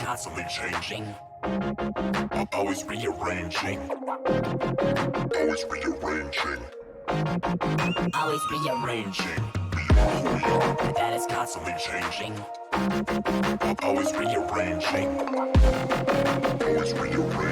Constantly changing, always rearranging, always rearranging, always rearranging. That is constantly changing, always rearranging, always rearranging.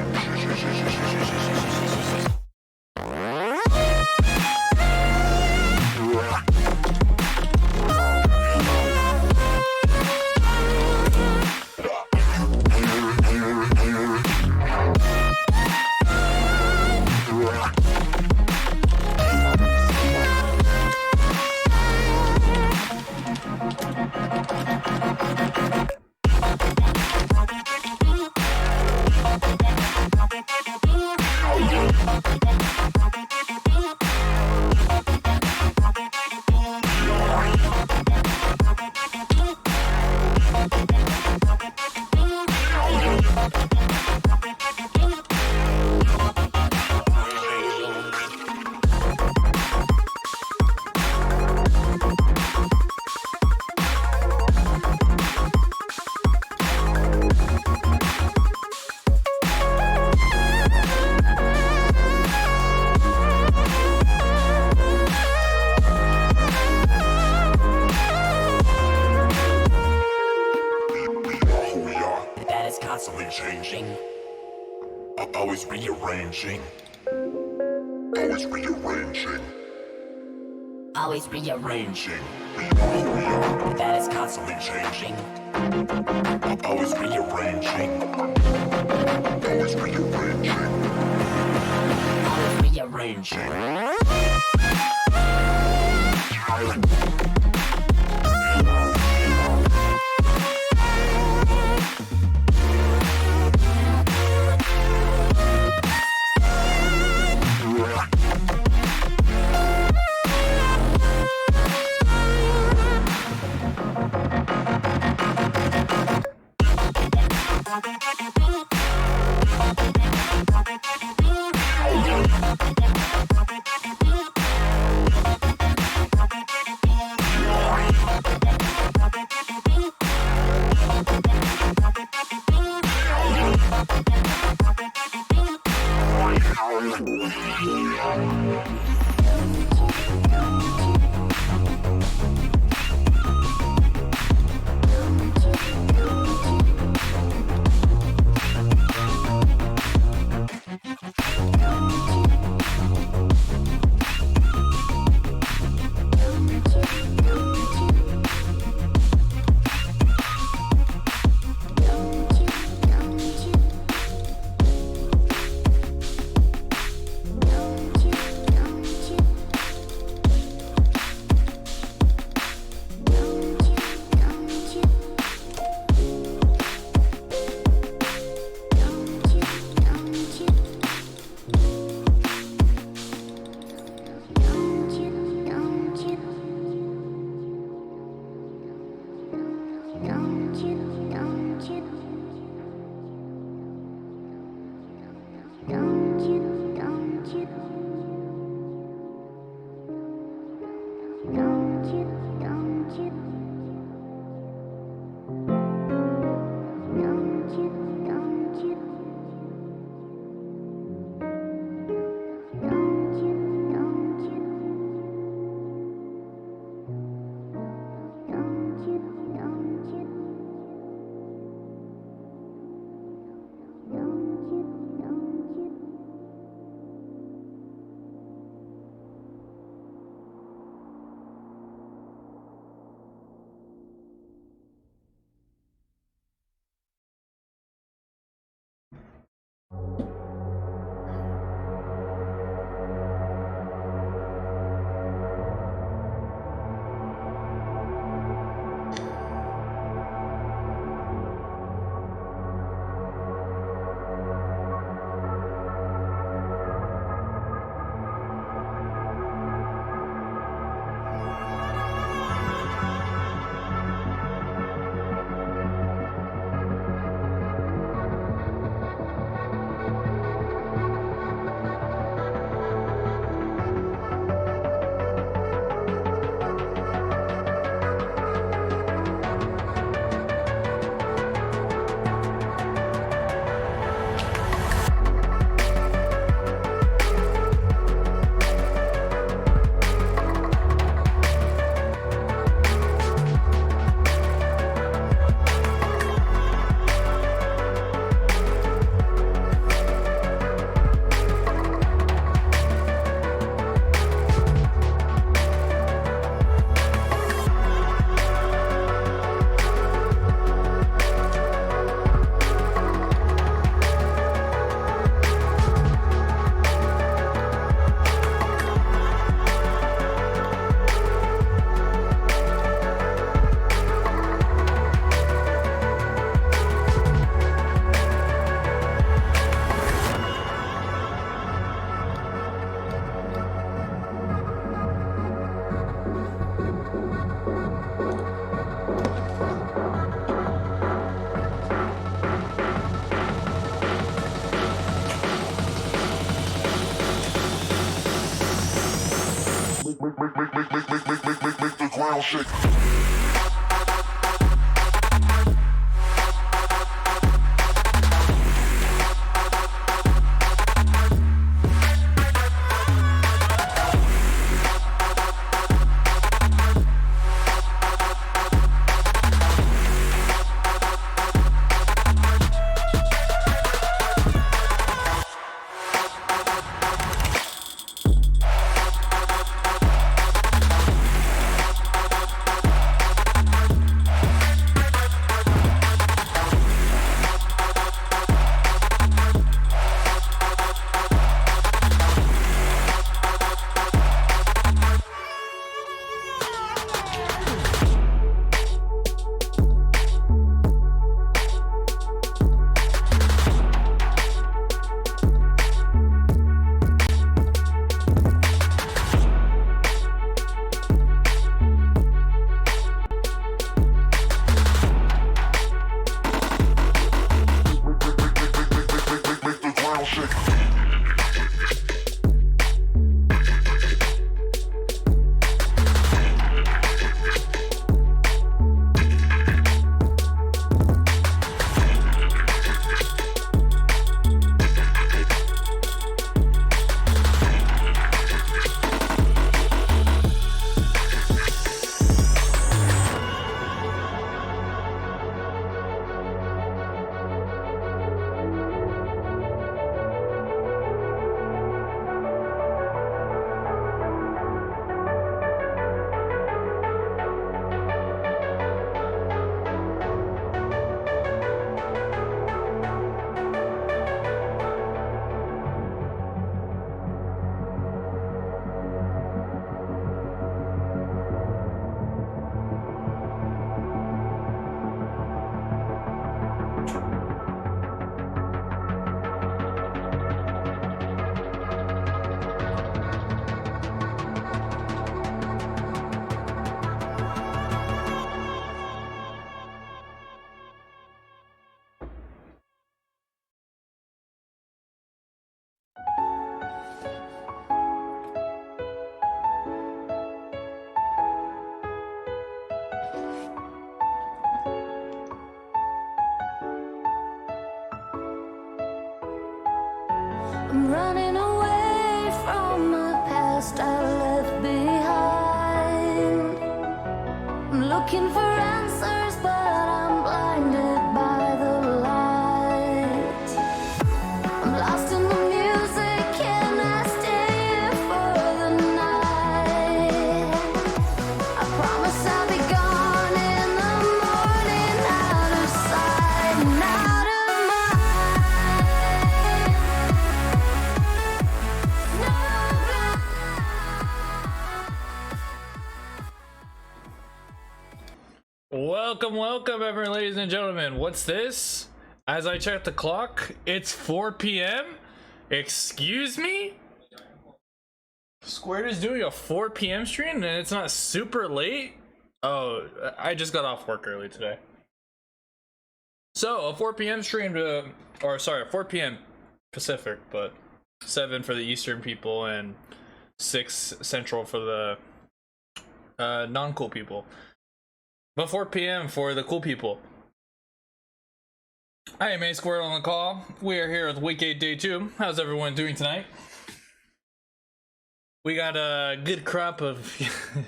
Constantly changing, always rearranging, always rearranging, always rearranging. That is constantly changing, always rearranging, always rearranging, always rearranging. Make the ground shake. I'm running away from the past I left behind. I'm looking for answers, but I'm blinded by the light. I'm lost in the music, can I stay here for the night? I promise I'll be gone in the morning, out of sight and out of mind. No blind. Welcome, everyone, ladies and gentlemen. What's this? As I check the clock, it's 4 p.m. Excuse me? Squared is doing a 4 p.m. stream and it's not super late? Oh, I just got off work early today. So, a 4 p.m. stream to, or sorry, 4 p.m. Pacific, but 7 for the Eastern people and 6 Central for the non-cool people. But 4 p.m. for the cool people. I am A Squared on the call. We are here with Week 8 Day 2. How's everyone doing tonight? We got a good crop of...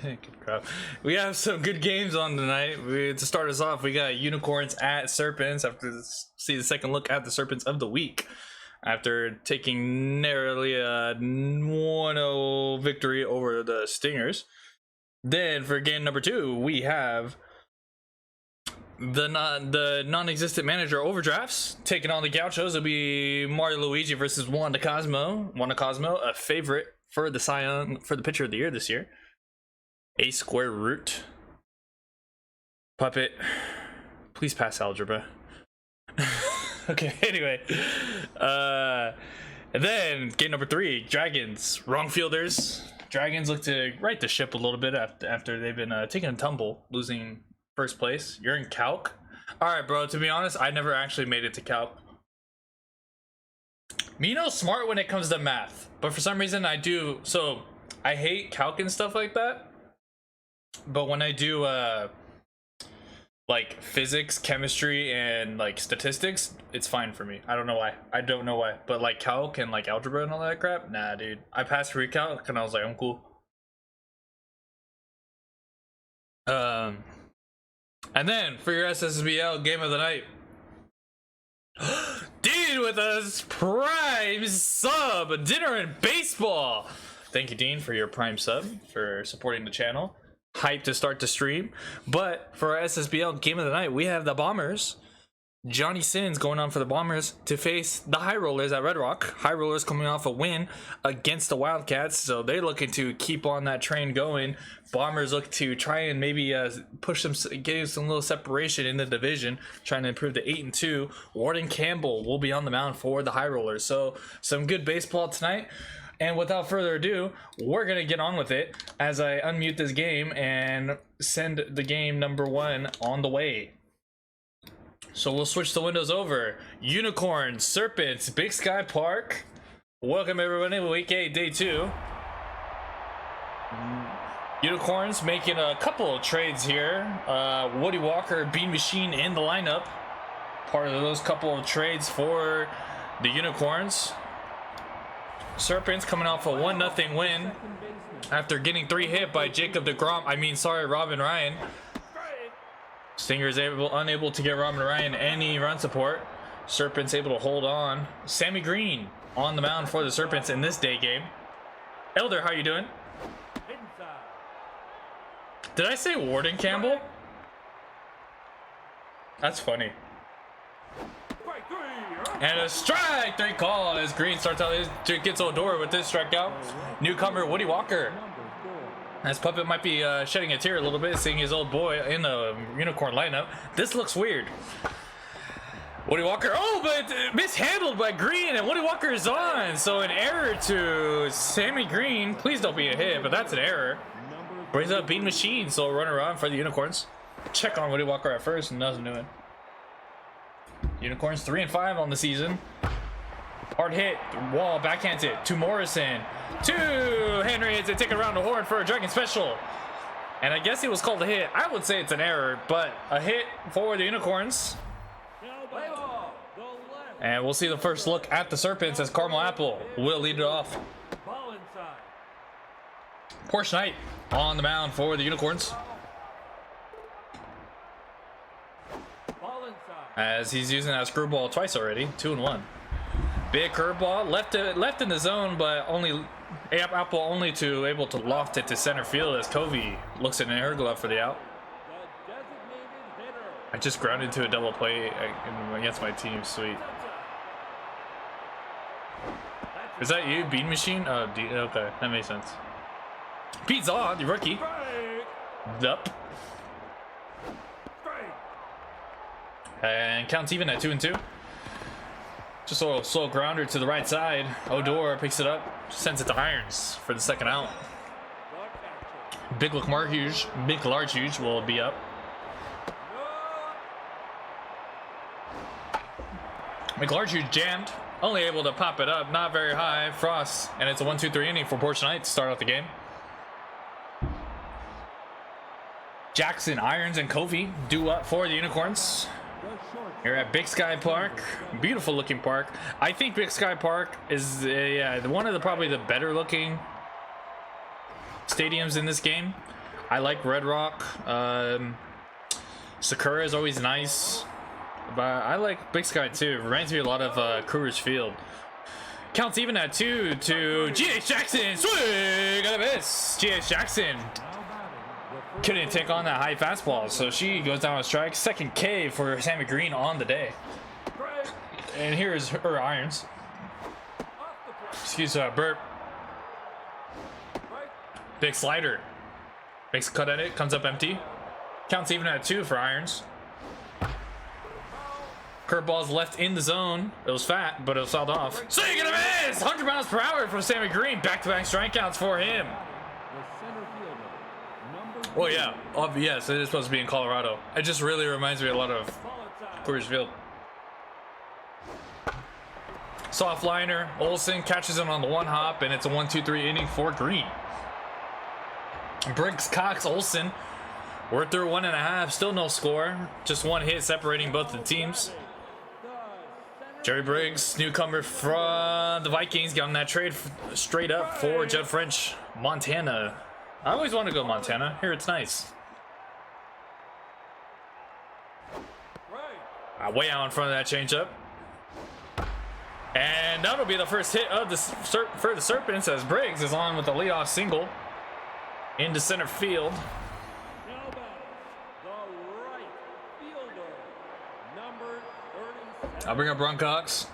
good crop. We have some good games on tonight. To start us off, we got Unicorns at Serpents. After see the second look at the Serpents of the week. After taking narrowly a 1-0 victory over the Stingers. Then for game number 2, we have... the non-existent manager overdrafts taking on the Gauchos. It'll be Mario Luigi versus Wanda Cosmo. Wanda Cosmo, a favorite for the Cy Young, for the pitcher of the year this year. A Square Root. Puppet, please pass algebra. Okay, anyway. And then game number 3, Dragons, wrong fielders. Dragons look to right the ship a little bit after they've been taking a tumble, losing first place. You're in Calc? Alright, bro, to be honest, I never actually made it to Calc. Mino's smart when it comes to math, but for some reason I do. So I hate Calc and stuff like that. But when I do like physics, chemistry, and like statistics, it's fine for me. I don't know why. But like calc and like algebra and all that crap, nah, dude. I passed recalc and I was like, I'm cool. And then for your SSBL game of the night, Dean with us prime sub, dinner and baseball. Thank you, Dean, for your prime sub, for supporting the channel. Hyped to start the stream. But for our SSBL game of the night, we have the Bombers. Johnny Sins going on for the Bombers to face the High Rollers at Red Rock. High Rollers coming off a win against the Wildcats, so they're looking to keep on that train going. Bombers look to try and maybe push them, get some little separation in the division, trying to improve to 8-2. Warden Campbell will be on the mound for the High Rollers. So some good baseball tonight. And without further ado, we're going to get on with it as I unmute this game and send the game number 1 on the way. So we'll switch the windows over. Unicorns, Serpents, Big Sky Park. Welcome everybody to week 8, day 2. Unicorns making a couple of trades here. Woody Walker, Bean Machine in the lineup. Part of those couple of trades for the Unicorns. Serpents coming off a 1-0 win after getting 3 hit by Robin Ryan. Stingers unable to get Robin Ryan any run support. Serpents able to hold on. Sammy Green on the mound for the Serpents in this day game. Elder, how you doing? Did I say Warden Campbell? That's funny. And a strike 3 call as Green starts out, gets Odor with this strikeout. Newcomer Woody Walker. As Puppet might be shedding a tear a little bit, seeing his old boy in the Unicorn lineup. This looks weird. Woody Walker, but mishandled by Green, and Woody Walker is on. So an error to Sammy Green. Please don't be a hit, but that's an error. Brings up Bean Machine, so a runner on for the Unicorns. Check on Woody Walker at first, and doesn't do it. Unicorns 3-5 on the season. Hard hit, wall, backhands it to Morrison. To Henry, it's a ticket around the horn for a Dragon Special. And I guess it was called a hit. I would say it's an error, but a hit for the Unicorns. And we'll see the first look at the Serpents as Caramel Apple will lead it off. Porsche Knight on the mound for the Unicorns. As he's using that screwball twice already, 2-1. Big curveball, left in the zone, but Apple only able to loft it to center field as Covey looks in her glove for the out. I just grounded to a double play against my team, sweet. Is that you, Bean Machine? Oh, okay, that makes sense. Pete Zaw, the rookie. Yup. And counts even at 2-2. Just a little slow grounder to the right side. Odor picks it up, sends it to Irons for the second out. Big Large Huge will be up. McLarge Huge jammed, only able to pop it up, not very high. Frost, and it's a 1-2-3 inning for Porsche Knight to start out the game. Jackson, Irons, and Covey due up for the Unicorns. Here at Big Sky Park, beautiful looking park. I think Big Sky Park is one of probably the better looking stadiums in this game. I like Red Rock. Sakura is always nice, but I like Big Sky too. It reminds me a lot of Coors Field. Counts even at 2 to GH Jackson. Swing and a miss. GH Jackson couldn't take on that high fastball, so she goes down a strike. Second K for Sammy Green on the day. And here's her Irons. Excuse burp. Big slider. Makes a cut at it, comes up empty. Counts even at 2 for Irons. Curveball's left in the zone. It was fat, but it was fouled off. Swing and a miss! 100 miles per hour from Sammy Green. Back-to-back strikeouts for him. Well, yeah, yes, it is supposed to be in Colorado. It just really reminds me a lot of Coors Field. Soft liner, Olsen catches him on the 1 hop, and it's a 1-2-3 inning for Green. Briggs, Cox, Olsen. We're through 1.5. Still no score. Just one hit separating both the teams. Jerry Briggs, newcomer from the Vikings, got on that trade straight up for Judd French, Montana. I always want to go Montana. Here it's nice. Way out in front of that changeup. And that'll be the first hit of for the Serpents as Briggs is on with the leadoff single into center field. I'll bring up Ron Cox.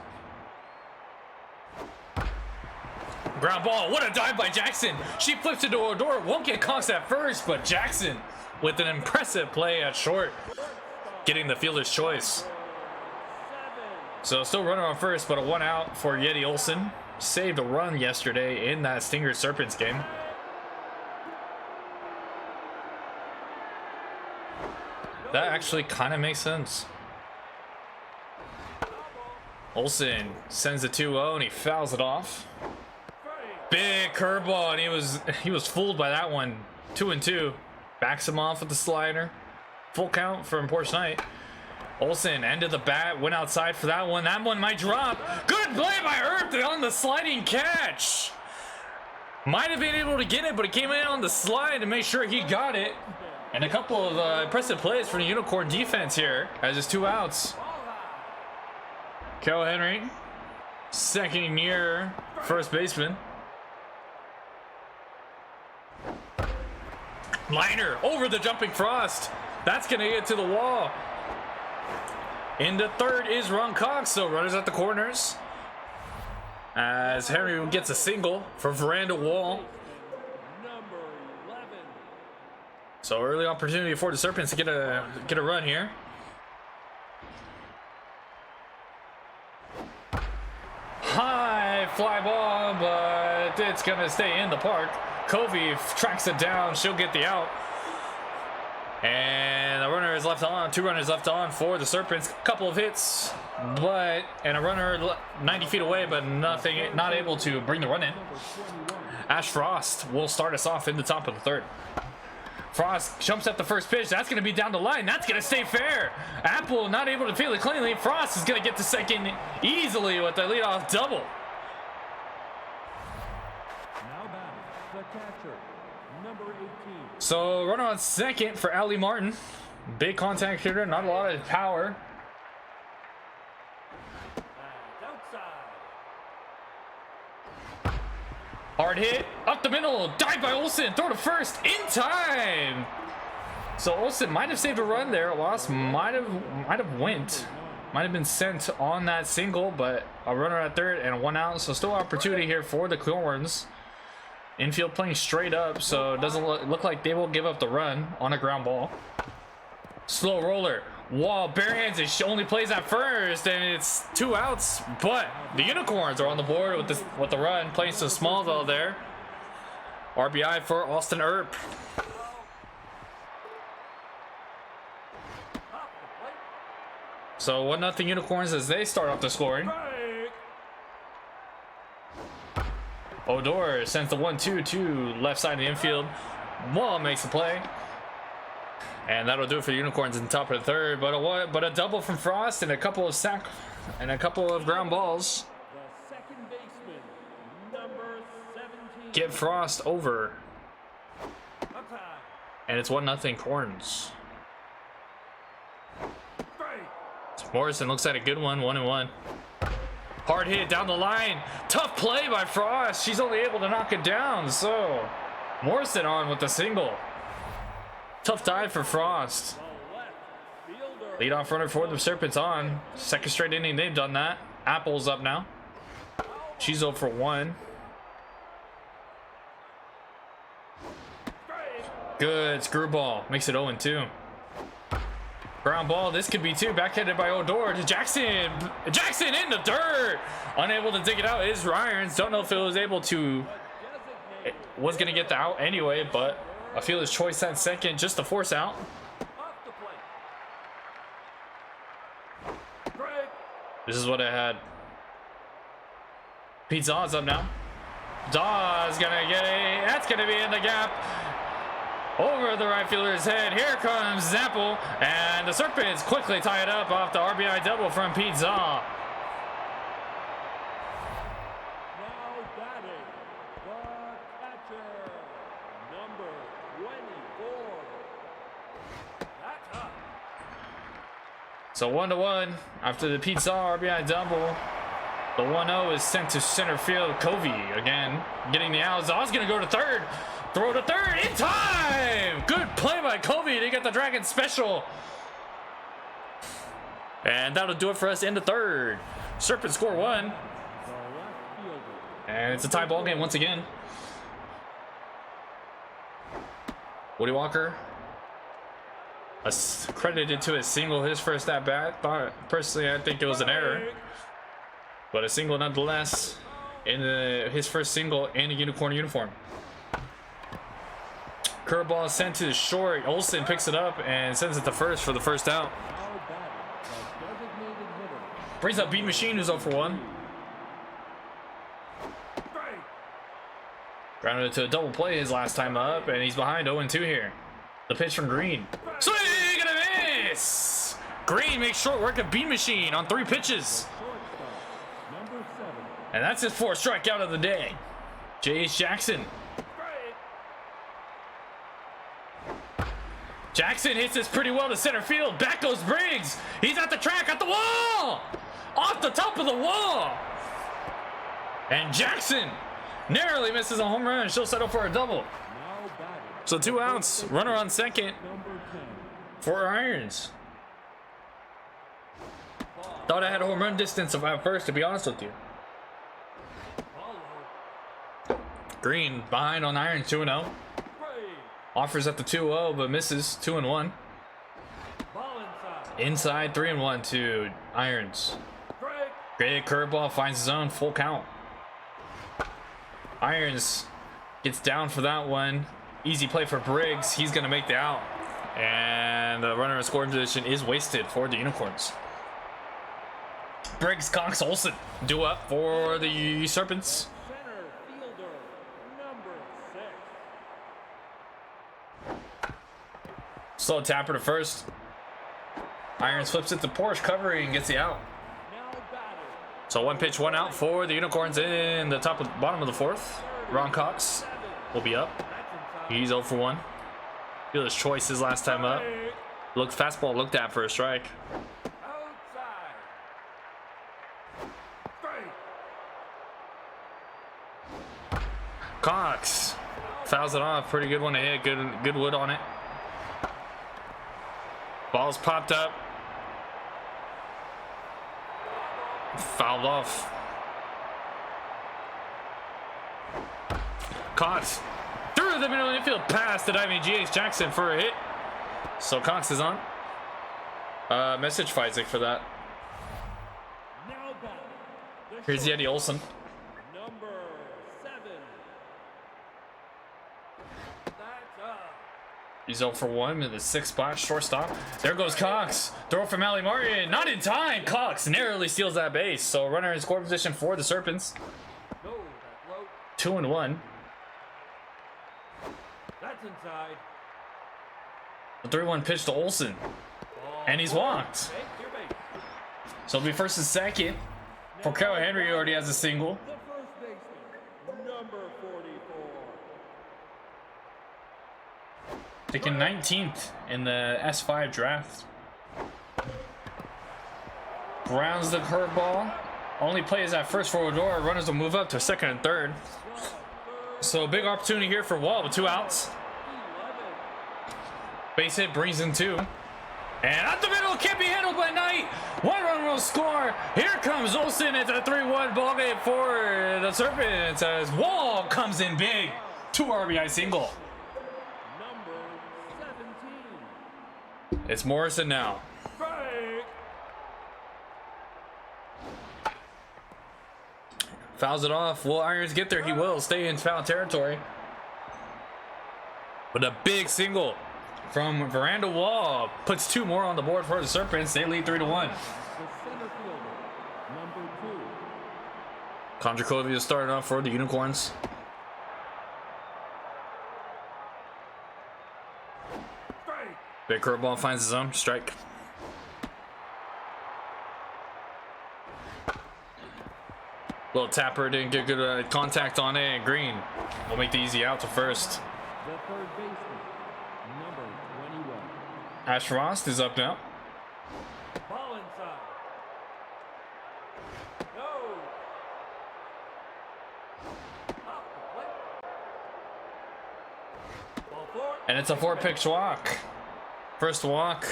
Ground ball. What a dive by Jackson. She flips it to Odor. Won't get Cox at first, but Jackson with an impressive play at short, getting the fielder's choice. So still runner on first, but a 1 out for Yeti Olsen. Saved a run yesterday in that Stinger Serpents game. That actually kind of makes sense. Olsen sends a 2-0 and he fouls it off. Big curveball, and he was fooled by that one. 2-2. Backs him off with the slider. Full count from Porsche Knight. Olsen ended the bat, went outside for that one. That one might drop. Good play by Earth on the sliding catch. Might have been able to get it, but he came in on the slide to make sure he got it. And a couple of impressive plays from the Unicorn defense here as it's 2 outs. Carroll Henry, second year first baseman. Liner over the jumping Frost. That's going to get to the wall. Into third is Ron Cox, so runners at the corners. As Henry gets a single for Veranda Wall. So early opportunity for the Serpents to get a run here. High fly ball, but it's gonna stay in the park. Covey tracks it down. She'll get the out. And the runner is left on. 2 runners left on for the Serpents. Couple of hits, and a runner 90 feet away, but not able to bring the run in. Ash Frost will start us off in the top of the third. Frost jumps at the first pitch. That's going to be down the line. That's going to stay fair. Apple not able to field it cleanly. Frost is going to get to second easily with the leadoff double. Now batting, the catcher, number 18. So runner on second for Ali Martin. Big contact hitter, not a lot of power. Hard hit, up the middle, dive by Olsen, throw to first, in time! So Olsen might have saved a run there, loss might have been sent on that single, but a runner at third and a 1 out, so still opportunity here for the Corns. Infield playing straight up, so it doesn't look like they will give up the run on a ground ball. Slow roller. Wall, barehands, it only plays at first, and it's 2 outs, but the Unicorns are on the board with the run, playing some Smallville there. RBI for Austin Earp. So 1-0 Unicorns as they start off the scoring. Odor sends the 1-2 to left side of the infield. Wall makes the play. And that'll do it for the Unicorns in the top of the third. But a double from Frost and a couple of ground balls. The second baseman, number 17. Get Frost over. Up high. And it's 1-0 Corns. Morrison looks like a good one, 1-1. Hard hit down the line. Tough play by Frost. She's only able to knock it down. So Morrison on with the single. Tough dive for Frost. Leadoff runner for the Serpents on. Second straight inning they've done that. Apple's up now. She's 0 for 1. Good screwball. Makes it 0-2. Ground ball. This could be 2. Backhanded by Odor to Jackson. Jackson in the dirt. Unable to dig it out is Ryans. Don't know if it was able to. It was going to get the out anyway, but a fielder's choice at second just to force out. This is what I had. Pete Zaw's up now. Zaw's gonna get a. That's gonna be in the gap. Over the right fielder's head. Here comes Zample, and the Serpents quickly tie it up off the RBI double from Pete Zaw. Now batting, the catcher, number 24. That's up. So 1-1 after the Pete Zaw RBI double. The 1-0 is sent to center field. Covey again getting the out. Zaw's gonna go to third. Throw to third in time. Good play by Covey to get the Dragon special. And that'll do it for us in the third. Serpents score 1. The left fielder. And it's a tie ball game once again. Woody Walker credited to his single, his first at bat. Personally, I think it was an error, but a single nonetheless in his first single in a unicorn uniform. Curveball sent to the short. Olsen picks it up and sends it to first for the first out. Now batting, the designated hitter. Brings up Beat Machine, who's 0 for 1. Strike. Grounded to a double play his last time up, and he's behind 0-2 here. The pitch from Green. Swing and a miss! Green makes short work of Beat Machine on 3 pitches. Shortstop, number 7. And that's his 4th strikeout of the day. J.H. Jackson. Jackson hits this pretty well to center field. Back goes Briggs. He's at the track, at the wall! Off the top of the wall! And Jackson narrowly misses a home run. She'll settle for a double. Now batting, So 2 outs. Runner on second number 10. for Irons. Thought I had a home run distance at first, to be honest with you. Follow. Green behind on Irons 2-0. Strike. Offers at the 2-0, but misses 2-1. Ball inside. Inside 3-1 to Irons. Strike. Great curveball finds his own, full count. Irons gets down for that one. Easy play for Briggs. He's going to make the out. And the runner in scoring position is wasted for the Unicorns. Briggs, Cox, Olsen do up for the Serpents. Center fielder, number 6. Slow tapper to first. Irons flips it to Porsche, covering, gets the out. Now batting, So 1 pitch, 1 out for the Unicorns in the bottom of the 4th. Ron Cox will be up. that's inside. He's 0 for 1. Fielder's choice his last time up. Strike. Fastball looked at for a strike. Outside. Strike. Cox fouls it off. Pretty good one to hit. Good wood on it. Ball's popped up. Fouled off. Cox through the middle of the infield pass to diving G.H. Jackson for a hit. So Cox is on. Message Feisig for that. Now batting, the Here's short- Yeti Olsen. number 7. That's up. He's 0 for 1 in the 6th spot, shortstop. There goes Cox. Throw from Ali Martin. Not in time. Cox narrowly steals that base. So runner in score position for the Serpents. No, that's low. 2-1. That's inside. The 3-1 pitch to Olsen. Ball And he's walked. Make your base. So it'll be first and second. For Kyle Henry already has a single. The first baseman, number 44. Taking 19th in the S5 draft. Grounds the curveball. Only plays at first for Odor. Runners will move up to second and third. So a big opportunity here for Wall with 2 outs. 11. Base hit brings in 2. And up the middle, can't be handled by Knight. 1 run will score. Here comes Olsen. It's a 3-1 ball game for the Serpents as Wall comes in big. 2 RBI single. Number 17. It's Morrison now. Strike. Fouls it off. Will Irons get there? He will. Stay in foul territory. But a big single from Veranda Wall puts 2 more on the board for the Serpents. They lead 3-1. The center fielder, number 2. Kondrakovia starting off for the Unicorns. Big curveball finds his own strike. Little tapper didn't get good contact on it, and Green will make the easy out to first. The third baseman, number 21. Ash Frost is up now. Ball inside. No. Off the plate. Ball four. And it's a 4-pitch walk. First walk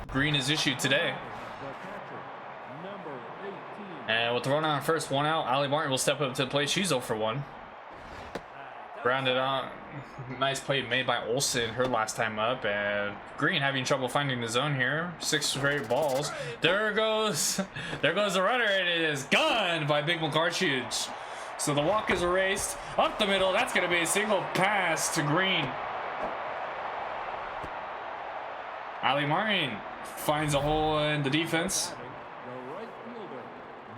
Green is issued today. The catcher, number 18. And with the runner on first, 1 out, Ali Martin will step up to the plate. She's 0 for 1. Grounded out. Nice play made by Olsen her last time up. And Green having trouble finding the zone here. 6 straight balls. There goes the runner. It is gone by Big McCartridge. So the walk is erased. Up the middle. That's going to be a single pass to Green. Ali Martin finds a hole in the defense. The right fielder,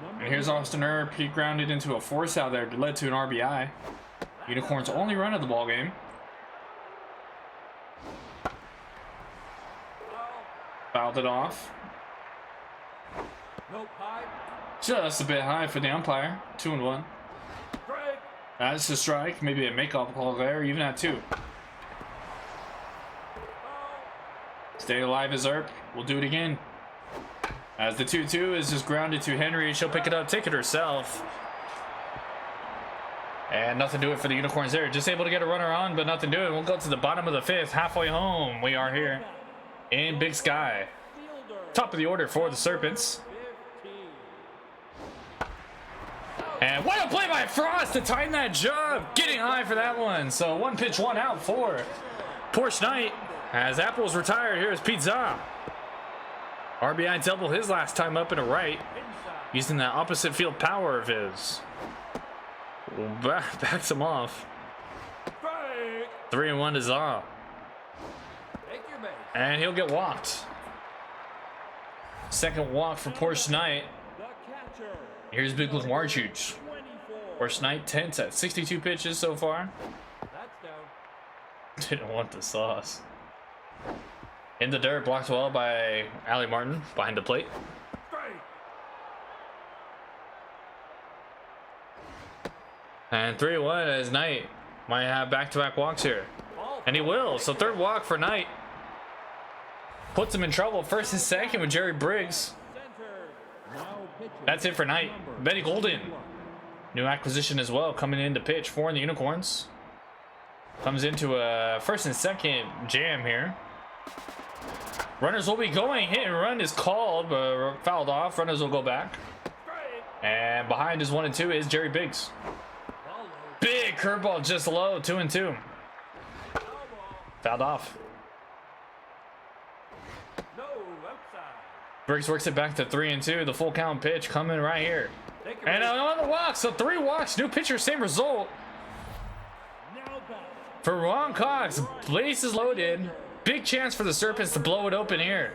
number And here's Austin Earp. He grounded into a force out there that led to an RBI. Unicorns' only run of the ball game. Fouled it off. Nope, high. Just a bit high for the umpire. 2-1. Strike. That's a strike. Maybe a make-up call there, even at 2. Stay alive as Earp. We'll do it again. As the 2-2 is just grounded to Henry. She'll pick it up, take it herself. And nothing to it for the Unicorns there. Just able to get a runner on, but nothing to it. We'll go to the bottom of the 5th. Halfway home. We are here in Big Sky. Fielder, Top of the order for the Serpents. 15. And what a play by Frost to time that jump. Getting high for that one. So 1 pitch, 1 out for Porsche Knight. As Apple's retired, here's Pete Zaw. RBI double his last time up in a right. Using that opposite field power of his. Backs him off. Strike. 3-1 to Zaw. Take your base. And he'll get walked. Second walk for Porsche Knight. The catcher, Here's Big Luke Marchuch. 24. Porsche Knight 10 at 62 pitches so far. That's down. Didn't want the sauce. In the dirt, blocked well by Ali Martin behind the plate. Strike. And 3-1 as Knight might have back-to-back walks here. Ball And he will. So third walk for Knight. Puts him in trouble. First and second with Jerry Briggs. center. Now pitching. That's it for Knight. Number Betty Golden. 21. New acquisition as well, coming in to pitch for the Unicorns. Comes into a first and second jam here. Runners will be going. Hit and run is called, but fouled off. Runners will go back. Strike. And behind is 1 and 2 is Jerry Biggs. Ball low. Big curveball just low, 2 and 2. Foul ball. Fouled off. No, outside. Briggs works it back to 3 and 2. The full count pitch coming right here. Take your And base. another walk, so 3 walks. New pitcher, same result. Now back. For Ron Cox, bases loaded. Big chance for the Serpents to blow it open here.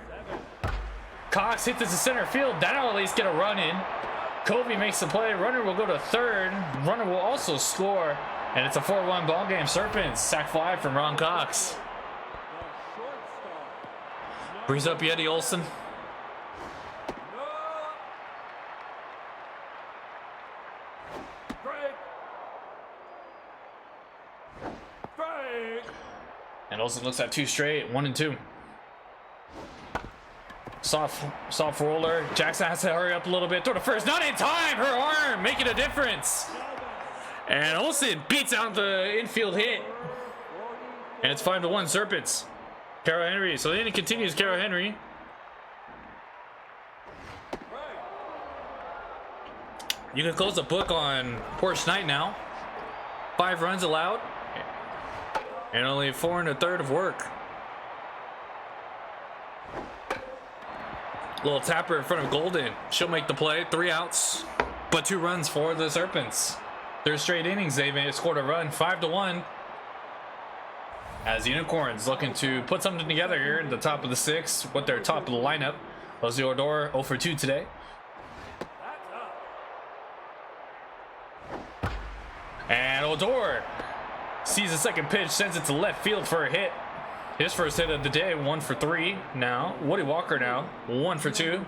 Cox hits it to center field. That'll at least get a run in. Kobe makes the play. Runner will go to third. Runner will also score. And it's a 4-1 ball game. Serpents, sack fly from Ron Cox. The shortstop. Brings up Yeti Olsen. No. Strike. Strike. And Olsen looks at 2 straight, 1 and 2. Soft roller. Jackson has to hurry up a little bit. Throw to first. Not in time. Her arm making a difference. And Olsen beats out the infield hit. And it's 5-1 Serpents. Carol Henry. So the inning continues. Carol Henry. You can close the book on Porsche Knight now. 5 runs allowed. And only 4 1/3 of work. Little tapper in front of Golden. She'll make the play. 3 outs, but 2 runs for the Serpents. 3 straight innings, they've scored a run. 5-1. As the Unicorns looking to put something together here in the top of the 6th with their top of the lineup. Leslie Odor 0 for 2 today. And Odor sees the second pitch, sends it to left field for a hit. His first hit of the day, 1 for 3 now. Woody Walker now, 1 for 2.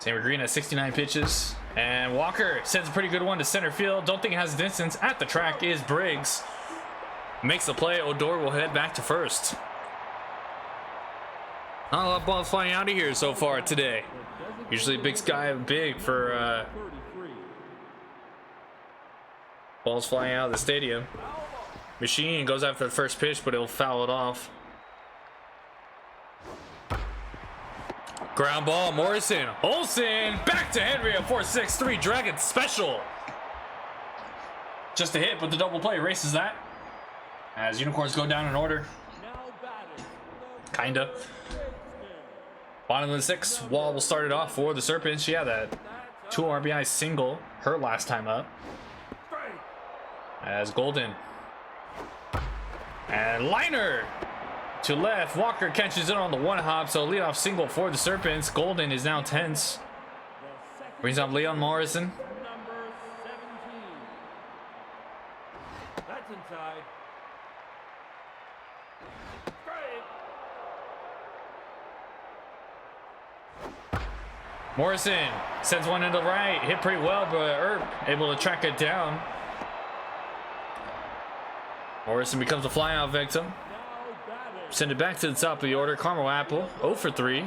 Sammy Green has 69 pitches. And Walker sends a pretty good one to center field. Don't think it has distance. At the track is Briggs. Makes the play. Odor will head back to first. Not a lot of balls flying out of here so far today. Usually big sky big for balls flying out of the stadium. Machine goes after the first pitch, but he'll foul it off. Ground ball, Morrison. Olsen back to Henry, a 4-6-3 Dragon special. Just a hit, but the double play erases that. As Unicorns go down in order. Kinda. Bottom of the 6th, Wall will start it off for the Serpents. She had that 2 RBI single her last time up. As Golden. And liner to left. Walker catches it on the 1 hop, so leadoff single for the Serpents. Golden is now tense. Brings up Leon Morrison. Number 17. That's inside. Morrison sends one into the right. Hit pretty well, but Earp able to track it down. Morrison becomes a flyout victim. Send it back to the top of the order. Carmel Apple, 0 for 3.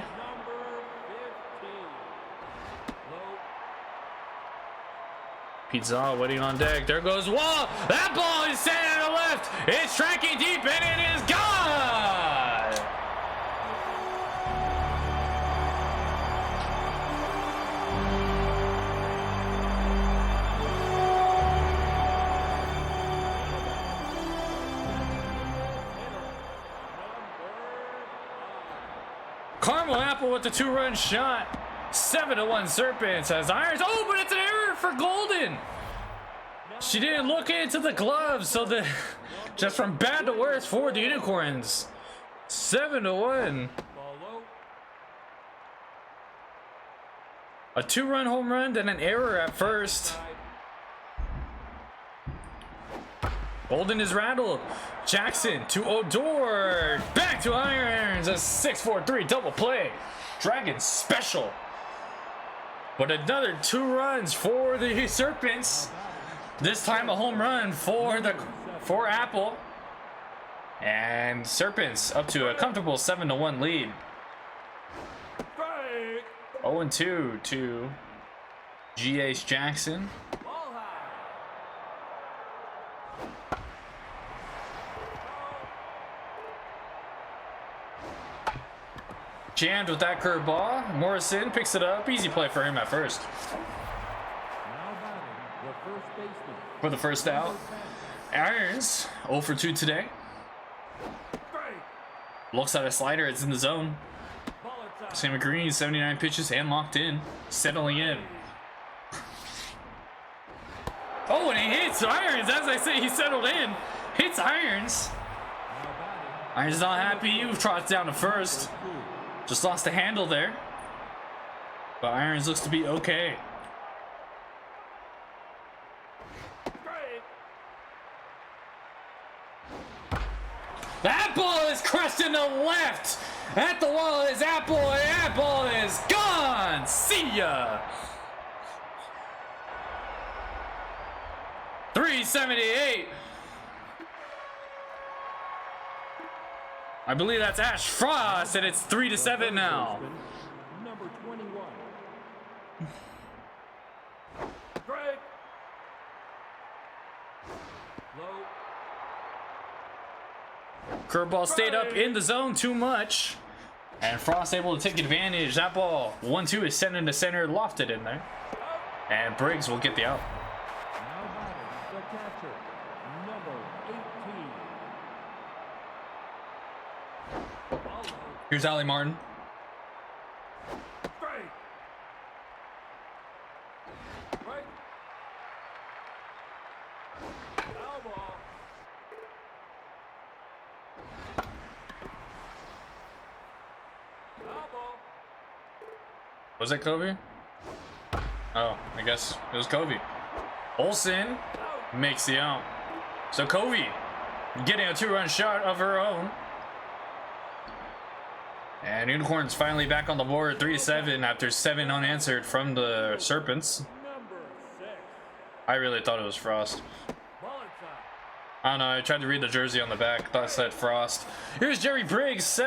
Pizza waiting on deck. There goes Wall. That ball is sent to the left. It's tracking deep, and it is gone. Carmel Apple with the 2-run shot. 7-1 Serpents has irons. Oh, but it's an error for Golden. She didn't look into the gloves, so the just from bad to worse for the Unicorns. 7-1. A 2-run home run, then an error at first. Golden is rattled. Jackson to Odor. Back to Irons. A 6-4-3 double play. Dragon special. But another 2 runs for the Serpents. This time a home run for Apple. And Serpents up to a comfortable 7-1 lead. 0-2 to G.H. Jackson. Jammed with that curveball. Morrison picks it up. Easy play for him at first. For the first out. Irons 0 for 2 today. Looks at a slider. It's in the zone. Sammy Green, 79 pitches and locked in. Settling in. Oh, and he hits Irons. As I say, he settled in. Hits Irons. Irons not happy. He trots down to first. Just lost the handle there. But Irons looks to be okay. That ball is crushed in the left. At the wall is Apple, and that ball is gone. See ya. 378. I believe that's Ash Frost, and it's 3-7 now. Number 21. Curveball stayed up in the zone too much. And Frost able to take advantage. That ball, 1-2 is sent into center, lofted in there. And Briggs will get the out. Now batting, the catcher, number 18. Here's Ali Martin. Was that Kobe? Oh, I guess it was Kobe. Olsen makes the out. So Kobe getting a 2-run shot of her own. And Unicorns finally back on the board, 3-7 after 7 unanswered from the Serpents. I really thought it was Frost. I don't know, I tried to read the jersey on the back, thought it said Frost. Here's Jerry Briggs,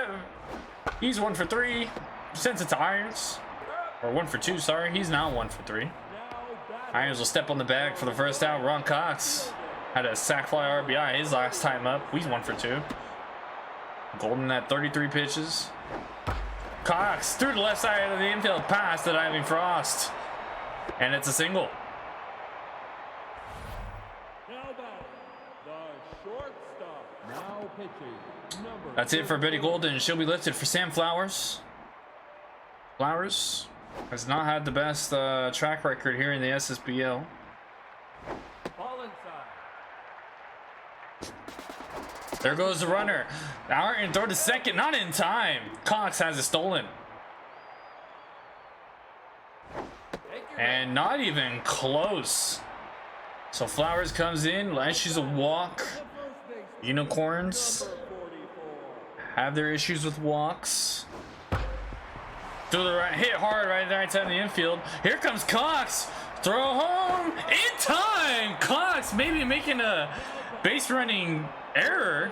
he's 1 for 3, sends it to Irons. Or 1 for 2, sorry, he's now 1 for 3. Irons will step on the bag for the first out. Ron Cox had a sac fly RBI his last time up, he's 1 for 2. Golden at 33 pitches. Cox through the left side of the infield pass to Ivan Frost. And it's a single. That's it for Betty Golden. She'll be lifted for Sam Flowers. Flowers has not had the best track record here in the SSBL. There goes the runner. Arton throw to second, not in time. Cox has it stolen. And not even close. So Flowers comes in, she's a walk. Unicorns have their issues with walks. Through the right, hit hard right there inside the infield. Here comes Cox. Throw home in time. Cox maybe making a base running error.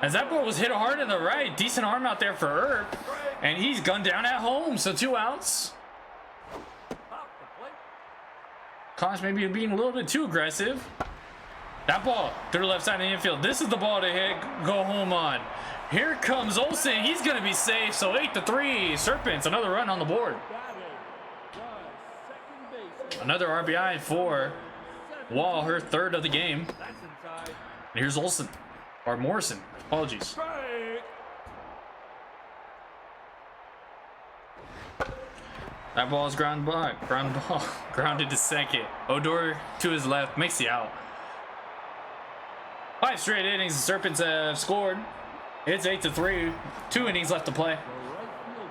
As that ball was hit hard in the right. Decent arm out there for Earp. And he's gunned down at home. So 2 outs. Cox maybe being a little bit too aggressive. That ball through the left side of the infield. This is the ball to hit, go home on. Here comes Olsen. He's going to be safe. So 8-3. Serpents, another run on the board. Another RBI for Wall, her 3rd of the game. And here's Olsen. Or Morrison. Apologies. That ball is ground ball. Grounded to second. Odor to his left. Makes the out. 5 straight innings, the Serpents have scored. It's 8-3. 2 innings left to play.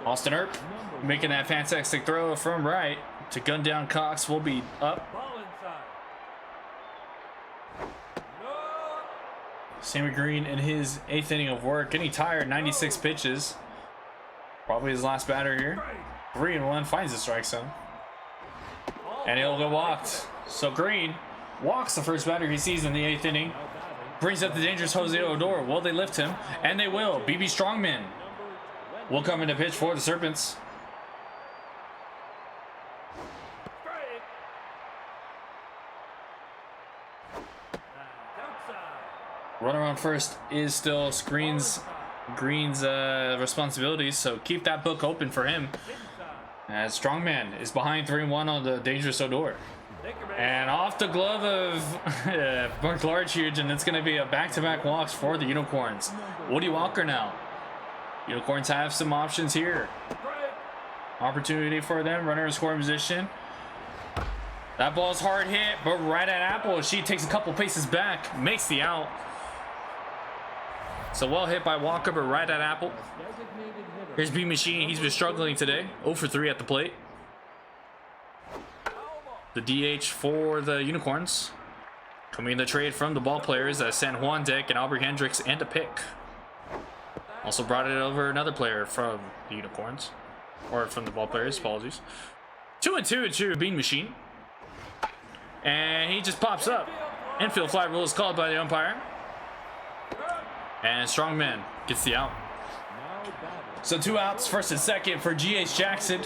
Austin Earp making that fantastic throw from right to gun down Cox. Will be up. Sammy Green in his 8th inning of work, getting tired. 96 pitches. Probably his last batter here. 3-1, finds the strike zone. And he'll go walked. So Green walks the first batter he sees in the 8th inning. Brings up the dangerous Jose Odor. Will they lift him? And they will. BB Strongman will come into pitch for the Serpents. Runner on first is still Green's responsibilities, so keep that book open for him. As Strongman is behind 3-1 on the dangerous Odor. And off the glove of Mark Large-Huge, and it's going to be a back-to-back walks for the Unicorns. Woody Walker now. Unicorns have some options here. Opportunity for them, runner in scoring position. That ball's hard hit, but right at Apple. She takes a couple paces back, makes the out. So well hit by Walker, but right at Apple. Here's B Machine. He's been struggling today. 0 for 3 at the plate. The DH for the Unicorns. Coming in the trade from the ball players, San Juan Dick and Aubrey Hendricks and a pick. Also brought it over another player from the Unicorns. Or from the ball players, apologies. 2-2 to Bean Machine. And he just pops up. Infield fly rule is called by the umpire. And Strongman gets the out. So 2 outs, first and second for G.H. Jackson.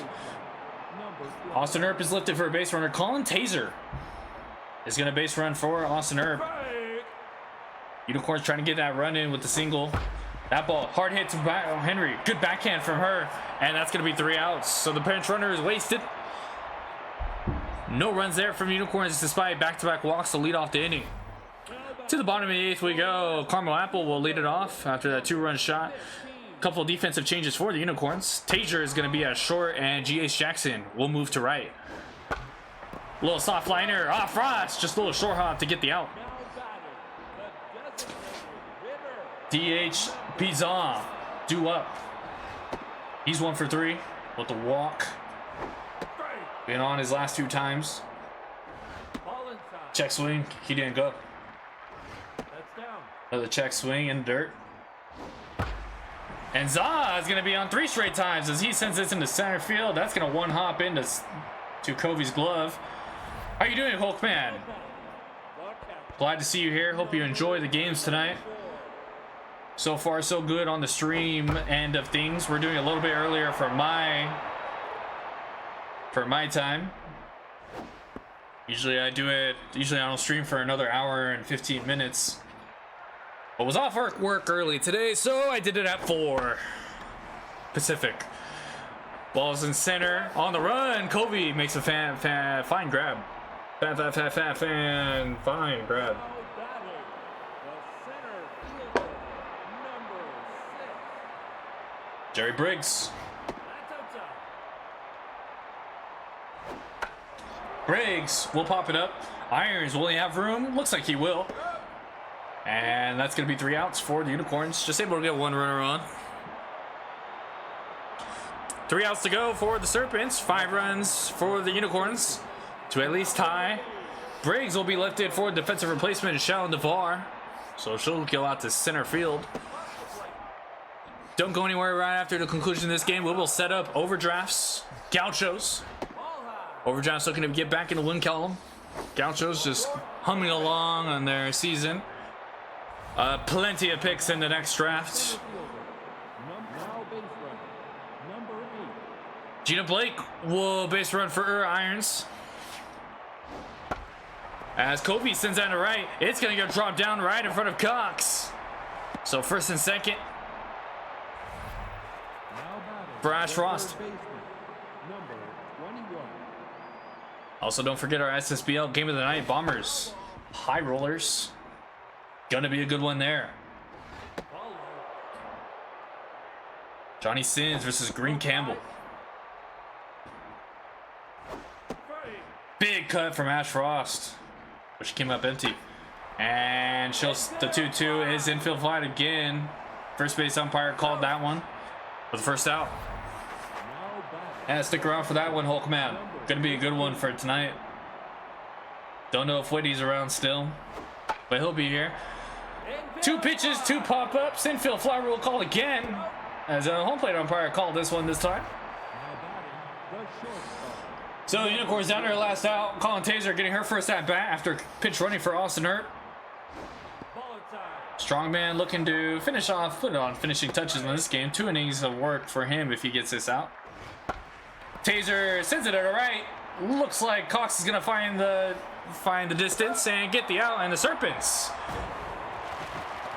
Austin Earp is lifted for a base runner. Colin Taser is going to base run for Austin Earp. Unicorns trying to get that run in with the single. That ball, hard hit to Henry. Good backhand from her. And that's going to be 3 outs. So the pinch runner is wasted. No runs there from Unicorns despite back-to-back walks to lead off the inning. To the bottom of the 8th we go. Carmel Apple will lead it off after that 2-run shot. Couple of defensive changes for the Unicorns. Taser is going to be at short, and G.H. Jackson will move to right. Little soft liner off Frost, just a little short hop to get the out. D.H. Pizan due up. He's 1 for 3 with the walk. Been on his last 2 times. Check swing, he didn't go. Another check swing in dirt. And Za is going to be on 3 straight times as he sends this into center field. That's going to one hop into Covey's glove. How you doing, Hulkman? Glad to see you here. Hope you enjoy the games tonight. So far, so good on the stream end of things. We're doing a little bit earlier for my time. Usually I don't stream for another hour and 15 minutes. I was off work early today, so I did it at 4 Pacific. Ball's in center, on the run. Covey makes a fine grab. Fine grab. Jerry Briggs. Briggs will pop it up. Irons, will he have room? Looks like he will. And that's going to be 3 outs for the Unicorns. Just able to get 1 runner on. 3 outs to go for the Serpents. 5 runs for the Unicorns to at least tie. Briggs will be lifted for defensive replacement of Shalon DeVar. So she'll go out to center field. Don't go anywhere right after the conclusion of this game. We will set up overdrafts. Gauchos. Overdrafts looking to get back in the win column. Gauchos just humming along on their season. Plenty of picks in the next draft. Gina Blake will base run for Irons. As Covey sends that to right, it's going to get dropped down right in front of Cox. So first and second for Ash Frost. Also, don't forget our SSBL Game of the Night Bombers. High Rollers. Gonna be a good one there. Johnny Sins versus Green Campbell. Big cut from Ash Frost, which came up empty. And the 2-2 is infield flight again. First base umpire called that one for the first out. And stick around for that one, Hulkman. Gonna be a good one for tonight. Don't know if Whitty's around still, but he'll be here. 2 pitches, 2 pop-ups. Infield fly rule call again, as a home plate umpire called this one this time. So the Unicorns down to their last out. Colin Taser getting her first at bat after pitch running for Austin Earp. Strongman looking to finish off, put on finishing touches in this game. 2 innings of work for him if he gets this out. Taser sends it to the right. Looks like Cox is gonna find the distance and get the out, and the Serpents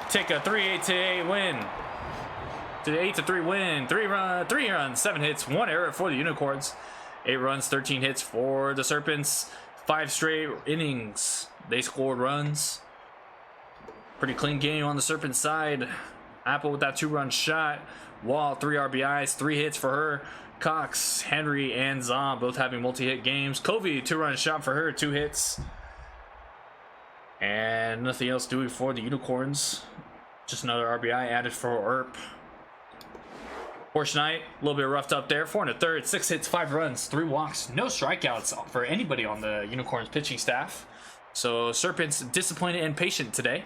take a 3-8 win. To the 8-3 win. 3 runs, 7 hits, 1 error for the Unicorns. 8 runs, 13 hits for the Serpents. 5 straight innings. They scored runs. Pretty clean game on the Serpents side. Apple with that 2-run shot. Wall, 3 RBIs, 3 hits for her. Cox, Henry, and Zom both having multi-hit games. Covey, 2-run shot for her, 2 hits. And nothing else doing for the Unicorns. Just another RBI added for Earp. Horse Knight, a little bit roughed up there. 4 1/3, 6 hits, 5 runs, 3 walks. No strikeouts for anybody on the Unicorns pitching staff. So Serpents disappointed and patient today.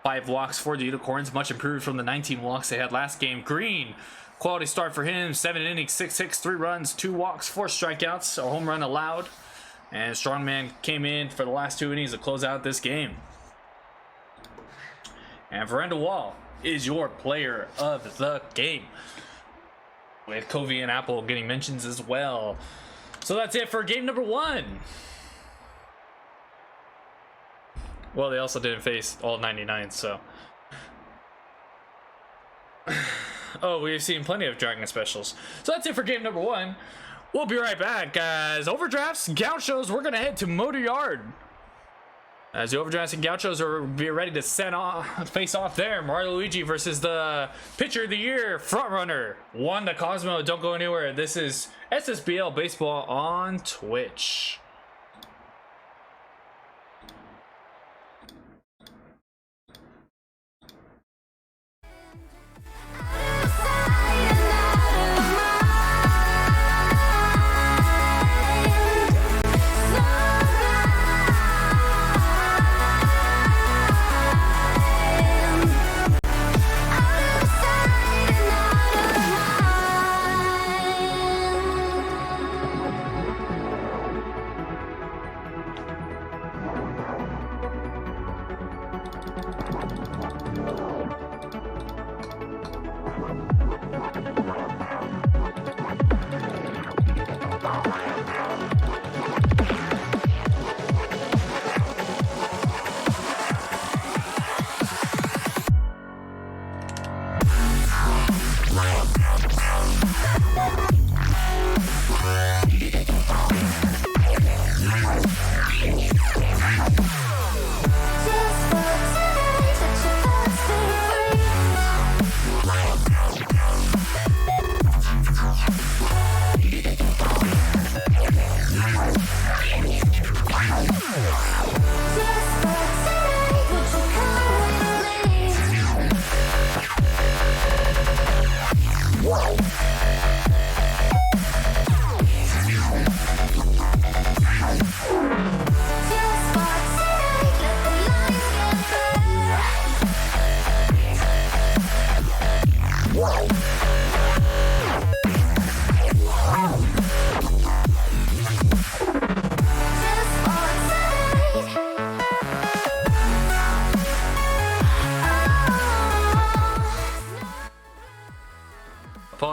5 walks for the Unicorns, much improved from the 19 walks they had last game. Green, quality start for him. 7 innings, 6 hits, 3 runs, 2 walks, 4 strikeouts, a home run allowed. And Strongman came in for the last 2 innings to close out this game. And Veranda Wall is your player of the game, with Covey and Apple getting mentions as well. So that's it for game number 1. Well, they also didn't face all 99, so. Oh, we've seen plenty of Dragon specials. So that's it for game number 1. We'll be right back, guys. Overdrafts, Gauchos, we're going to head to Motor Yard. As the Overdrafts and Gauchos are ready to face off there. Mario Luigi versus the pitcher of the year, frontrunner, Juan the Cosmo. Don't go anywhere. This is SSBL Baseball on Twitch.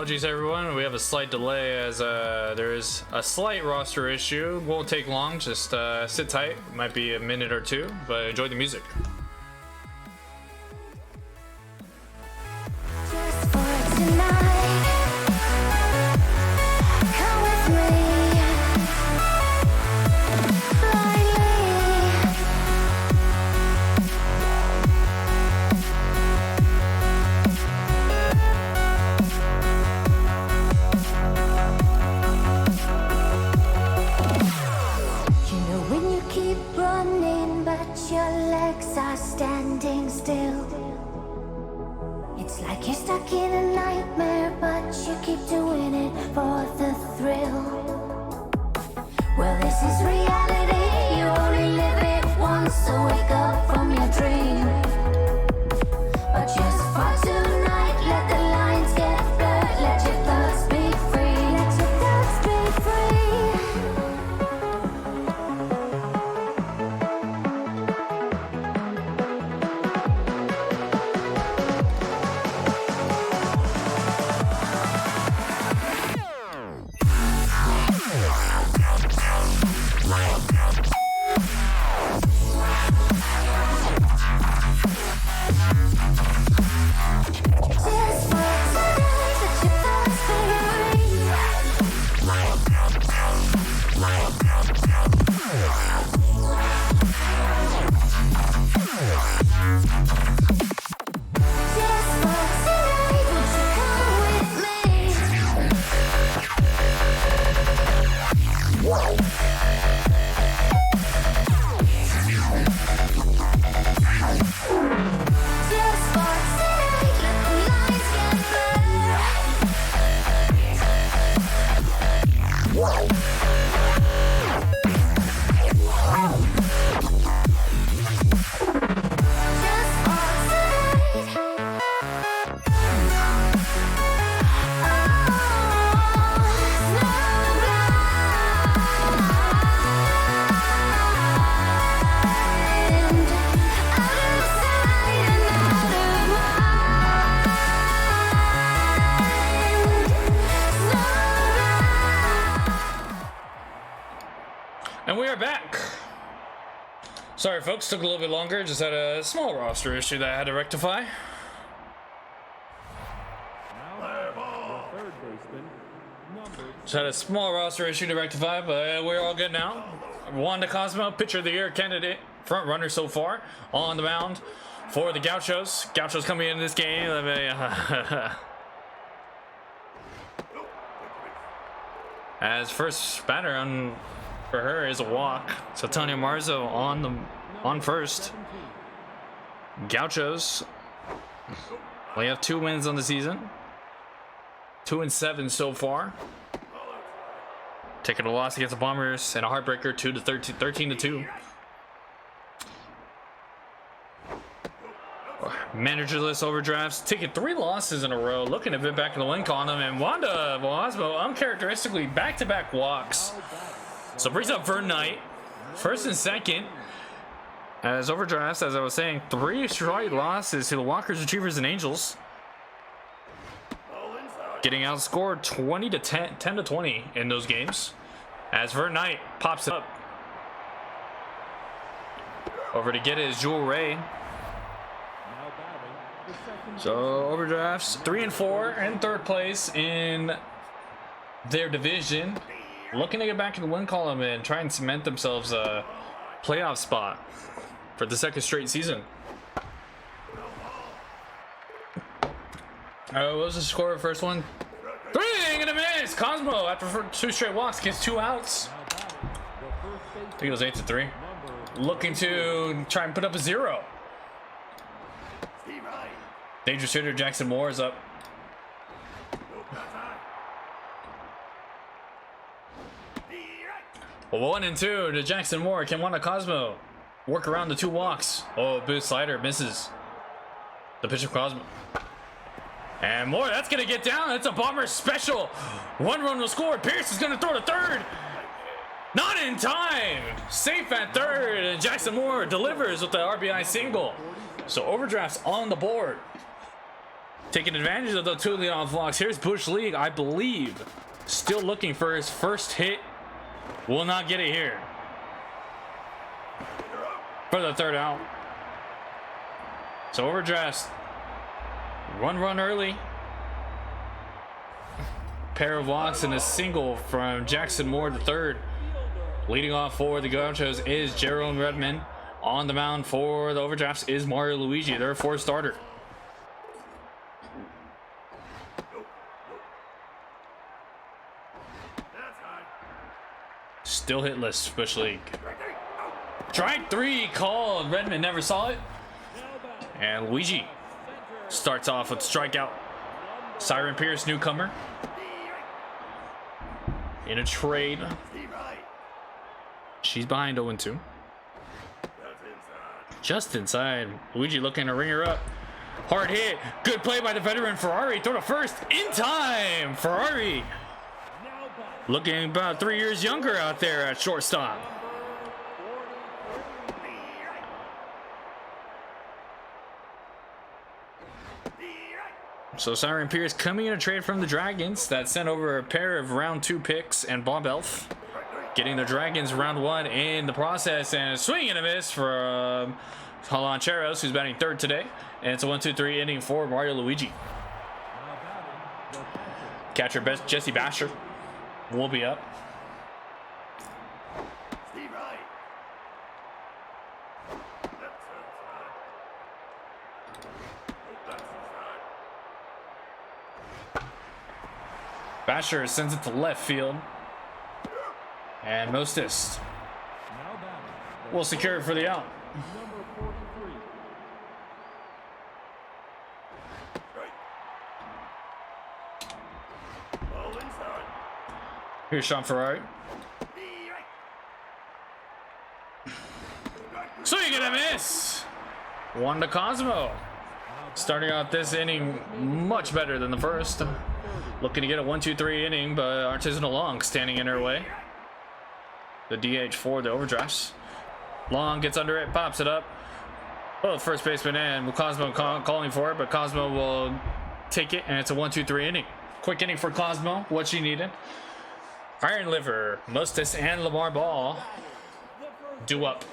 apologies everyone, we have a slight delay as there is a slight roster issue. Won't take long, just sit tight, might be a minute or two, but enjoy the music. Just for tonight, come with me, blindly. You know when you keep running, but your legs are standing still. It's like you're stuck in a nightmare, but you keep doing it for the thrill. Well, this is reality, you only live it once, so wake up from your dream. But just for tonight, let the lines get blurred, let your thoughts be free, let your thoughts be free. Just for tonight, let your thoughts be free. Just for tonight, won't you come with me? Just for tonight, let the lines get blurred. Just for tonight. And we are back. Sorry folks, took a little bit longer, just had a small roster issue that I had to rectify. Now, the third baseman, number Just had a small roster issue to rectify, but we're all good now. Wanda Cosmo, pitcher of the year candidate, front runner so far, on the mound for the Gauchos. Gauchos coming in this game. As first batter on for her is a walk. So Tanya Marzo on first. Gauchos only have 2 wins on the season. 2-7 so far. Taking a loss against the Bombers and a heartbreaker 13-2. Managerless overdrafts, taking 3 losses in a row, looking a bit back in the win column, and Wanda Velasco uncharacteristically back-to-back walks. So brings up Vern Knight, first and second. As overdrafts, as I was saying, 3 straight losses to the Walkers, Retrievers, and Angels. Getting outscored 10-20 in those games. As Vern Knight pops it up. Over to get it is Jewel Ray. now batting, the second So overdrafts 3-4 in third place in their division. Looking to get back in the win column and try and cement themselves a playoff spot for the second straight season. What was the score of the first one? 3 and a miss. Cosmo after 2 straight walks gets 2 outs. I think it was 8-3. Looking to try and put up a 0. Dangerous hitter Jackson Moore is up. Well, 1-2 to Jackson Moore. Can Wanda Cosmo work around the 2 walks? Oh, big slider misses. The pitch of Cosmo. And Moore, that's going to get down. That's a Bomber special. 1 run will score. Pierce is going to throw to third. Not in time. Safe at third. And Jackson Moore delivers with the RBI single. So overdrafts on the board. Taking advantage of the two leadoff walks. Here's Bush League, I believe, still looking for his first hit. Will not get it here. For the third out. So Overdraft. One run early. Pair of walks and a single from Jackson Moore, the third. Leading off for the Gauchos is Jerome Redmond. On the mound for the Overdrafts is Mario Luigi, their fourth starter. Still hitless, Bush League. Strike three called. Redmond never saw it. And Luigi starts off with strikeout. Siren Pierce, newcomer. In a trade. She's behind 0-2. Just inside. Luigi looking to ring her up. Hard hit. Good play by the veteran Ferrari. Throw to first in time. Ferrari looking about 3 years younger out there at shortstop. So Siren Pierce coming in a trade from the Dragons that sent over a pair of round 2 picks and Bob Elf. Getting the Dragons round 1 in the process, and a swing and a miss from Lancheros, who's batting third today. And it's a 1-2-3 inning for Mario Luigi. Catcher best Jesse Basher will be up. Basher sends it to left field. And Mostis will secure it for the out. Here's Sean Ferrari. Swing and a miss. One to Cosmo. Starting out this inning much better than the first. Looking to get a 1-2-3 inning, but Artisanal Long standing in her way. The DH for the Overdrafts. Long gets under it, pops it up. Oh, first baseman and Cosmo calling for it, but Cosmo will take it, and it's a 1-2-3 inning. Quick inning for Cosmo, what she needed. Iron Liver, Mostis, and Lamar Ball due up.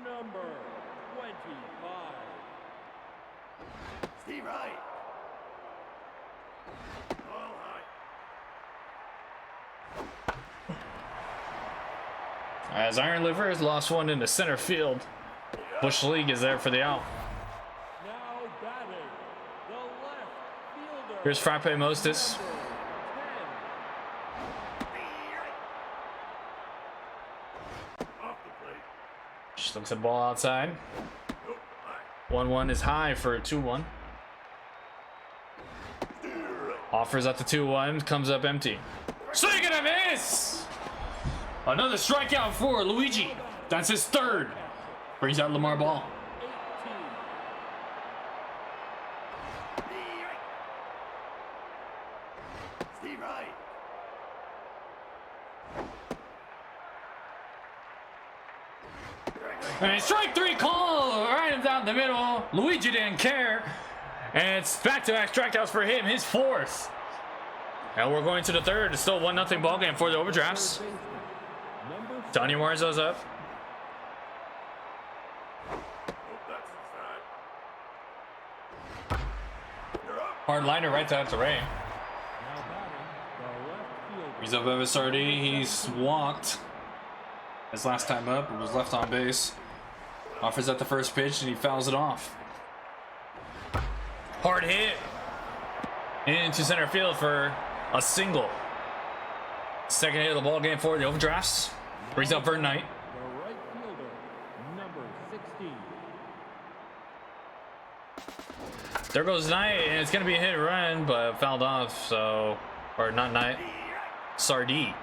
Number 25. Steve Wright. As Iron Liver has lost one into center field. Bush League is there for the out. Now batting, the left fielder. Here's Frappe Mostis. 10. She looks at the ball outside. 1-1 is high for a 2-1. Offers up the 2-1, comes up empty. Swing and a miss! Another strikeout for Luigi. That's his third. Brings out Lamar Ball. 18. Steve Wright. And strike three call right down the middle. Luigi didn't care. And it's back-to-back strikeouts for him, his fourth. And we're going to the third. It's still 1-0 ball game for the Overdrafts. Donnie Marzo's up. Hard liner right to Ray. Now batting, the left fielder. He's up Evisardi. He's walked. His last time up was left on base. Offers at the first pitch and he fouls it off. Hard hit into center field for a single. Second hit of the ball game for the Overdrafts. Brings up Vern Knight. The right fielder, number 16. There goes Knight, and it's going to be a hit and run, but fouled off, so... Or not Knight. Sardee.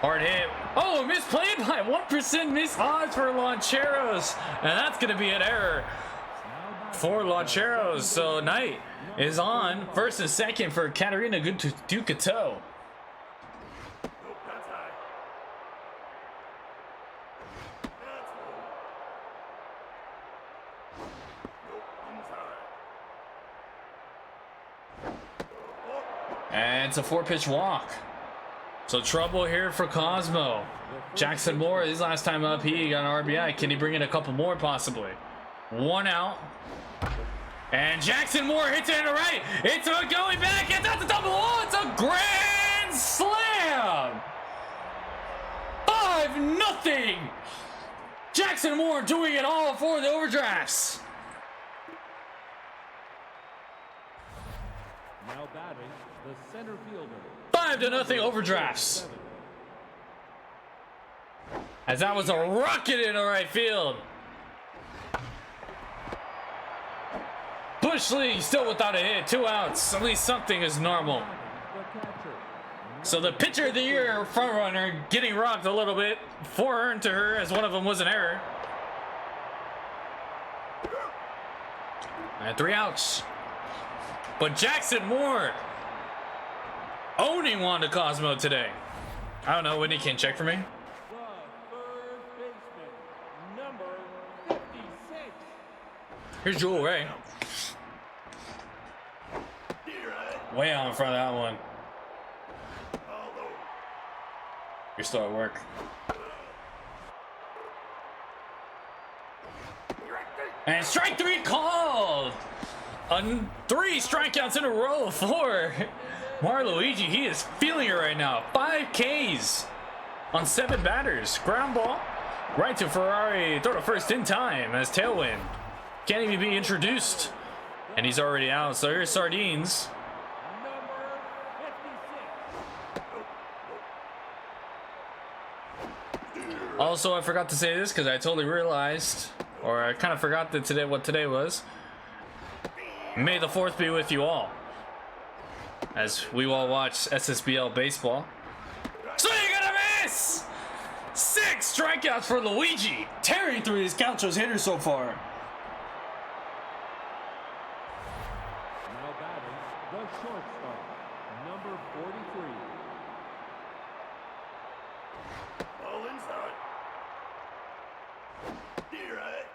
Hard hit. Oh, misplayed by 1% miss odds for Lancheros. And that's going to be an error for Lancheros. So Knight is on first and second for Katarina Ducato. And it's a 4-pitch walk. So trouble here for Cosmo. Jackson Moore, his last time up, he got an RBI. Can he bring in a couple more possibly? 1 out. And Jackson Moore hits it in the right. It's going back. It's at the double. Oh, it's a grand slam. 5-0. Jackson Moore doing it all for the Overdrafts. Now batting, the center fielder. 5-0 Overdrafts. As that was a rocket in the right field. Bush League still without a hit. 2 outs. At least something is normal. The catcher. So the pitcher of the year frontrunner getting rocked a little bit. 4 earned to her as one of them was an error. And 3 outs. But Jackson Moore owning Wanda Cosmo today. I don't know, Whitney can check for me. The third baseman, number 56. Here's Jewel Ray. Way out in front of that one. You're still at work. And strike 3 called. 3 strikeouts in a row for Marluigi. He is feeling it right now. 5 Ks on 7 batters. Ground ball right to Ferrari. Throw to first in time as tailwind. Can't even be introduced. And he's already out. So here's Sardines. Number 56. Also, I forgot to say this because I totally realized, or I kind of forgot that what today was. May the 4th be with you all, as we all watch SSBL baseball. So you're gonna miss! 6 strikeouts for Luigi, tearing through his Gauchos hitters so far. Now batting, the shortstop, number 43. All inside. Steve Wright.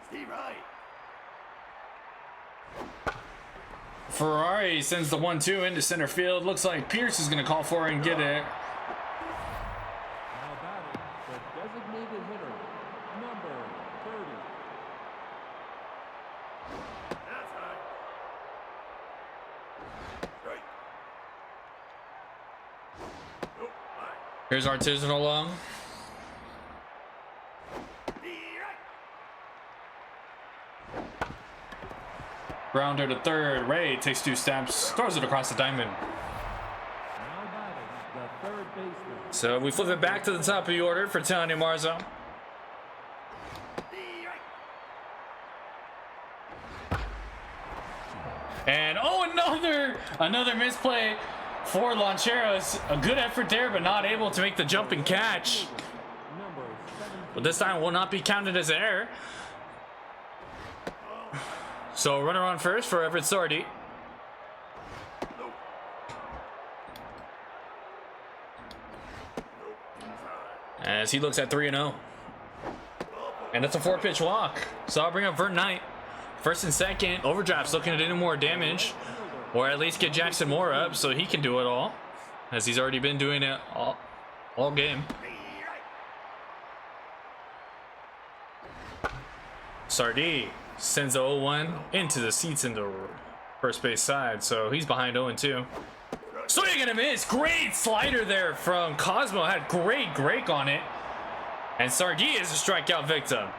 Steve Wright. Ferrari sends the 1-2 into center field. Looks like Pierce is gonna call for it and get it. Now batting, the designated hitter, number 30. Outside. Right. Nope. Right. Here's Artisanal long. Grounder to third. Ray takes 2 steps, throws it across the diamond. Now batting, the third baseman, So we flip it back to the top of the order for Tony Marzo. And oh, another misplay for Lancheros. A good effort there, but not able to make the jumping catch. number 17. But this time will not be counted as an error. So runner on first for Everett Sardi. As he looks at 3-0. And that's a 4-pitch walk. So I'll bring up Vert Knight. First and second. Overdraft's looking at any more damage. Or at least get Jackson Moore up so he can do it all. As he's already been doing it all game. Sardi sends the 0-1 into the seats in the first base side. So he's behind 0-2. Swing and a miss. Great slider there from Cosmo. Had great break on it. And Sardi is a strikeout victim.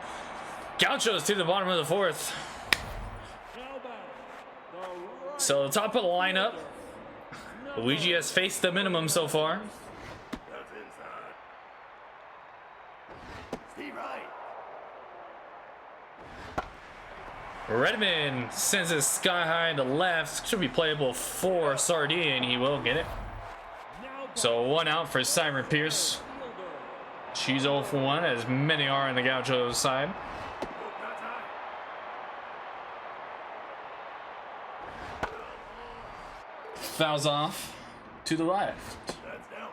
Gauchos to the bottom of the 4th. Now batting, the right So the top of the lineup. Luigi has faced the minimum so far. That's inside. Steve Wright. Redmond sends it sky high to left. Should be playable for Sardi, and he will get it. So 1 out for Simon Pierce. She's 0 for 1, as many are on the Gauchos side. Fouls off to the left. That's down.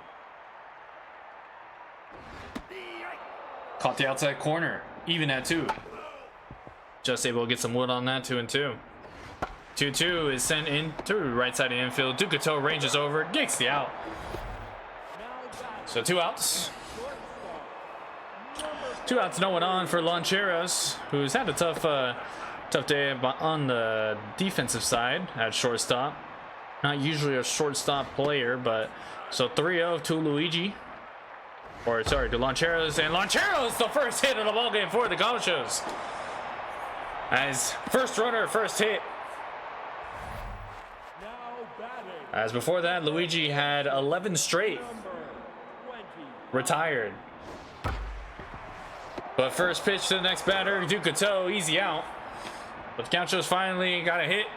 Caught the outside corner, even at 2. Just able to get some wood on that 2-2. 2-2 is sent in to right side of the infield. Ducato ranges over, gets the out. So 2 outs. 2 outs, no one on for Loncheros, who's had a tough day on the defensive side at shortstop. Not usually a shortstop player, but so 3-0 to Luigi. Or sorry, to Loncheros, and Loncheros the first hit of the ballgame for the Gauchos. As first runner, first hit. As before that, Luigi had 11 straight. Retired. But first pitch to the next batter, Ducato, easy out. But the Gauchos finally got a hit.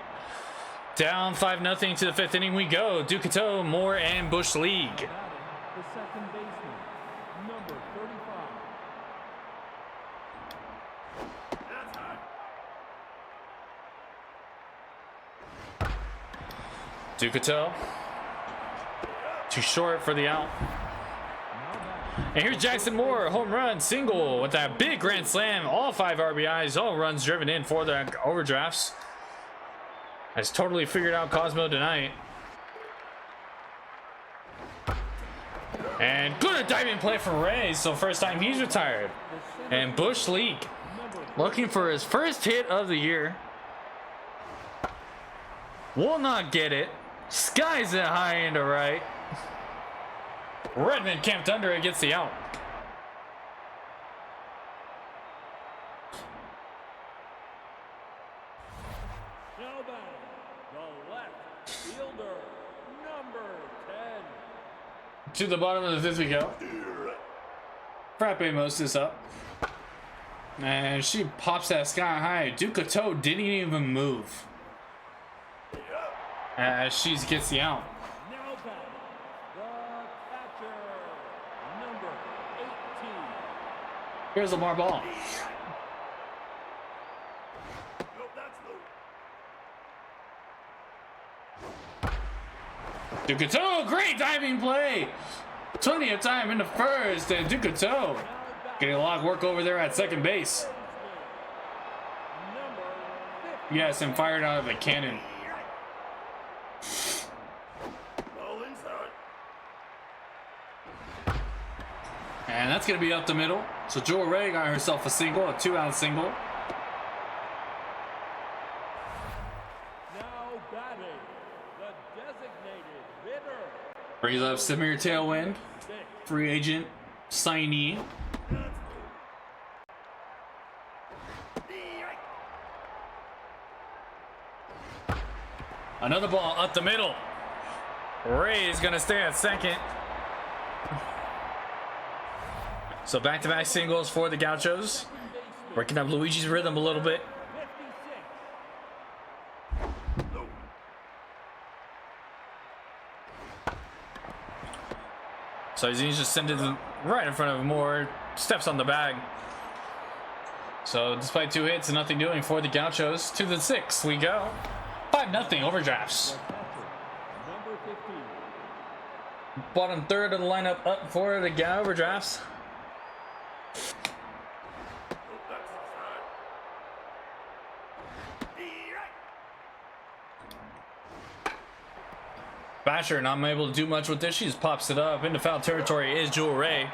Down 5-0 to the 5th inning we go. Ducato, Moore, and Bush League. The second baseman, number 35. That's high. Ducato. Too short for the out. And here's Jackson Moore, home run, single with that big grand slam. All 5 RBIs, all runs driven in for the overdrafts. Has totally figured out Cosmo tonight. And good diving play for Ray, so first time he's retired. And Bush League looking for his first hit of the year. Will not get it. Skies it high into right. Redmond camped under it, gets the out. Now batting, the left fielder, number 10. To the bottom of the 5th we go. Frappe mows this up. And she pops that sky high. Ducato didn't even move. As she gets the out. Now batting, the catcher, number 18. Here's Lamar Ball. Nope, that's low. Ducato, great diving play. Plenty of time in the first, and Ducato getting a lot of work over there at second base. Number 50. Yes, and fired out of a cannon. Ball inside. And that's going to be up the middle. So Jewel Ray got herself a single, a 2-out single. Now batting, the designated hitter. Brings up Samir Tailwind, free agent signee. Another ball up the middle. Ray is going to stay at second. So back-to-back singles for the Gauchos. Working up Luigi's rhythm a little bit. 56. So he's just sent it right in front of Moore. Steps on the bag. So despite 2 hits and nothing doing for the Gauchos, to the 6th we go. 5-0 overdrafts. The catcher, number 15. Bottom third of the lineup up for the overdrafts. Nope, that's inside. Basher not able to do much with this. She just pops it up into foul territory. Is Jewel Ray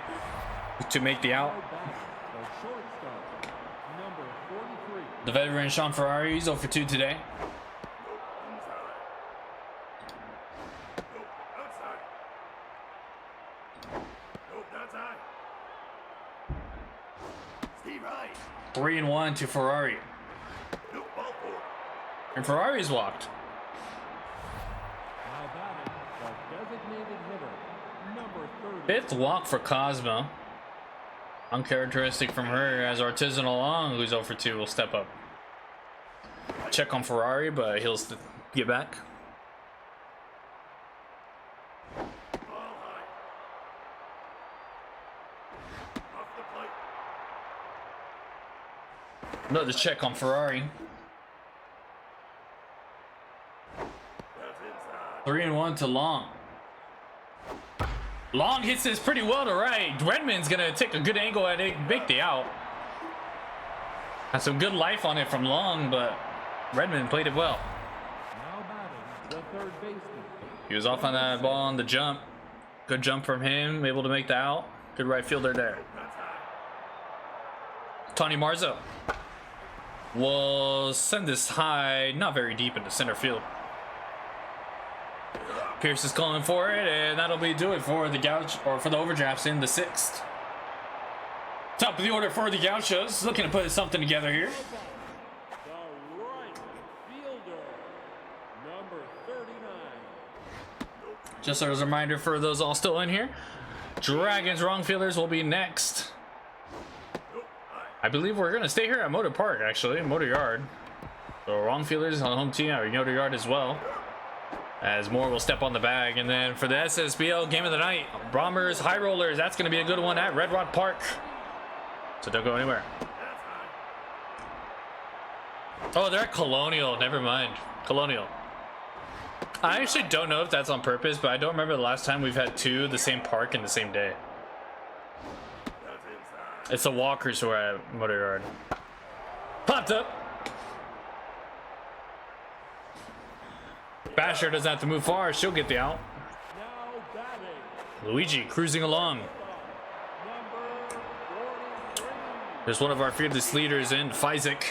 to make the out. Now batting, the shortstop, number 43. The veteran Sean Ferrari, he's 0 for 2 today. Nope, outside. Nope, that's high. Steve Wright. 3-1 to Ferrari. Nope, ball 4. And Ferrari's walked. Now batting, the designated hitter, number 30. 5th walk for Cosmo. Uncharacteristic from her, as Artisanal Long, who's 0 for 2, will step up. Check on Ferrari, but he'll get back. Ball high. Off the plate. Another check on Ferrari. That's inside. 3-1 to Long. Long hits this pretty well to right. Redmond's gonna take a good angle at it, make the out. Had some good life on it from Long, but Redmond played it well. the third baseman. He was off on that ball on the jump. Good jump from him, able to make the out. Good right fielder there. Tony Marzo will send this high, not very deep into center field. Pierce is calling for it, and that'll do it for the Gauch, or for the Overdrafts in the 6th. Top of the order for the Gauchos, looking to put something together here. The right fielder, number 39. Just as a reminder for those all still in here, Dragons wrong fielders will be next. I believe we're gonna stay here at Motor Park, actually, Motor Yard. So wrong fielders on home team at Motor Yard as well. As Moore will step on the bag, and then for the SSBL game of the night, Bombers High Rollers. That's gonna be a good one at Red Rock Park. So don't go anywhere. Oh, they're at Colonial. Never mind. Colonial. I actually don't know if that's on purpose, but I don't remember the last time we've had two the same park in the same day. It's the Walkers who are at Motor Yard. Popped up. Basher doesn't have to move far. She'll get the out. Now batting, Luigi cruising along. number 43. There's one of our fearless leaders in Fizek.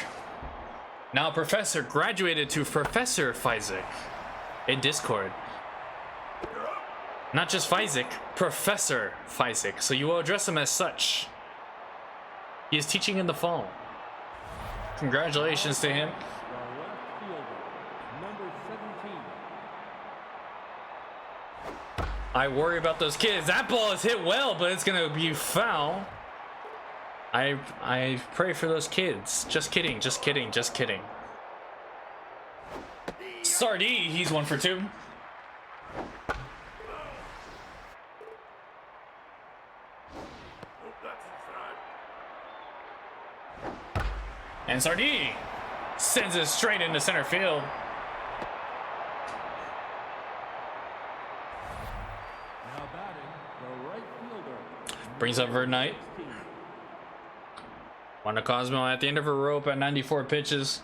Now Professor graduated to Professor Fizek in Discord. Not just Fizek, Professor Fizek. So you will address him as such. He is teaching in the fall. Congratulations to him. The left fielder, number 17. I worry about those kids. That ball is hit well, but it's gonna be foul. I pray for those kids. Just kidding, just kidding, just kidding. Sardee, he's 1 for 2. And Sardee sends it straight into center field. Now batting, the right fielder. Brings up Verd Knight. Wanda Cosmo at the end of her rope at 94 pitches.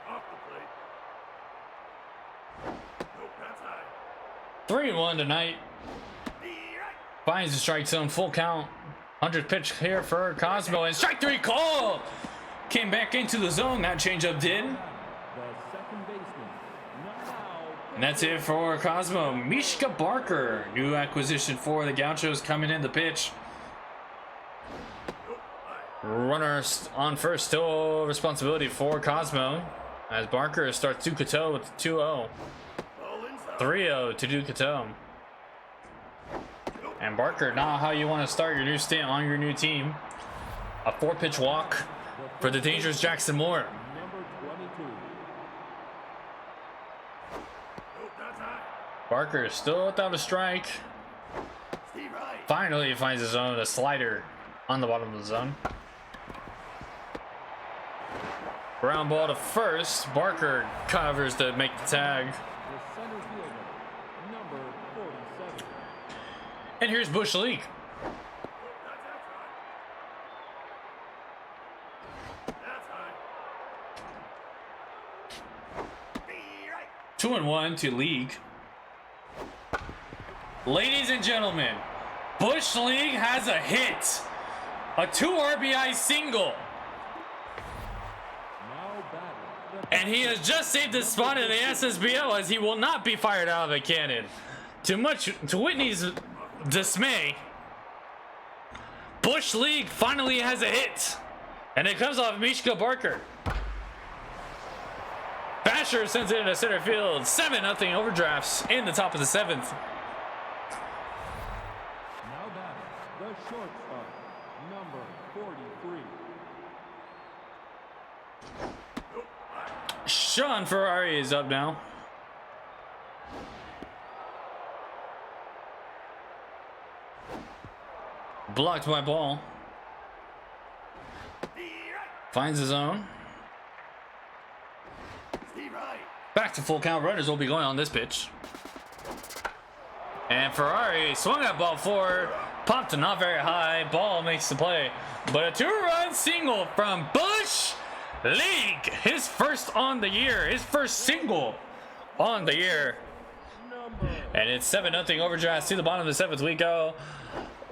Off the plate. Nope, that's high. 3-1 tonight. Finds the strike zone, full count. 100th pitch here for Cosmo, and strike 3 call. Came back into the zone. That changeup did. The second baseman. Now And that's it for Cosmo. Mishka Barker, new acquisition for the Gauchos, coming in the pitch. Runner on first, still responsibility for Cosmo, as Barker starts Ducato with 2-0. Ball inside. 3-0 to Ducato. And Barker, not how you want to start your new stint on your new team. A 4-pitch walk for the dangerous Jackson Moore. number 22. Nope, that's high. Barker still without a strike. Steve Wright. Finally he finds his zone, a slider on the bottom of the zone. Ground ball to first. Barker covers to make the tag. The center fielder, number 47. And here's Bush League. That's high. 2-1 to League. Ladies and gentlemen, Bush League has a hit. A 2 RBI single. Now batting, the And he has just saved his spot in the SSBL, as he will not be fired out of a cannon. To Whitney's dismay, Bush League finally has a hit. And it comes off Mishka Barker. Basher sends it into center field. 7-0 overdrafts in the top of the 7th. now batting, the shortstop, number 43. Sean Ferrari is up now. Blocked by ball. Finds his own. Steve Wright. Back to full count. Runners will be going on this pitch. And Ferrari swung that ball for Popped not very high. Ball makes the play. But a 2-run single from Bush League. His first on the year. His first single on the year. And it's 7-0 overdraft to the bottom of the 7th we go.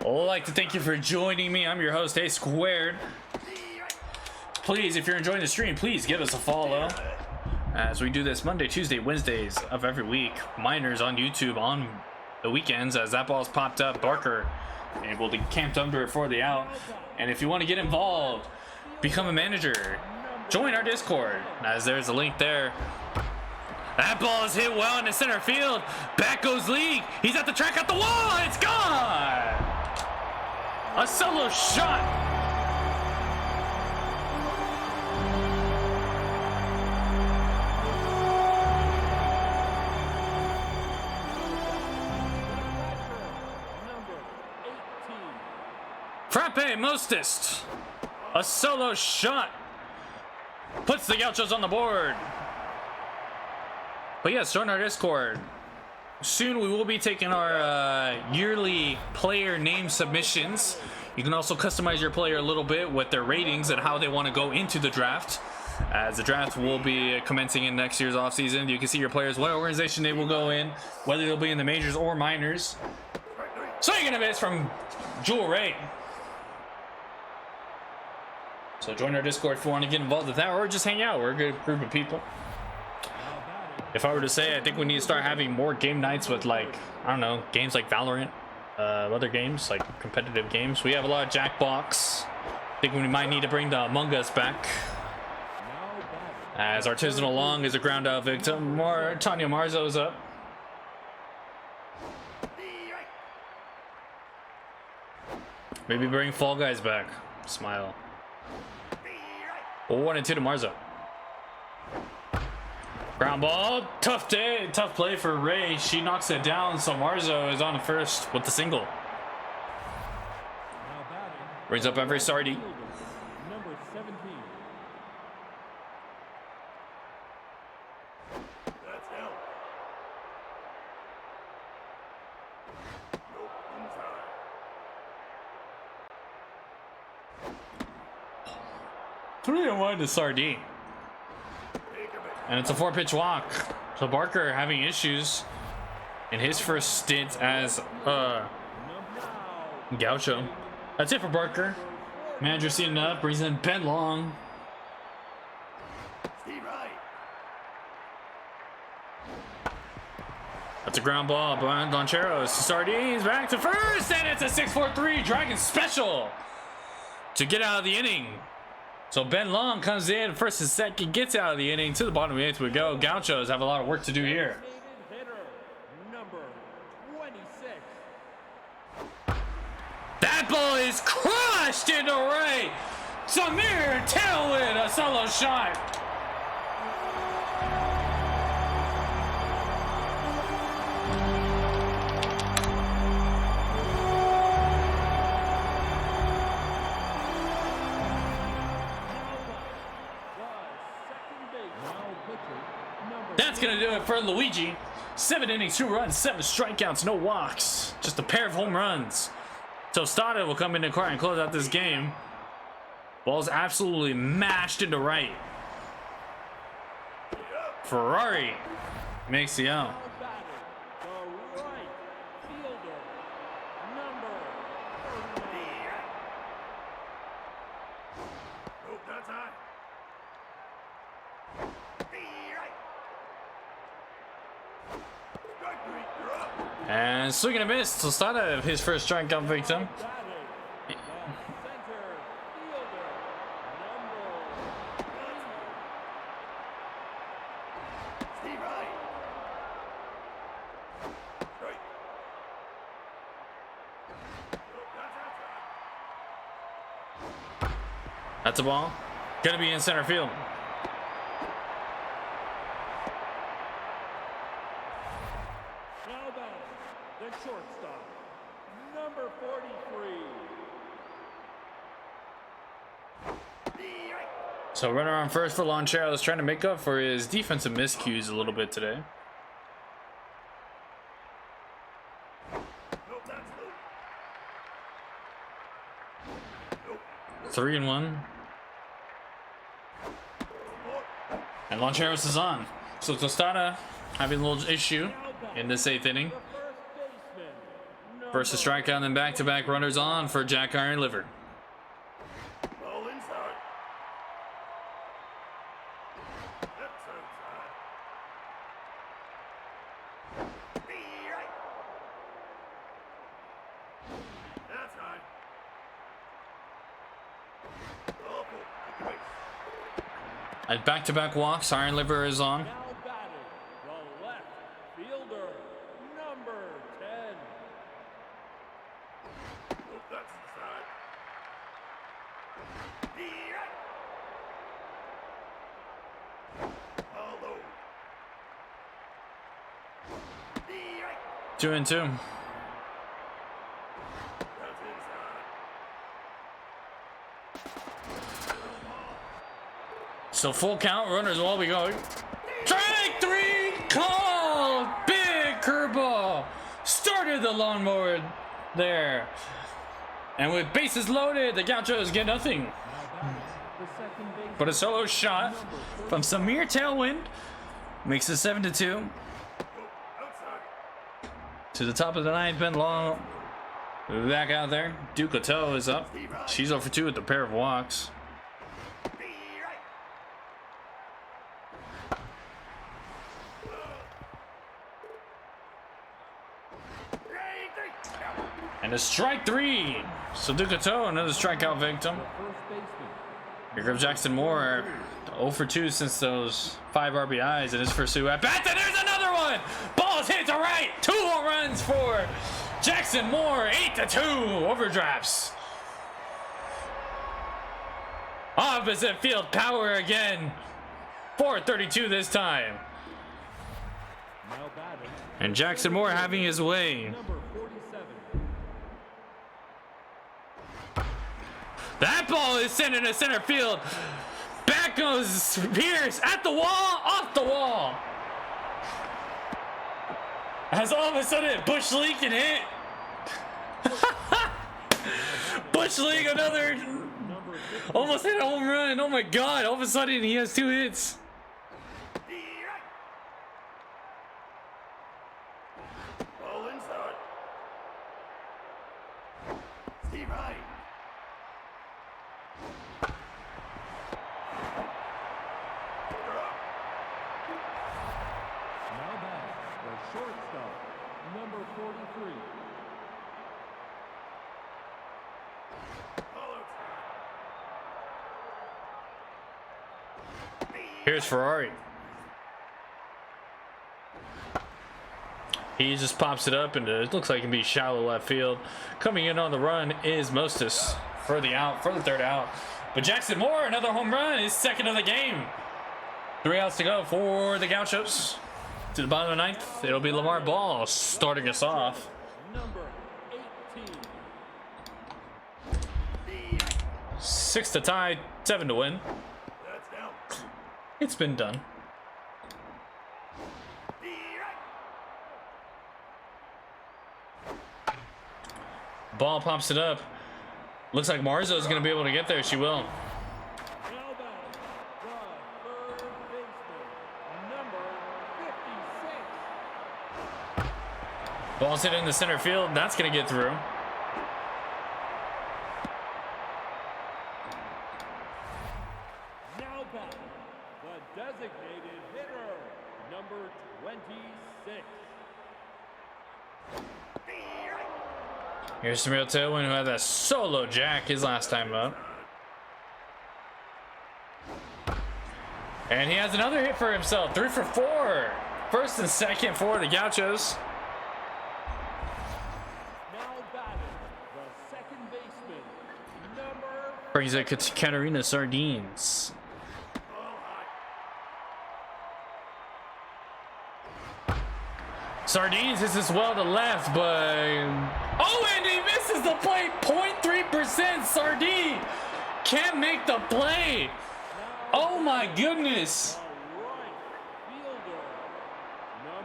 I'd like to thank you for joining me. I'm your host, A Squared. Please, if you're enjoying the stream, please give us a follow. As we do this Monday, Tuesday, Wednesdays of every week. Minors on YouTube on the weekends. As that ball's popped up, Barker able to camp under it for the out. And if you want to get involved, become a manager, join our Discord, as there's a link there. That ball is hit well into center field. Back goes League. He's at the track, at the wall. It's gone. A solo shot. Frappe Mostist, a solo shot, puts the Gauchos on the board. But yes, join our Discord. Soon we will be taking our yearly player name submissions. You can also customize your player a little bit with their ratings and how they want to go into the draft. As the draft will be commencing in next year's offseason, you can see your players, what organization they will go in, whether they'll be in the majors or minors. Swing and a miss from Jewel Ray. So join our Discord if you want to get involved with that, or just hang out. We're a good group of people. If I were to say, I think we need to start having more game nights with, like, I don't know, games like Valorant, other games, like competitive games. We have a lot of Jackbox. I think we might need to bring the Among Us back. As Artisanal Long is a ground out victim. More Tanya Marzo's up. Maybe bring Fall Guys back. Smile. 1-2 to Marzo. Ground ball. Tough day. Tough play for Ray. She knocks it down, so Marzo is on first with the single. Brings up every Sardi. Number 17. That's out. Nope, inside. 3-1 to Sardine. And it's a 4-pitch walk. So Barker having issues in his first stint as Gaucho. That's it for Barker. Manager seating up, brings in Ben Long. Steve Wright. That's a ground ball by Loncheros. Sardines back to first, and it's a 6-4-3 Dragon special to get out of the inning. So Ben Long comes in first and second, gets out of the inning. To the bottom of the 8th we go. Gauchos have a lot of work to do here. Hitter, number 26. That ball is crushed into right. Samir Tailwind, a solo shot. That's gonna do it for Luigi. 7 innings, 2 runs, 7 strikeouts, no walks. Just a pair of home runs. Tostada will come in the car and close out this game. Ball's absolutely mashed into right. Ferrari makes the out. The right fielder, number 39. Nope, that's high. Strike 3, you're up. And swing and a miss. Tostada, his first strikeout victim. Batting, the center fielder, number 20. Steve Wright. Strike. Nope, that's outside. That's a ball. Gonna be in center field. Now batting, the shortstop, number 43. So runner on first for Loncheros, trying to make up for his defensive miscues a little bit today. Nope, that's loose. 3-1. And Loncheros is on. So Tostada having a little issue in this 8th inning. First a strikeout and then back-to-back runners on for Jack Iron Liver. Ball inside. That's outside. Be right. That's high. Awful. Take the base. At back-to-back walks, Iron Liver is on. Now batting, the left fielder, number 10. Oh, that's inside. Be right. Ball low. Be right. 2-2. That's inside. So full count, runners will be going. Strike 3, call! Big curveball. Started the lawnmower there. And with bases loaded, the Gauchos get nothing. Now batting, the second baseman, But a solo shot from Samir Tailwind makes it 7-2. Outside. To the top of the 9th, Ben Long back out there. Duke Otto is up. She's 0 for 2 with a pair of walks. Be right. Strike 3. Out. And a strike 3. So Duke Otto, another strikeout victim. first baseman, Here comes Jackson Moore. 0 for 2 since those 5 RBIs in his first 2 at bats. And there's another one. Ball's hit to right. 2 home runs for Jackson Moore. 8-2 overdrafts. Opposite field power again. 432 this time. now batting, And Jackson Moore having his way. number 47. That ball is sent into center field. Back goes Pierce at the wall, off the wall. As all of a sudden Bush League can hit. Bush League another almost hit a home run. Oh my god, all of a sudden he has 2 hits. Be right. Ball inside. Steve High. You're up. Now batting, the shortstop, number 43. Ball outside. Here's Ferrari. He just pops it up and it looks like it can be shallow left field. Coming in on the run is Mostis for the out, for the 3rd out. But Jackson Moore, another home run, his 2nd of the game. 3 outs to go for the Gauchos. To the bottom of the 9th, it'll be Lamar Ball starting us off. Number 18. 6 to tie, 7 to win. That's down. It's been done. Be right. Ball pops it up. Looks like Marzo's going to be able to get there. She will. Now batting, the third baseman, number 56. Ball's hit in the center field, and that's going to get through. Now batting, the designated hitter, number 26. Be right. Here's Samir Tailwind, who had that solo jack his last time up. And he has another hit for himself. 3 for 4. First and second for the Gauchos. Now batting, the second baseman, number Brings it to Katarina Sardines. Ball high. Sardines hits this well to left, but... Oh, and he misses the play. 0.3%. Sardine can't make the play. Oh my goodness. right fielder,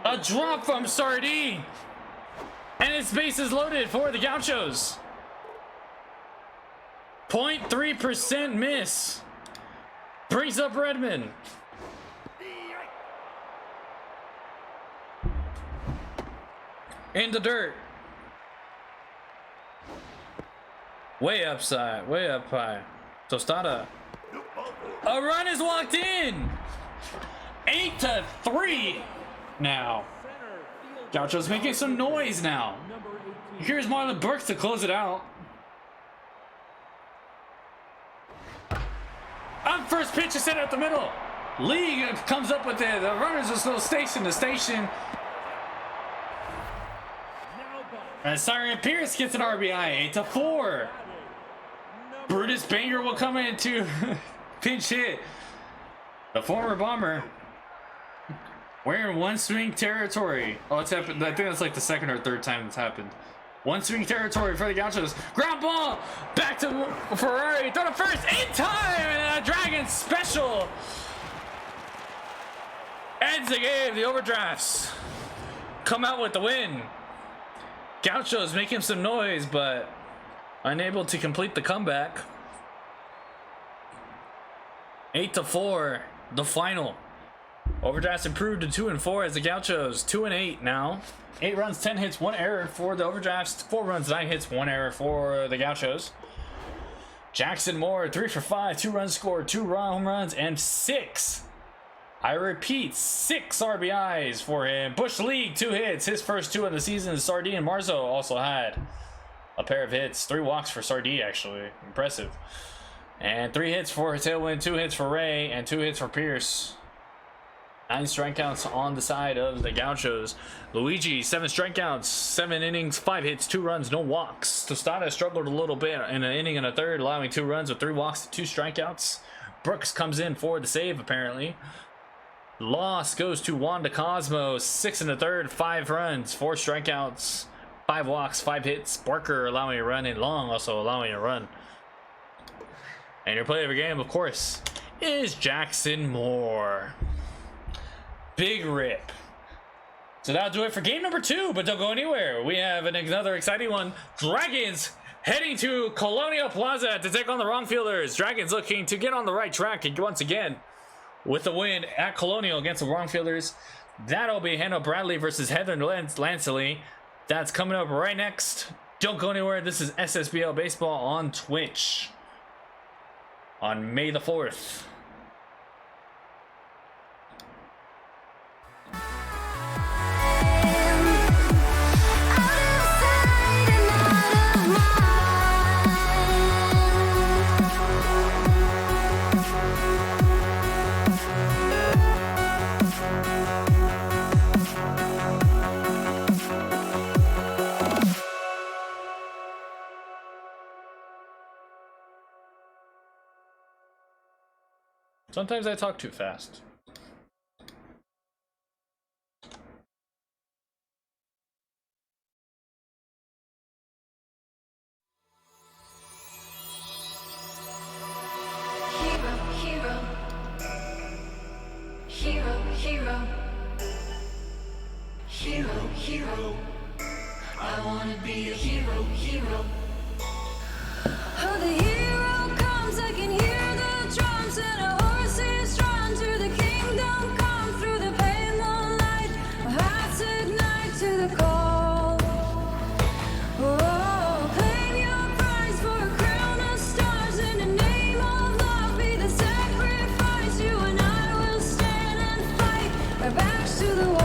A number drop from Sardine. And his base is loaded for the Gauchos. 0.3% miss. Brings up Redmond. In the dirt. Way upside, way up high. Tostada. A run is walked in. 8-3 now. Gaucho's making some noise now. Here's Marlon Burks to close it out. On first pitch is set up the middle. Lee comes up with it. The runners are still station to station. And Siren Pierce gets an RBI, 8-4. Brutus Banger will come in to pinch hit. The former Bomber. We're in one swing territory. Oh, it's happened. I think that's like the second or third time it's happened. One swing territory for the Gauchos. Ground ball back to Ferrari. Throw to first in time, and a Dragon special ends the game. The Overdrafts come out with the win. Gauchos making some noise, but unable to complete the comeback. 8-4, the final. Overdrafts improved to 2-4 as the Gauchos 2-8 now. 8 runs, 10 hits, 1 error for the Overdrafts. 4 runs, 9 hits, 1 error for the Gauchos. Jackson Moore 3 for 5, 2 runs scored, 2 home runs, and 6. I repeat, 6 RBIs for him. Bush League 2 hits, his first 2 of the season. Sardine Marzo also had a pair of hits, 3 walks for Sardine actually, impressive. And 3 hits for Tailwind, 2 hits for Ray, and 2 hits for Pierce. 9 strikeouts on the side of the Gauchos. Luigi, 7 strikeouts, 7 innings, 5 hits, 2 runs, no walks. Tostada struggled a little bit in an inning and a third, allowing 2 runs with 3 walks, 2 strikeouts. Brooks comes in for the save, apparently. Loss goes to Wanda Cosmos, 6 and a third, 5 runs, 4 strikeouts, 5 walks, 5 hits. Barker allowing a run, and Long also allowing a run. And your player of the game, of course, is Jackson Moore. Big rip. So that'll do it for game number 2, but don't go anywhere. We have another exciting one. Dragons heading to Colonial Plaza to take on the wrong fielders. Dragons looking to get on the right track once again with the win at Colonial against the wrong fielders. That'll be Hannah Bradley versus Heather Lansley. That's coming up right next. Don't go anywhere. This is SSBL Baseball on Twitch on May the 4th. Sometimes I talk too fast. Hero. I wanna be a hero. Oh, the hero comes, I can hear the drums and a horse is drawn to the kingdom come through the pale moonlight. Our hearts ignite to the call. Oh, claim your prize for a crown of stars. In the name of love, be the sacrifice. You and I will stand and fight our backs to the wall.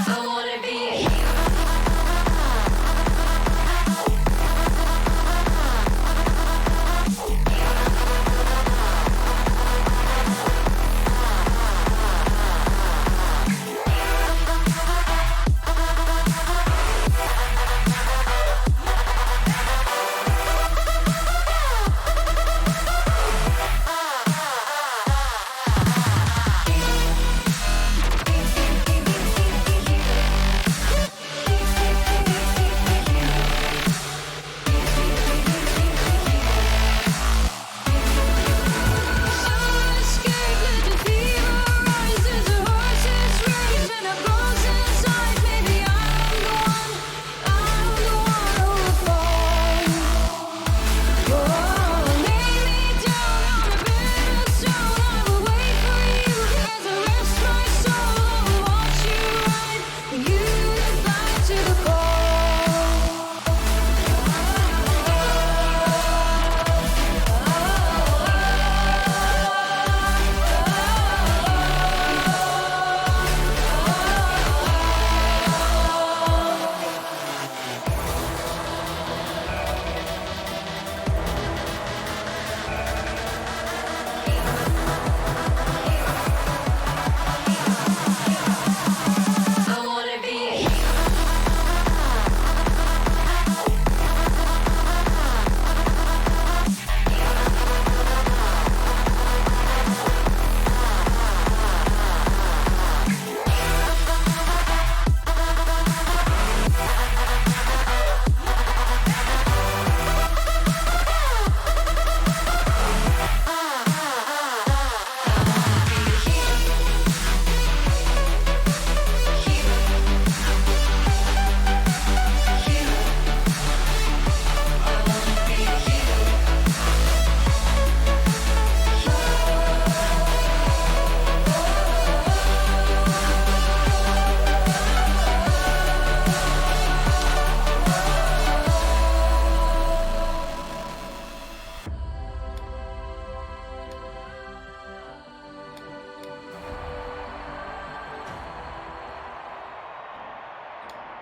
I wanna be a hero.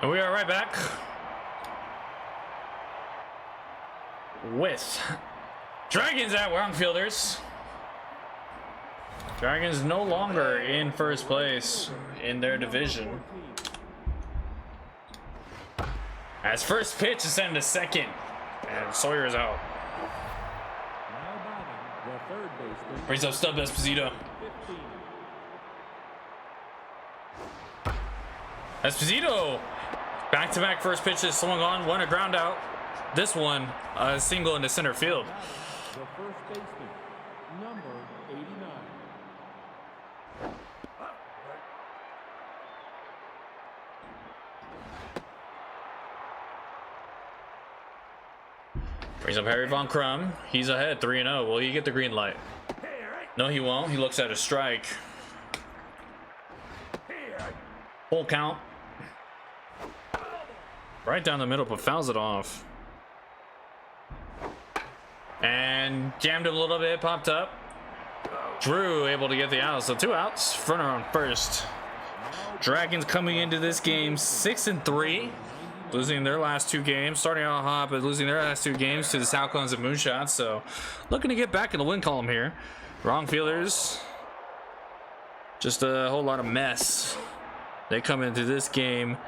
And we are right back with Dragons at Wrong Fielders. Dragons no longer in first place in their division. As first pitch is sent to second, and Sawyer is out. Now batting, the third baseman. Brings up Stub Esposito. 15. Esposito, back-to-back first pitches swung on, one a ground out. This one, a single into center field. The first baseman, number 89. Brings up Harry Von Crum. He's ahead, 3-0. Will he get the green light? No, he won't. He looks at a strike. Full count. Right down the middle, but fouls it off. And jammed him a little bit, popped up. Drew able to get the out, so 2 outs. Runner on first. Dragons coming into this game 6-3. Losing their last 2 games, starting out hot, but losing their last 2 games to the Salcons and Moonshots. So, looking to get back in the win column here. Wrong Fielders, just a whole lot of mess. They come into this game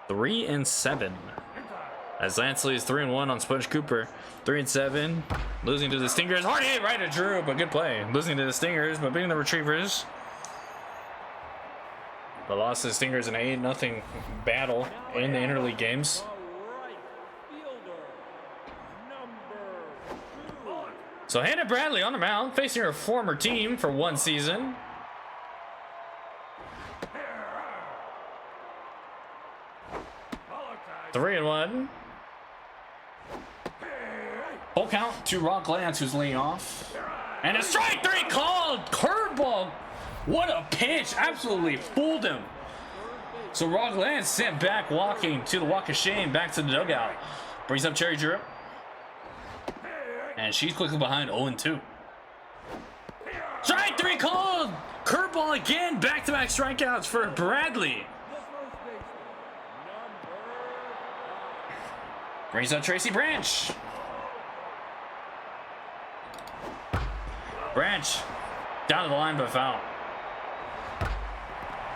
3-7. As Lance Lee is 3-1 on Sponge Cooper, 3-7. Losing to the Stingers, hard hit right to Drew, but good play. Losing to the Stingers, but beating the Retrievers. But lost to the Stingers in an 8-0 battle in the interleague games. The right fielder, number 2. So Hannah Bradley on the mound, facing her former team for 1 season. Three and 1. Full count to Rock Lance, who's leading off. And a strike 3 called. Curveball. What a pitch. Absolutely fooled him. So Rock Lance sent back walking to the walk of shame, back to the dugout. Brings up Cherry Drip. And she's quickly behind 0-2. Strike 3 called. Curveball again. Back-to-back strikeouts for Bradley. Brings up Tracy Branch. Branch down to the line, but foul.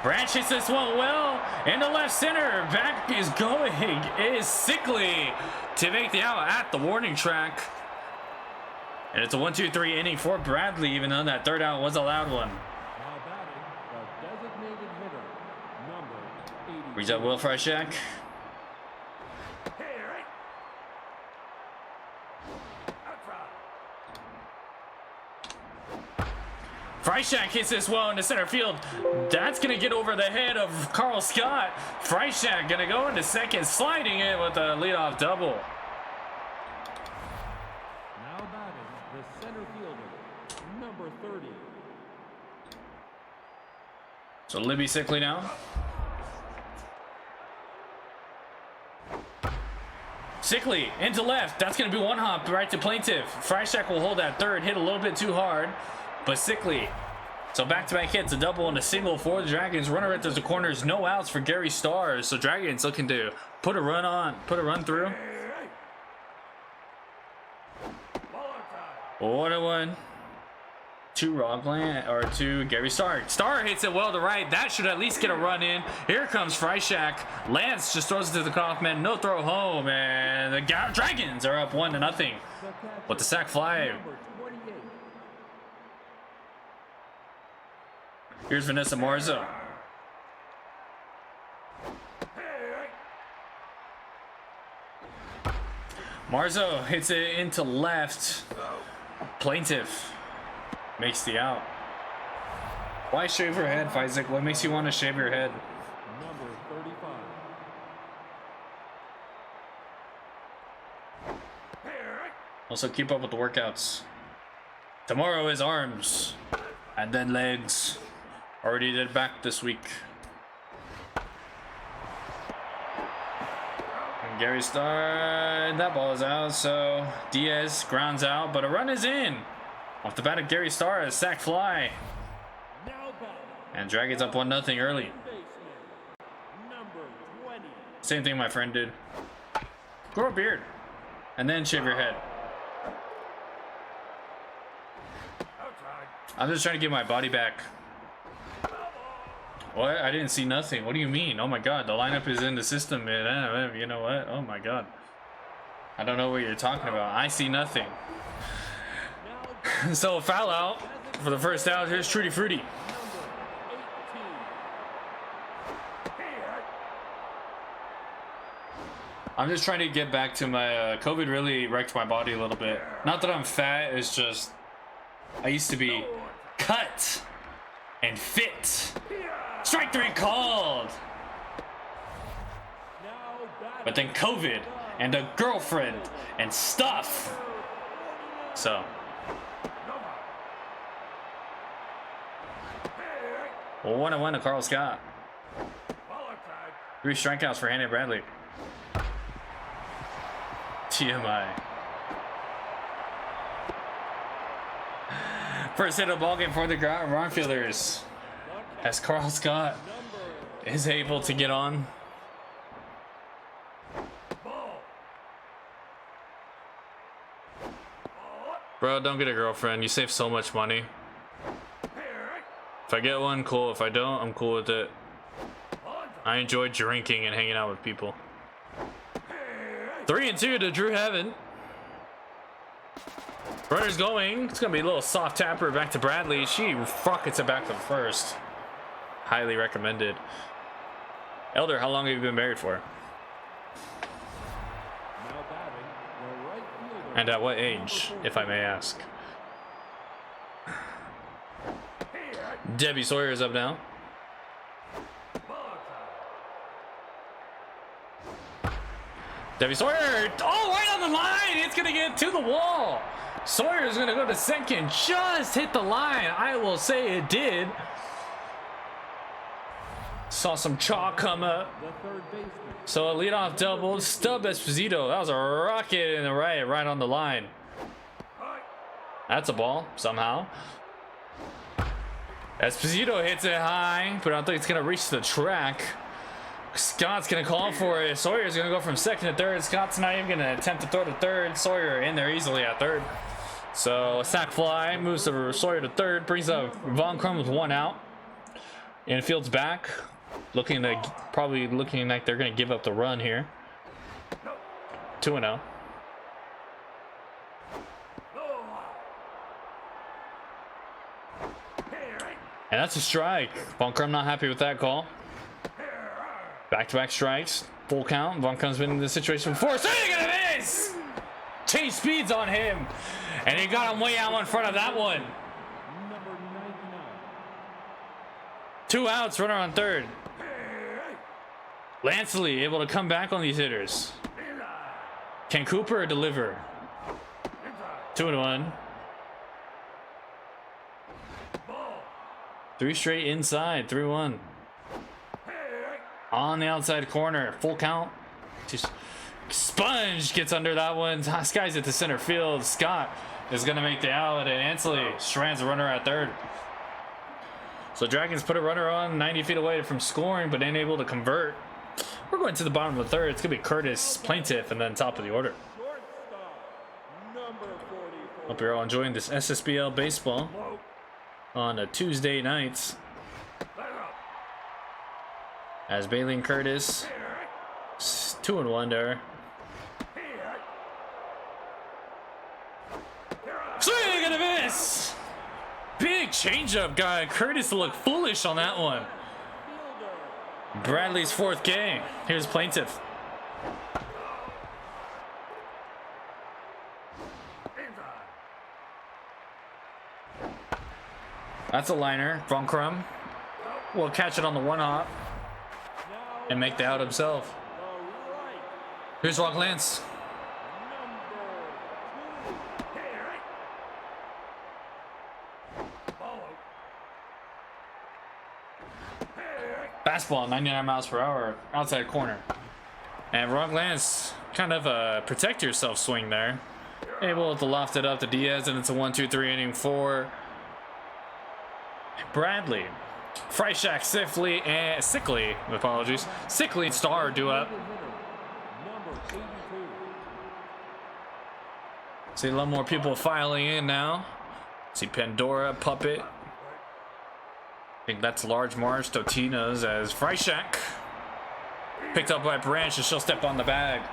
Branch hits this one well into left center. Back is going is Sickley to make the out at the warning track. And it's a 1-2-3 inning for Bradley, even though that third out was a loud one. Now batting, the designated hitter, number 80. Brings up Will Freishak. Freishak hits this well into center field. That's going to get over the head of Carl Scott. Freishak going to go into second, sliding in with a leadoff double. Now batting, the center fielder, number 30. So Libby Sickley now. Sickley into left. That's going to be one hop right to Plaintiff. Freishak will hold that third, hit a little bit too hard. But Sickley, so back-to-back hits, a double and a single for the Dragons. Runner enters the corners, no outs for Gary Stars. So Dragons looking to put a run through. 1-1 to Rockland, or to Gary Starr. Starr hits it well to right. That should at least get a run in. Here comes Freishak. Lance just throws it to the Kaufman. No throw home, and the Dragons are up 1-0 with the sac fly. Number 28. Here's Vanessa Marzo. Marzo hits it into left. Plaintiff makes the out. Why shave your head, Fizek? What makes you want to shave your head? Number 35. Also, keep up with the workouts. Tomorrow is arms, and then legs. Already did back this week. And Gary Starr, that ball is out, so Diaz grounds out, but a run is in. Off the bat of Gary Starr, a sac fly. Now batting, And Dragons up 1-0 early. baseman, number 20. Same thing my friend did. Grow a beard. And then shave your head. Outside. I'm just trying to get my body back. What? I didn't see nothing. What do you mean? Oh my god, the lineup is in the system, man. You know what? Oh my god. I don't know what you're talking about. I see nothing. So foul out for the first out. Here's Trudy Fruity. Number 18. I'm just trying to get back to my COVID really wrecked my body a little bit. Not that I'm fat, it's just I used to be cut and fit. Strike 3 called. Now batting. But then COVID and a girlfriend and stuff. So well, 1-1 to Carl Scott. Ball outside. 3 strikeouts for Hannah Bradley. TMI. First hit of the ball game for the Ron Fielders. As Carl Scott is able to get on. Bro, don't get a girlfriend. You save so much money. If I get one, cool. If I don't, I'm cool with it. I enjoy drinking and hanging out with people. 3-2 to Drew Heaven. Runner's going. It's gonna be a little soft tapper back to Bradley. She rockets it back to first. Highly recommended. Elder, how long have you been married for? Now batting, the right fielder. And at what age, if I may ask? Debbie Sawyer is up now. Debbie Sawyer, oh, right on the line. It's gonna get to the wall. Sawyer is gonna go to second. Just hit the line. I will say it did. Saw some chalk come up. The third baseman. So a leadoff double. Stub Esposito. That was a rocket in the right on the line. That's a ball somehow. Esposito hits it high, but I don't think it's gonna reach the track. Scott's gonna call for it. Sawyer's gonna go from second to third. Scott's not even gonna attempt to throw to third. Sawyer in there easily at third. So a sac fly moves Sawyer to third, brings up Von Crum with 1 out. Infield's back, probably looking like they're gonna give up the run here. 2-0. And that's a strike. Von Crum not happy with that call. Back-to-back strikes. Full count. Von Crum's been in this situation before. So you're gonna miss! Chase speeds on him. And he got him way out in front of that one. Number 99. 2 outs, runner on third. Lansley able to come back on these hitters. Can Cooper deliver? 2-1. 3 straight inside. 3-1. On the outside corner. Full count. Just Sponge gets under that one. Skies it to center field. Scott is going to make the out, and Ansley strands a runner at third. So Dragons put a runner on 90 feet away from scoring, but ain't able to convert. We're going to the bottom of the third. It's going to be Curtis, Plaintiff, and then top of the order. Shortstop. Number 44. Hope you're all enjoying this SSBL baseball on a Tuesday night. As Bailey and Curtis, 2-1 there. Swing and a miss! Big changeup guy. Curtis looked foolish on that one. Bradley's 4th K. Here's Plaintiff. That's a liner. Von Crum will catch it on the 1-hop and make the out himself. Here's Rock Lance. Fastball, 99 miles per hour, outside corner. And Rock Lance, kind of a protect yourself swing there. Able to loft it up to Diaz, and it's a 1-2-3 inning for Bradley. Freishak, Sickly, and Star do up. See a lot more people filing in now. See Pandora, Puppet. I think that's Large March, Totinos as Freishak. Picked up by Branch and she'll step on the bag. Now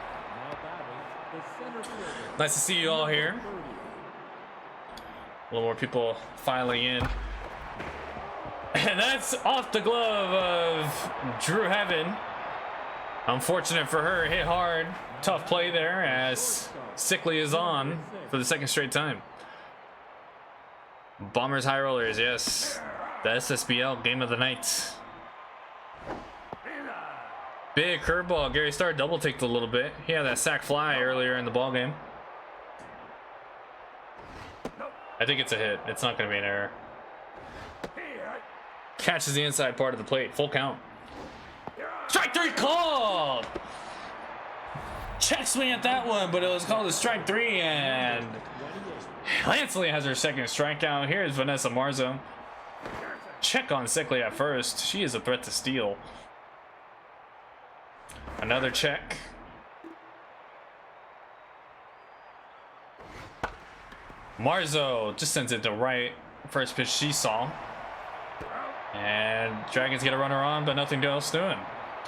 batting, the center fielder. Nice to see you all here. A little more people filing in. And that's off the glove of Drew Heaven. Unfortunate for her, hit hard. Tough play there as Sickley is on for the second straight time. Bombers High Rollers, yes. The SSBL game of the night. Big curveball. Gary Starr double ticked a little bit. He had that sack fly earlier in the ball game. I think it's a hit. It's not going to be an error. Catches the inside part of the plate. Full count. Strike 3 called! Check swing at that one, but it was called a strike 3, and Lansley has her second strikeout. Here's Vanessa Marzo. Check on Sickley at first. She is a threat to steal. Another check. Marzo just sends it to right. First pitch she saw. And Dragons get a runner on, but nothing else doing.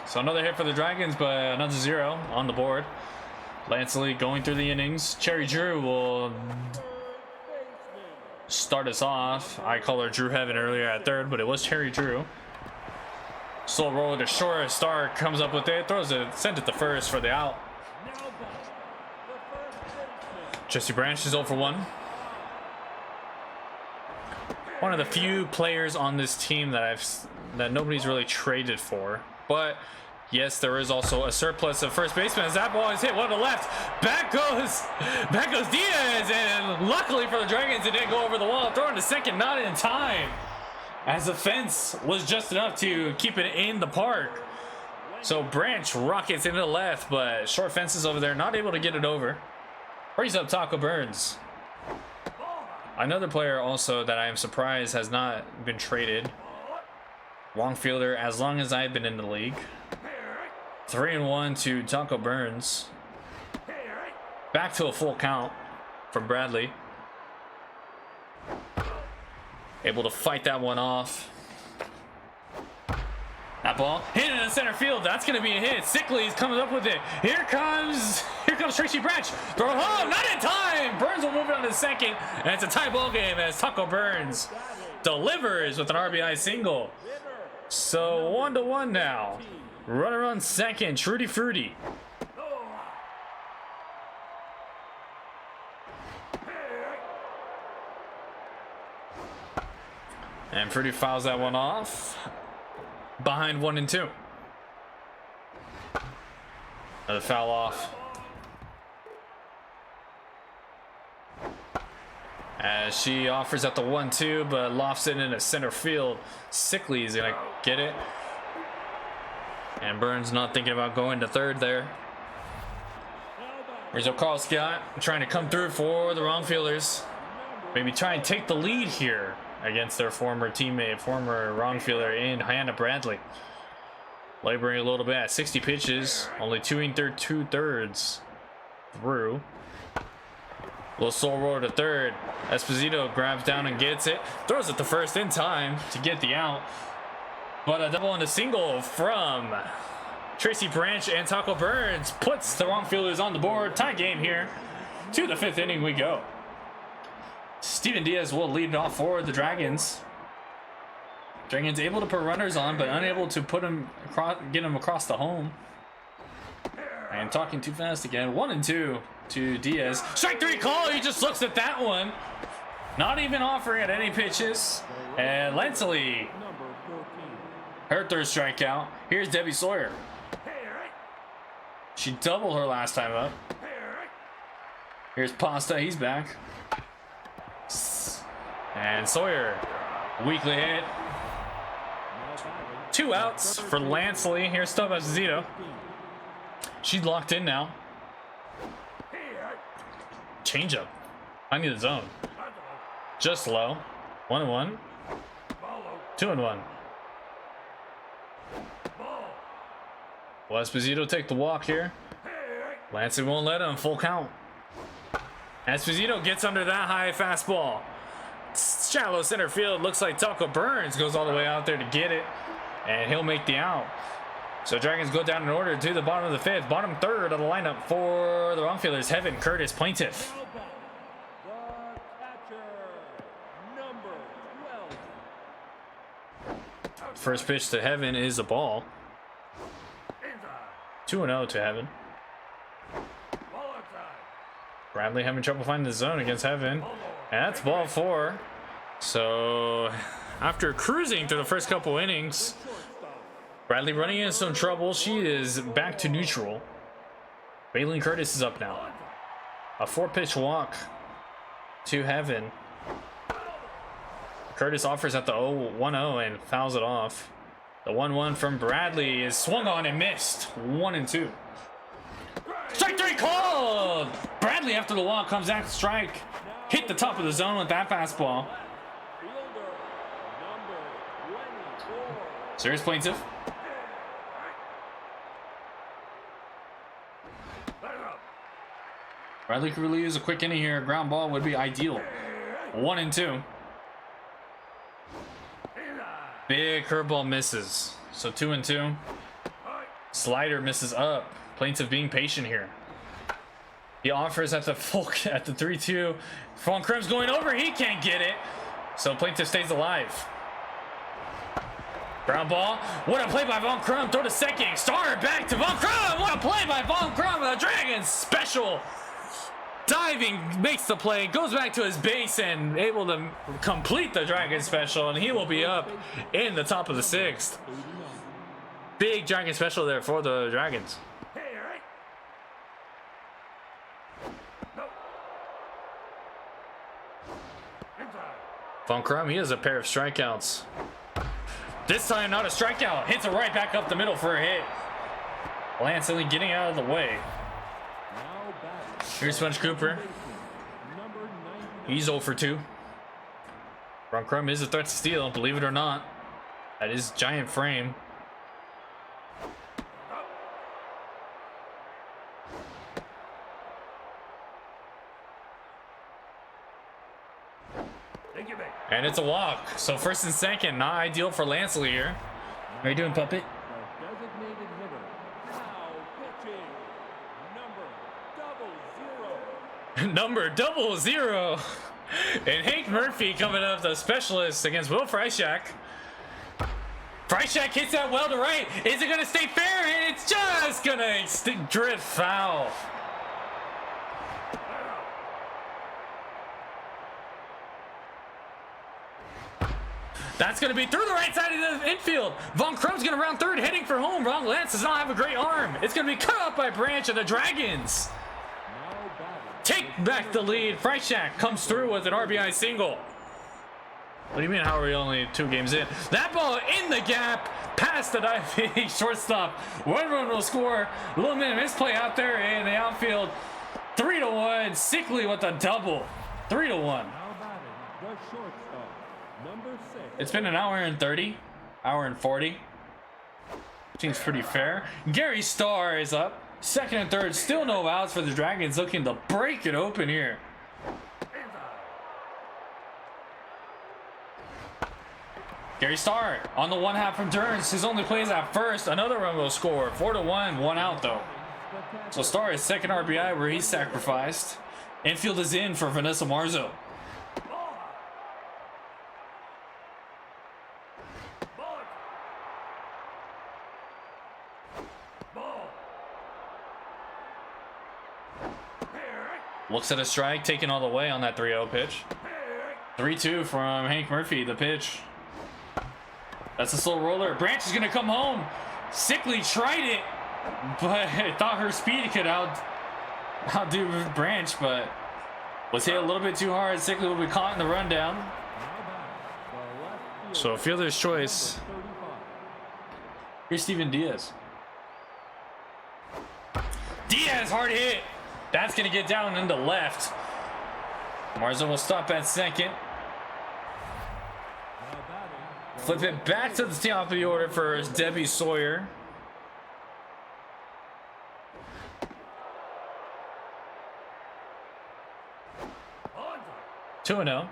So another hit for the Dragons, but another 0 on the board. Lansley going through the innings. Cherry Drew will start us off. I called her Drew Heaven earlier at third, but it was Cherry Drew. Slow roller to short. Star comes up with it, throws it, sent it to first for the out. Jesse Branch is 0 for 1. One of the few players on this team that nobody's really traded for. But yes, there is also a surplus of first baseman as that ball is hit one to left. Back goes Diaz, and luckily for the Dragons, it didn't go over the wall. Throwing to second, not in time, as the fence was just enough to keep it in the park. So Branch rockets into the left, but short fences over there, not able to get it over. Brings up Taco Burns. Another player also that I am surprised has not been traded. Wrong fielder as long as I've been in the league. 3-1 to Taco Burns. Back to a full count from Bradley. Able to fight that one off. That ball hit in the center field. That's going to be a hit. Sickley's coming up with it. Here comes Tracy Branch. Throw home, not in time. Burns will move it on to second, and it's a tie ball game as Taco Burns delivers with an RBI single. So 1-1 now. Runner on second, Trudy Fruity. And Fruity fouls that one off. Behind 1 and 2. Another foul off. As she offers at the 1-2, but lofts it into center field. Sickley is gonna get it. And Burns not thinking about going to third there. Rizzo Carl Scott trying to come through for the wrong fielders. Maybe try and take the lead here against their former teammate, former wrong fielder in Hannah Bradley. Laboring a little bit at 60 pitches, only 2 2/3 through. Little slow roller to third. Esposito grabs down and gets it. Throws it to first in time to get the out. But a double and a single from Tracy Branch and Taco Burns puts the wrong fielders on the board. Tie game here. To the 5th inning we go. Steven Diaz will lead it off for the Dragons. Dragons able to put runners on, but unable to put him get him across the home. And talking too fast again. 1 and 2 to Diaz. Strike 3 call. He just looks at that one. Not even offering at any pitches. And Lensley, her third strikeout. Here's Debbie Sawyer. She doubled her last time up. Here's Pasta. He's back. And Sawyer, weakly hit. 2 outs for Lansley. Here's Stub Esposito. She's locked in now. Changeup. I need the zone. Just low. 1-1. 2-1. Will Esposito take the walk here? Lansley won't let him. Full count. Esposito gets under that high fastball. Shallow center field. Looks like Taco Burns goes all the way out there to get it. And he'll make the out. So Dragons go down in order to the bottom of the fifth. Bottom third of the lineup for the wrong fielders. Heaven Curtis, plaintiff. Now batting, the catcher, number 12. First pitch to Heaven is a ball. Inside. 2-0 to Heaven. Ball outside. Bradley having trouble finding the zone against Heaven. And that's ball 4. So after cruising through the first couple innings, Bradley running into some trouble. She is back to neutral. Bailey Curtis is up now. A 4-pitch walk to Heaven. Curtis offers at the 1-0 and fouls it off. The 1-1 from Bradley is swung on and missed. 1-2. Strike 3 called! Bradley after the walk comes back to strike. Hit the top of the zone with that fastball. Fielder, number 24. Serious plaintiff. Let it up. Bradley could really use a quick inning here. Ground ball would be ideal. 1-2. Inside. Big curveball misses. So 2-2. Slider misses up. Plaintiff being patient here. He offers at the full at the 3-2. Von Krum's going over. He can't get it. So Plaintiff stays alive. Ground ball. What a play by Von Krum. Throw to second. Star back to Von Krum. What a play by Von Krum. The Dragons special. Diving makes the play. Goes back to his base and able to complete the Dragon special. And he will be up in the top of the 6th. Big Dragon special there for the Dragons. Hey, right. No. Inside. Von Krum, he has a pair of strikeouts. This time not a strikeout. Hits it right back up the middle for a hit. Lance Lilly getting out of the way. Now batting, Here's Sponge Cooper. number 99. He's 0 for 2. Von Krum is a threat to steal, believe it or not. That is giant frame. Thank you, mate. And it's a walk. So first and second, not ideal for Lansley here. How you doing, Puppet? The designated hitter, now pitching, number 00. Number 00. And Hank Murphy coming up, the specialist against Will Freishak. Freishak hits that well to right. Is it going to stay fair? And it's just going to drift foul. That's going to be through the right side of the infield. Von Krum's going to round third, heading for home. Ron Lance does not have a great arm. It's going to be cut off by Branch and the Dragons Now batting, take back the lead. Freishak comes through with an RBI single. What do you mean, how are we only 2 games in? That ball in the gap, past the diving shortstop. 1 run will score. A little bit of misplay out there in the outfield. 3-1. Sickly with a double. 3-1. now batting, the shortstop, number 6. It's been an hour and 30, hour and 40. Seems pretty fair. Gary Starr is up. Second and third, still no outs for the Dragons, looking to break it open here. Gary Starr on the 1-half from Turns. His only plays at first. Another run will score. 4-1, 1 out though. So Starr is second RBI where he's sacrificed. Infield is in for Vanessa Marzo. Looks at a strike, taken all the way on that 3-0 pitch. 3-2 from Hank Murphy, the pitch. That's a slow roller. Branch is going to come home. Sickly tried it, but thought her speed could outdo Branch, but was hit a little bit too hard. Sickly will be caught in the rundown. So fielder's choice. Here's Steven Diaz. Diaz, hard hit. That's going to get down into left. Marzo will stop at second. Flip it back to the top of the order for Debbie Sawyer. 2-0.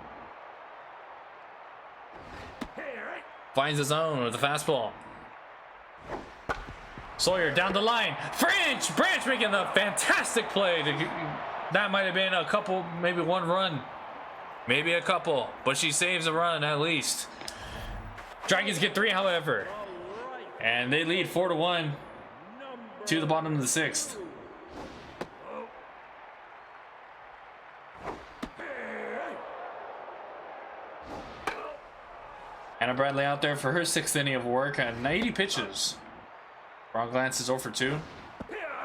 Hey, right. Finds his own with a fastball. Sawyer down the line. Branch making the fantastic play. That might have been a couple, maybe one run. Maybe a couple, but she saves a run at least. Dragons get 3, however. And they lead 4-1 to the bottom of the 6th. Hannah Bradley out there for her 6th inning of work and 80 pitches. Ron Glance is 0 for 2.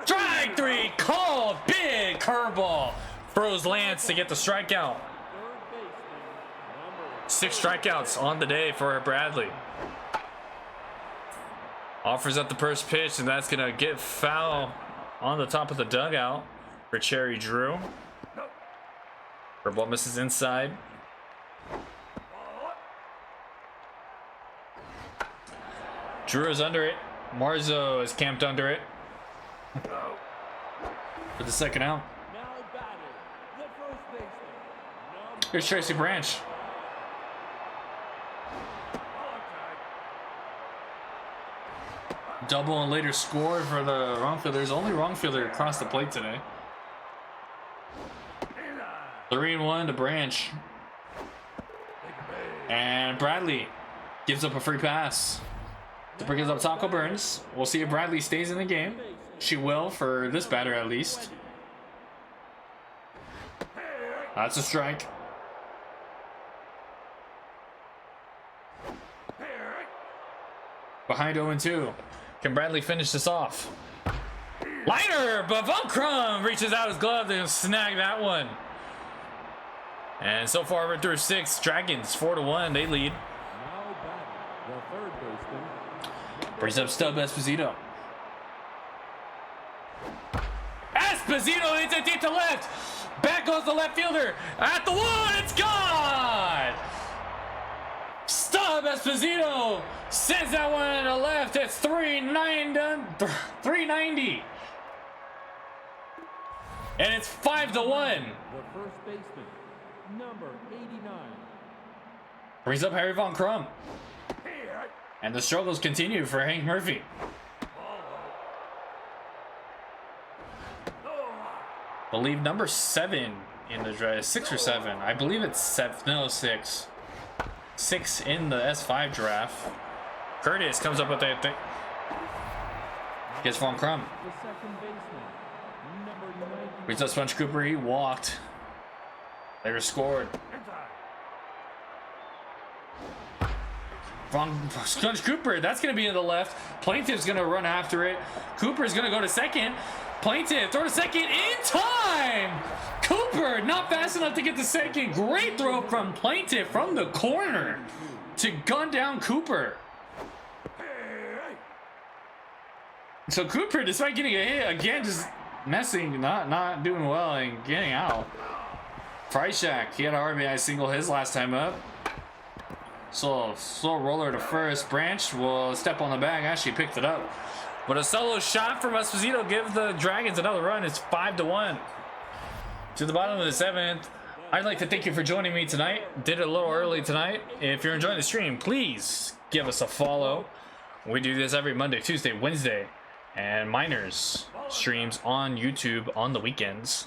Strike 3 called. Big curveball. Throws Lance to get the strikeout. 6 strikeouts on the day for Bradley. Offers up the first pitch, and that's gonna get foul on the top of the dugout for Cherry Drew. Her ball misses inside. Drew is under it. Marzo is camped under it for the second out. Now batting, the first baseman. Here's Tracy Branch. Double and later score for the wrong fielders. Only wrong fielder across the plate today. 3-1 to Branch. And Bradley gives up a free pass to bring us up Taco Burns. We'll see if Bradley stays in the game. She will for this batter at least. That's a strike. Behind 0-2. Can Bradley finish this off? Liner, but Von Crum reaches out his glove to snag that one. And so far we're through 6. Dragons 4-1. They lead. Now batting, the third baseman. Brings up Stub Esposito. Esposito hits it deep to left. Back goes the left fielder. At the wall, it's gone. Stub Esposito sends that one to left. It's 390. And it's 5-1. The first baseman, number 89. Brings up Harry Von Crum. Hey, right. And the struggles continue for Hank Murphy. Believe number 7 in the draft, 6 or 7. I believe it's 7. No, 6. 6 in the S5 draft. Curtis comes up with that thing. Gets Von Crum. The second baseman, number 90. Reads up Sponge Cooper. He walked. They were scored. Von Sponge Cooper. That's going to be to the left. Plaintiff's going to run after it. Cooper's going to go to second. Plaintiff throw to second in time. Cooper not fast enough to get to second. Great throw from Plaintiff from the corner to gun down Cooper. So Cooper, despite getting a hit again, just messing, not doing well and getting out. Freishak, he had a RBI single his last time up. So slow roller to first. Branch will step on the bag. Actually picked it up. But a solo shot from Esposito give the Dragons another run. It's 5-1 to the bottom of the 7th. I'd like to thank you for joining me tonight. Did it a little early tonight. If you're enjoying the stream, please give us a follow. We do this every Monday, Tuesday, Wednesday, and Miners streams on YouTube on the weekends.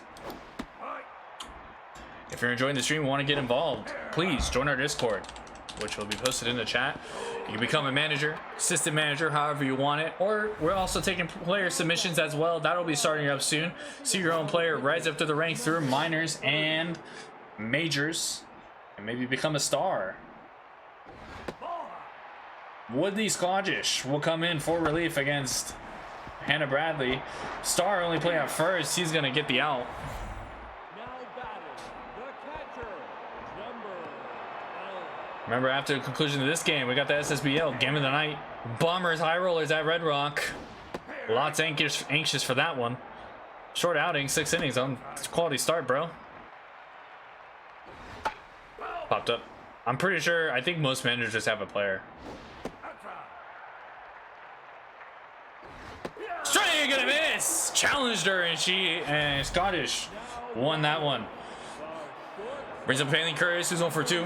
If you're enjoying the stream and want to get involved, please join our Discord, which will be posted in the chat. You can become a manager, assistant manager, however you want it. Or we're also taking player submissions as well. That'll be starting up soon. See your own player rise up to the ranks through minors and majors, and maybe become a star. Woodley Scottish will come in for relief against Hannah Bradley. Star only play out first. He's going to get the out. Remember, after the conclusion of this game, we got the SSBL Game of the Night. Bombers, High Rollers at Red Rock. Lots anxious for that one. Short outing, 6 innings on quality start, bro. Popped up. I'm pretty sure, I think most managers just have a player. Straight, gonna miss! Challenged her, and Scottish won that one. Brings up Payne Curtis, who's 0 for 2.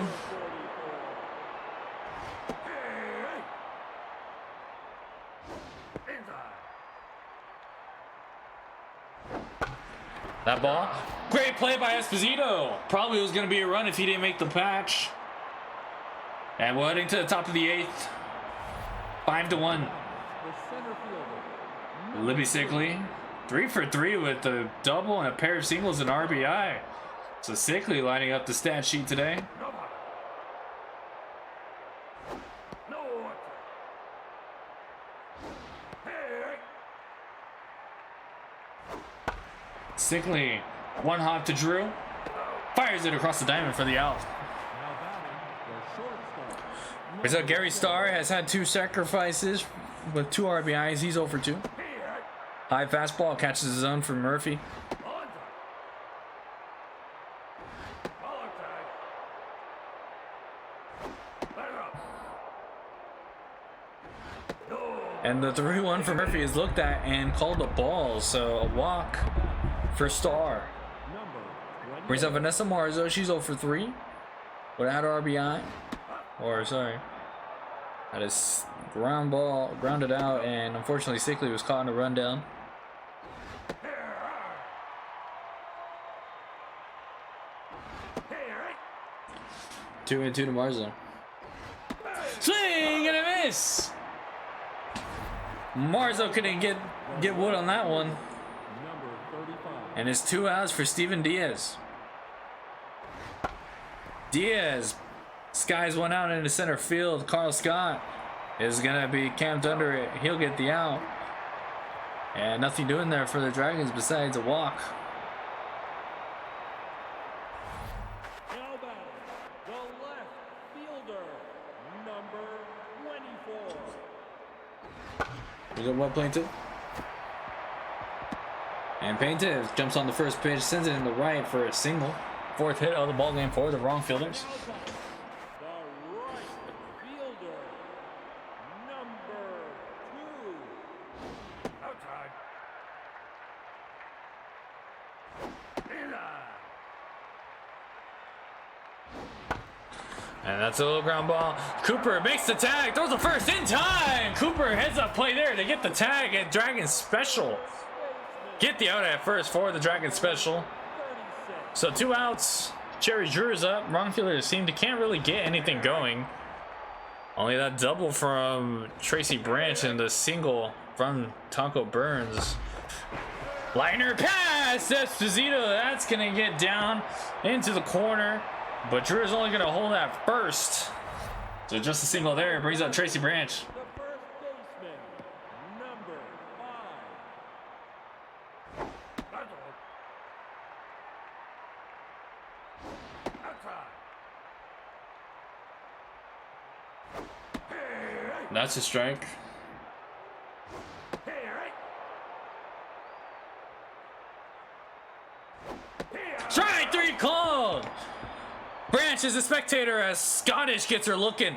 That ball. Great play by Esposito. Probably was going to be a run if he didn't make the patch. And we're heading to the top of the 8th. 5-1. The center fielder. Libby Sickley. 3 for 3 with a double and a pair of singles and RBI. So Sickley lining up the stat sheet today. No one. Hey, Sickley, one hop to Drew. Fires it across the diamond for the out. Now batting, the shortstop. So Gary Starr has had 2 sacrifices with 2 RBIs. He's 0 for 2. High fastball catches his own from Murphy. And the 3-1 for Murphy is looked at and called a ball, so a walk for Starr. Brings up Vanessa Marzo, she's 0 for 3 without RBI. Or, sorry, that is grounded out, and unfortunately Sickley was caught in a rundown. Two and 2 to Marzo. Swing and a miss! Marzo couldn't get wood on that one. Number 35. And it's 2 outs for Steven Diaz. Diaz skies one out into center field. Carl Scott is gonna be camped under it. He'll get the out. And nothing doing there for the Dragons besides a walk. Now batting, the left fielder. Number 24. We got what, Plaintiff? And Plaintiff jumps on the first pitch, sends it in the right for a single. 4th hit of the ball game for the wrong fielders. The right fielder. Number 2. outside. And that's a little ground ball. Cooper makes the tag, throws the first in time. Cooper heads up play there to get the tag at Dragon Special. Get the out at first for the Dragon Special. So 2 outs. Cherry Drew is up. Wrong fielders can't really get anything going. Only that double from Tracy Branch and the single from Taco Burns. Liner pass, Esposito. That's gonna get down into the corner. But Drew is only going to hold that first. So just a single there brings up Tracy Branch. The first baseman. Number 5. That's all. Outside. Hey, That's a strike. hey, hey. Strike 3 called. Branch is a spectator as Scottish gets her looking.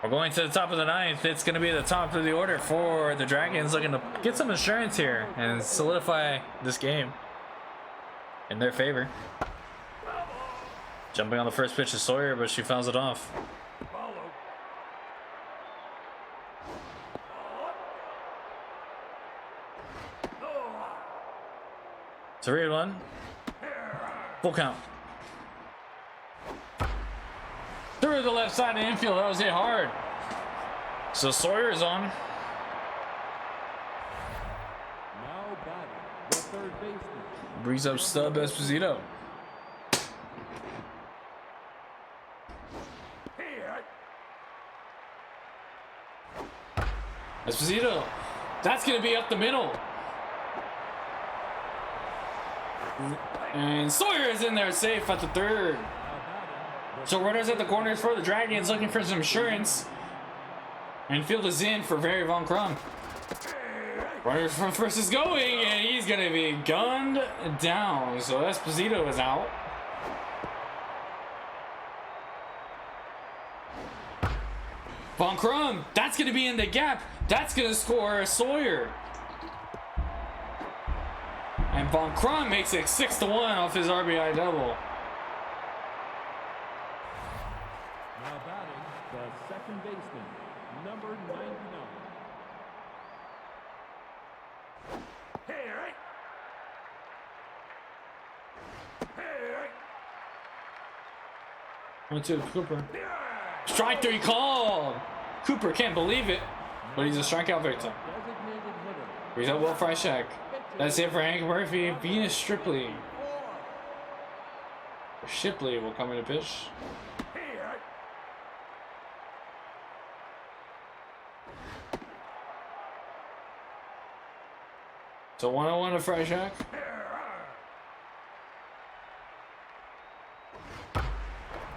We're going to the top of the 9th. It's going to be the top of the order for the Dragons, looking to get some insurance here and solidify this game in their favor. Jumping on the first pitch is Sawyer, but she fouls it off. Follow. 3-1. Full count. Through the left side of the infield. That was hit hard. So Sawyer is on. Now batting, the third baseman. Brings up Stub Esposito. Esposito. That's going to be up the middle. And Sawyer is in there safe at the 3rd. So runners at the corners for the Dragons looking for some insurance. And field is in for Barry Von Crum. Runner from first is going, and he's going to be gunned down. So Esposito is out. Von Crum, that's going to be in the gap. That's going to score Sawyer. And Von Crum makes it 6-1 off his RBI double. baseman, number 99. Hey, right. Hey, right. 1-2, Cooper. Yeah. Strike three called. Cooper can't believe it, but he's a strikeout victim. Designated hitter, Brings up Will Freishak. That's it for Hank Murphy. Venus Shipley. Shipley will come in to pitch. Hey, right. So 1-1 to Freishak.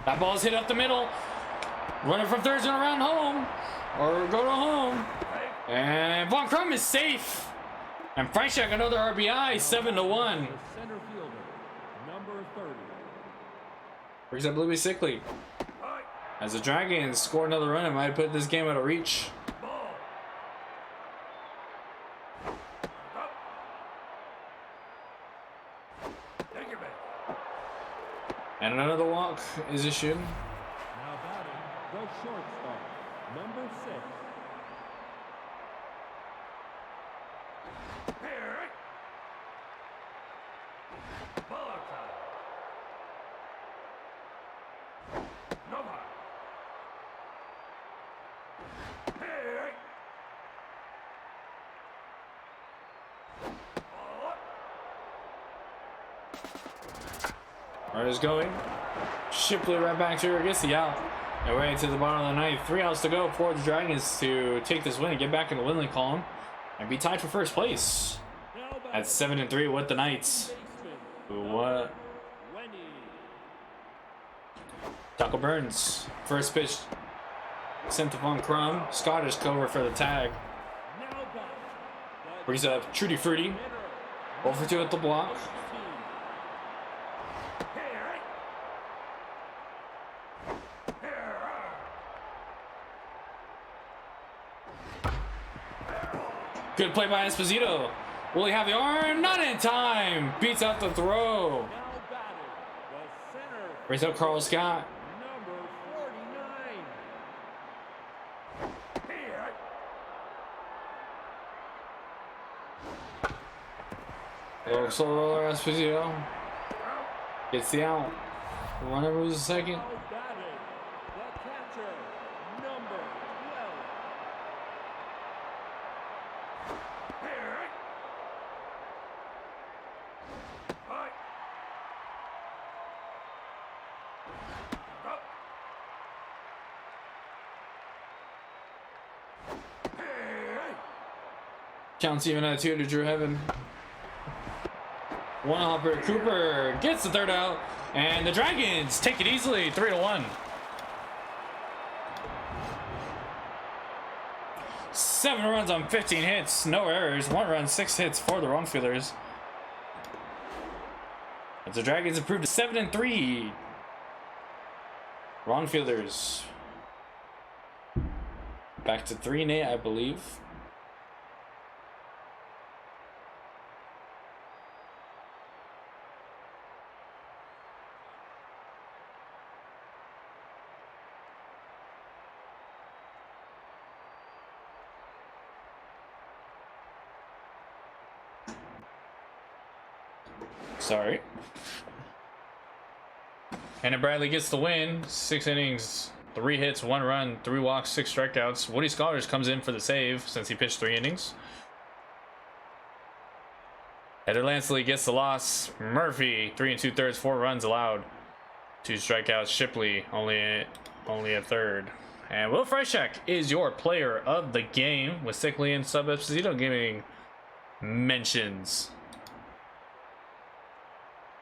That ball's hit up the middle. Running from third's gonna run home. Or go to home. And Von Crum is safe. And Freishak another RBI, 7-1. the center fielder, number 30. Brings up Louis Sickley. Right. As the Dragons score another run, it might put this game out of reach. Ball. Up. Take it back. And another walk is issued. Now batting, the shortstop, number 6. Hey, right. Ball outside. No high. Hey, right. Ball up. Runners going. Shipley right back to her, gets the out. And way to the bottom of the ninth. 3 outs to go for the Dragons to take this win and get back in the winning column and be tied for first place Now at 7-3 with the Knights. baseman, What? 20. Taco Burns, first pitch sent to Von Crum. Scottish cover for the tag. Now batting, the Brings up Trudy Fruity. hitter, 0-for-2 at the block. 16. Hey, right. Hey, right. Good play by Esposito. Will he have the arm? Not in time. Beats out the throw. Now batting, the center, Brings up Carl Scott. number 49. Hey, right. Little slow roller Esposito. Gets the out. Runner moves a second. Now batting, the catcher, number 12. Hey, right. Right. Up. Hey, right. Counts even at 2 to Drew Heaven. One hopper. Cooper gets the third out. And the Dragons take it easily. 3-1. 7 runs on 15 hits. No errors. 1 run, 6 hits for the wrongfielders. As the Dragons improved to 7-3. Wrongfielders back to 3-8, I believe. Sorry. Hannah Bradley gets the win. 6 innings, 3 hits, 1 run, 3 walks, 6 strikeouts. Woody Scholars comes in for the save since he pitched 3 innings. Heather Lansley gets the loss. Murphy, 3 2/3, 4 runs allowed, 2 strikeouts. Shipley only a third. And Will Freishak is your player of the game, with Sickley and Sub Esposito giving mentions.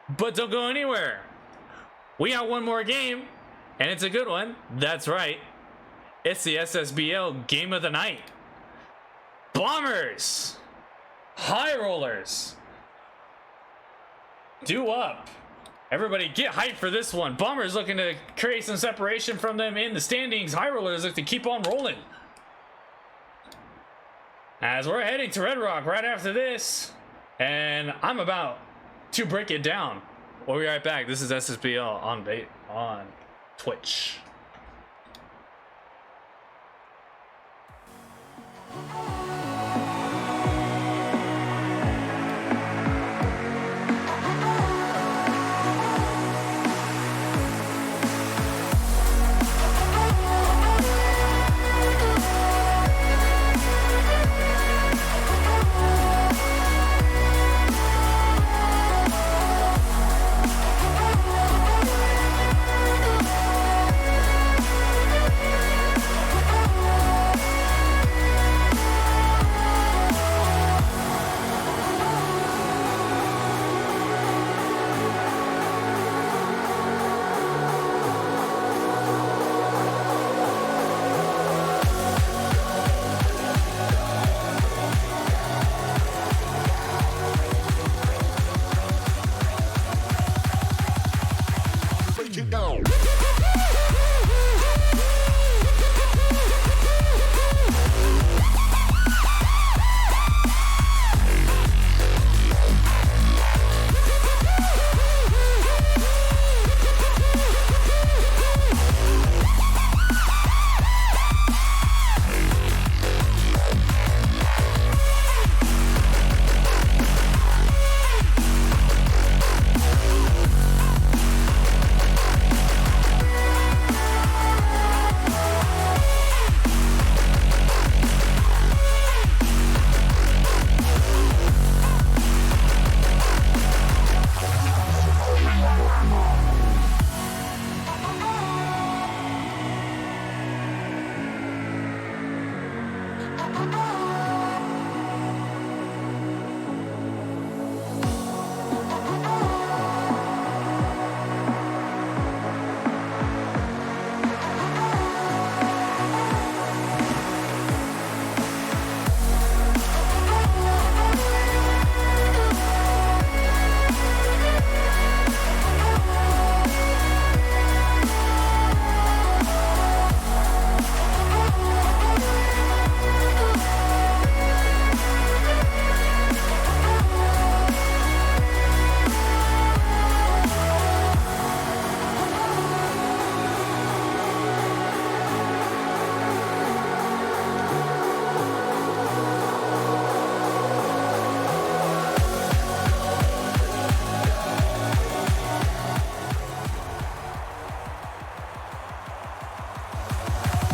But don't go anywhere. We got one more game, and it's a good one. That's right. It's the SSBL Game of the Night. Bombers, High Rollers, due up. Everybody get hyped for this one. Bombers looking to create some separation from them in the standings. High Rollers look to keep on rolling. As we're heading to Red Rock right after this, and I'm about to break it down. We'll be right back. This is SSBL on Twitch.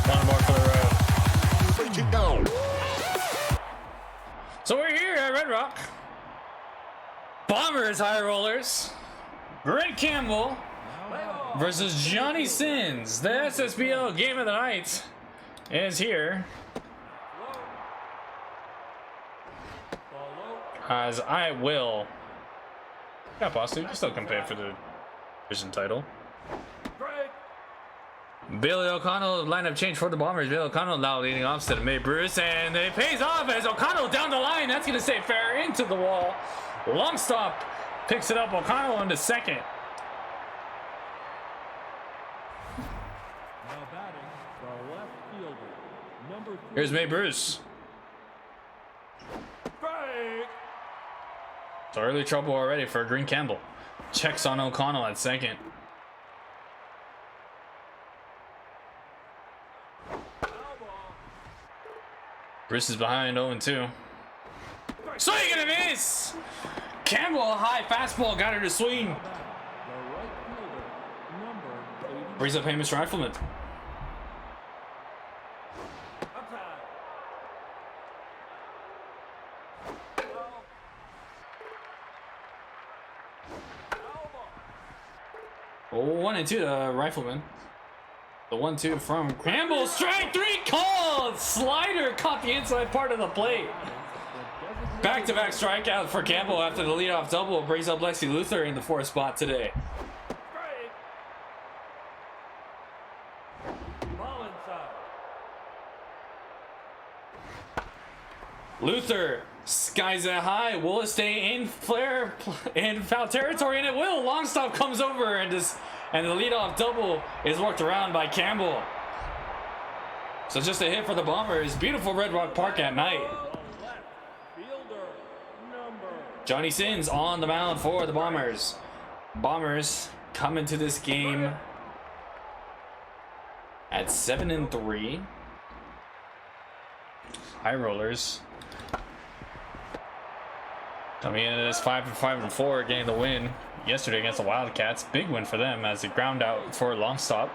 One more for the road. So we're here at Red Rock. Bombers High Rollers. Grant Campbell versus Johnny Sins. The SSBL game of the night is here. As I will. Yeah, boss, you can still compete for the division title. Bailey O'Connell, lineup change for the Bombers. Bailey O'Connell now leading off instead of May Bruce, and it pays off as O'Connell down the line. That's going to stay fair into the wall. Long stop picks it up. O'Connell into second. Now batting, the left fielder, number 3. Here's May Bruce. So early trouble already for Green Campbell. Checks on O'Connell at second. Bruce is behind 0-2. Swing and a miss! Campbell, a high fastball, got her to swing. The right fielder, number 80. Brings up Hamish Rifleman. Oh, 1-2, Rifleman. The 1-2 from Campbell. Strike three called. Slider caught the inside part of the plate. Back-to-back strikeout for Campbell after the leadoff double brings up Lexi Luther in the 4th spot today. Luther skies it high. Will it stay in flare in foul territory? And it will. Long stop comes over and the leadoff double is worked around by Campbell. So just a hit for the Bombers. Beautiful Red Rock Park at night. Johnny Sins on the mound for the Bombers. Bombers come into this game at 7-3. High Rollers coming into this 5-4, getting the win yesterday against the Wildcats. Big win for them as they ground out for a long stop.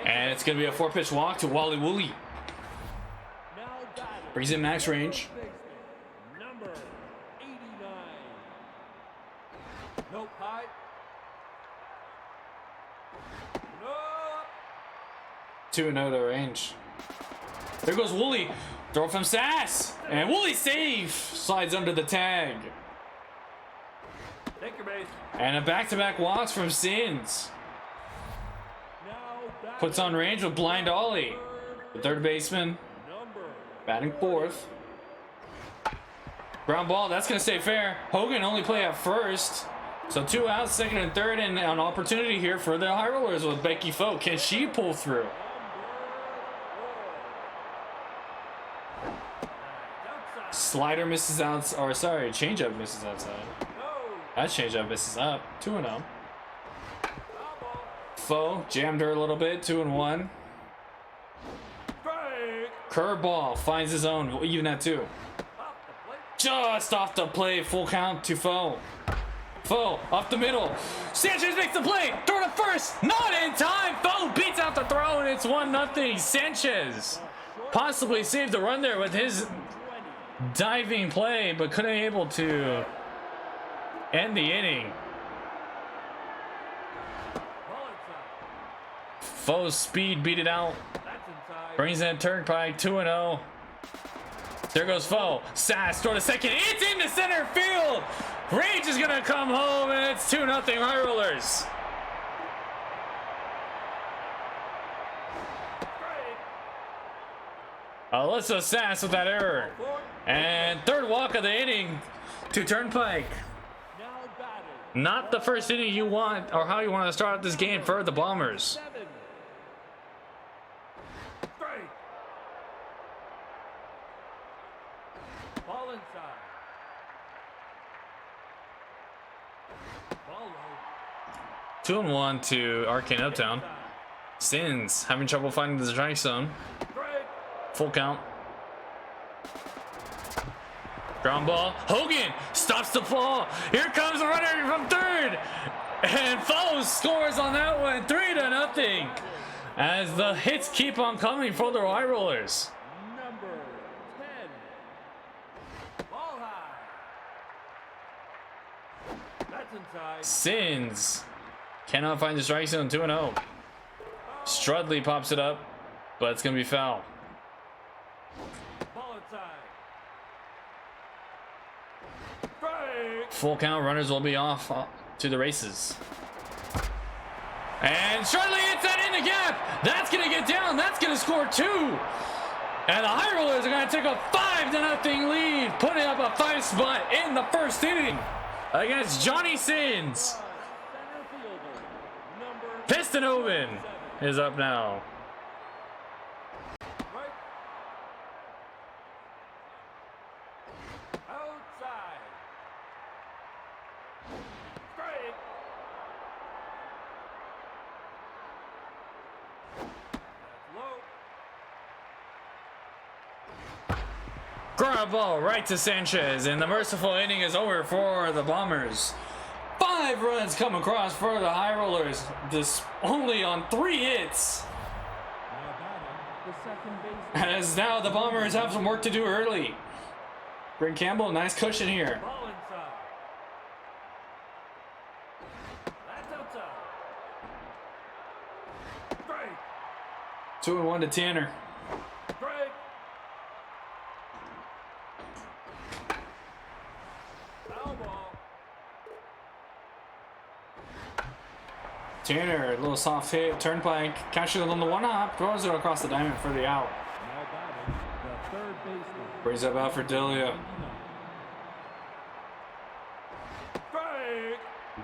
And it's going to be a 4-pitch walk to Wally Woolley. Brings in max range. Number 89. Nope, high. Nope. 2-0 to range. There goes Woolley. Throw from Sass. And Woolley safe. Slides under the tag. Take your base. And a back-to-back walks from Sins. Puts on range with blind Ollie. The third baseman batting fourth. Ground ball, that's going to stay fair. Hogan only play at first. So 2 outs, second and third, and an opportunity here for the High Rollers with Becky Foe. Can she pull through? Slider misses out, or sorry, changeup misses outside. That changeup misses up. 2-0. Foe jammed her a little bit. 2-1. Curveball finds his own, even at 2. Just off the plate, full count to Foe. Foe up the middle. Sanchez makes the play. Throw to first, not in time. Foe beats out the throw, and it's 1-0. Sanchez possibly saved the run there with his diving play, but couldn't able to end the inning. Foe's speed beat it out. Brings in Turnpike. 2-0. There goes Foe. Sass throw to second. It's into center field. Rage is gonna come home, and it's 2-0 High Rollers. Alyssa Sass with that error. And third walk of the inning to Turnpike. Not the first inning you want, or how you want to start out this game for the Bombers. Ball inside. Ball low. 2-1 to Arcane Uptown. Sins having trouble finding the strike zone. Full count. Ground ball. Hogan stops the ball. Here comes the runner from third. And Foe scores on that one. 3-0. As the hits keep on coming for the High Rollers. Number 10. Ball high. That's inside. Sins cannot find the strike zone. 2-0. Strudley pops it up, but it's going to be foul. Ball inside. Full count, runners will be off to the races. And Strudley hits that in the gap. That's going to get down. That's going to score 2. And the High Rollers are going to take a 5-0 lead, putting up a 5 spot in the first inning against Johnny Sins. Center fielder. Number Piston Oven is up now. right. Outside. Straight. That's low. Ground ball right to Sanchez, and the merciful inning is over for the Bombers. 5 runs come across for the High Rollers, this only on 3 hits. Now batting, the second baseman. As now the Bombers have some work to do early. Brent Campbell, nice cushion here. Ball inside. That's outside. Straight. 2-1 to Tanner. Straight. Foul ball. Tanner, a little soft hit. Turnpike catches it on the 1-hop, throws it across the diamond for the out. Now batting, the third baseman. Brings up out for Delia. Straight.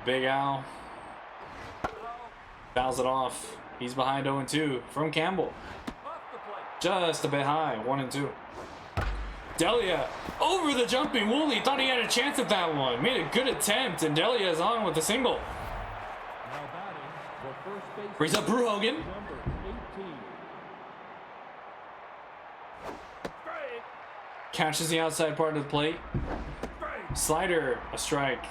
Big Al fouls it off. He's behind 0-2 from Campbell. Off the plate. Just a bit high, 1-2. Delia over the jumping Woolley. Thought he had a chance at that one. Made a good attempt, and Delia is on with the single. Now batting for first base. Brings up Brew Hogan. Number 18. Strike. Catches the outside part of the plate. Strike. Slider, a strike.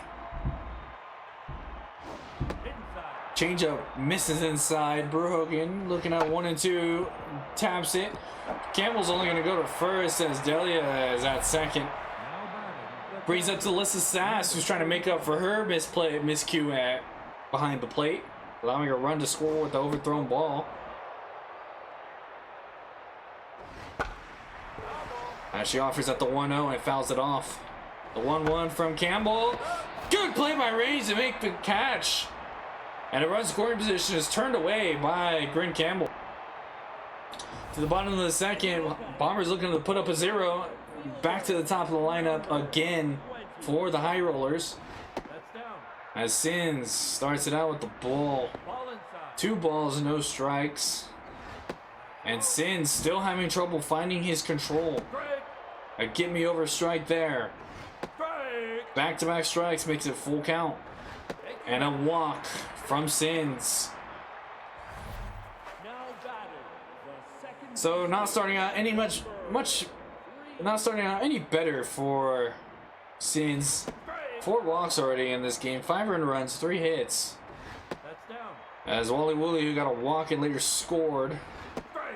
Inside. Changeup misses inside. Brew Hogan looking at 1 and 2. Taps it. Campbell's only going to go to first as Delia is at second. Now batting. Brings up to Alyssa Sass, who's trying to make up for her miscue at behind the plate, allowing her run to score with the overthrown ball. As she offers at the 1-0 and fouls it off. The 1-1 from Campbell. Good play by Range to make the catch. And a run scoring position is turned away by Grin Campbell. To the bottom of the second, Bombers looking to put up a 0. Back to the top of the lineup again for the High Rollers. That's down. As Sins starts it out with the ball. Ball inside. 2 balls, no strikes. And Sins still having trouble finding his control. Strike. A get me over strike there. Strike. Back-to-back strikes makes it full count. And a walk from Sins. Now batting the second. So not starting out not starting out any better for Sins. 4 walks already in this game, 5 earned runs, 3 hits. That's down. As Wally Woolley, who got a walk and later scored. Strike.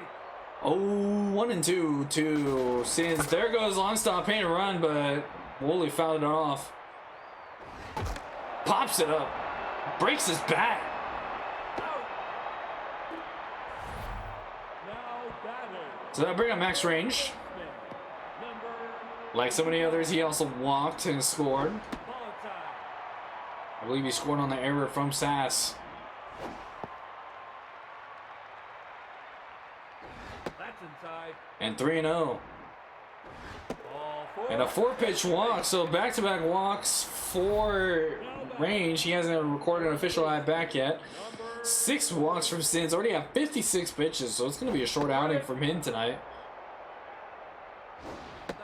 Oh, 1 and 2 to Sins. There goes long stop, paint and run, but Woolley fouled it off. Pops it up, breaks his bat. Now batting. So that'll bring up Max Range. Number. Like so many others, he also walked and scored. Ball inside. I believe he scored on the error from Sass. That's inside. And 3-0. Ball four. And a 4-pitch walk, so back-to-back walks for Range. He hasn't recorded an official at back yet. 6 walks from Sins. Already have 56 pitches, so it's going to be a short outing from him tonight. That's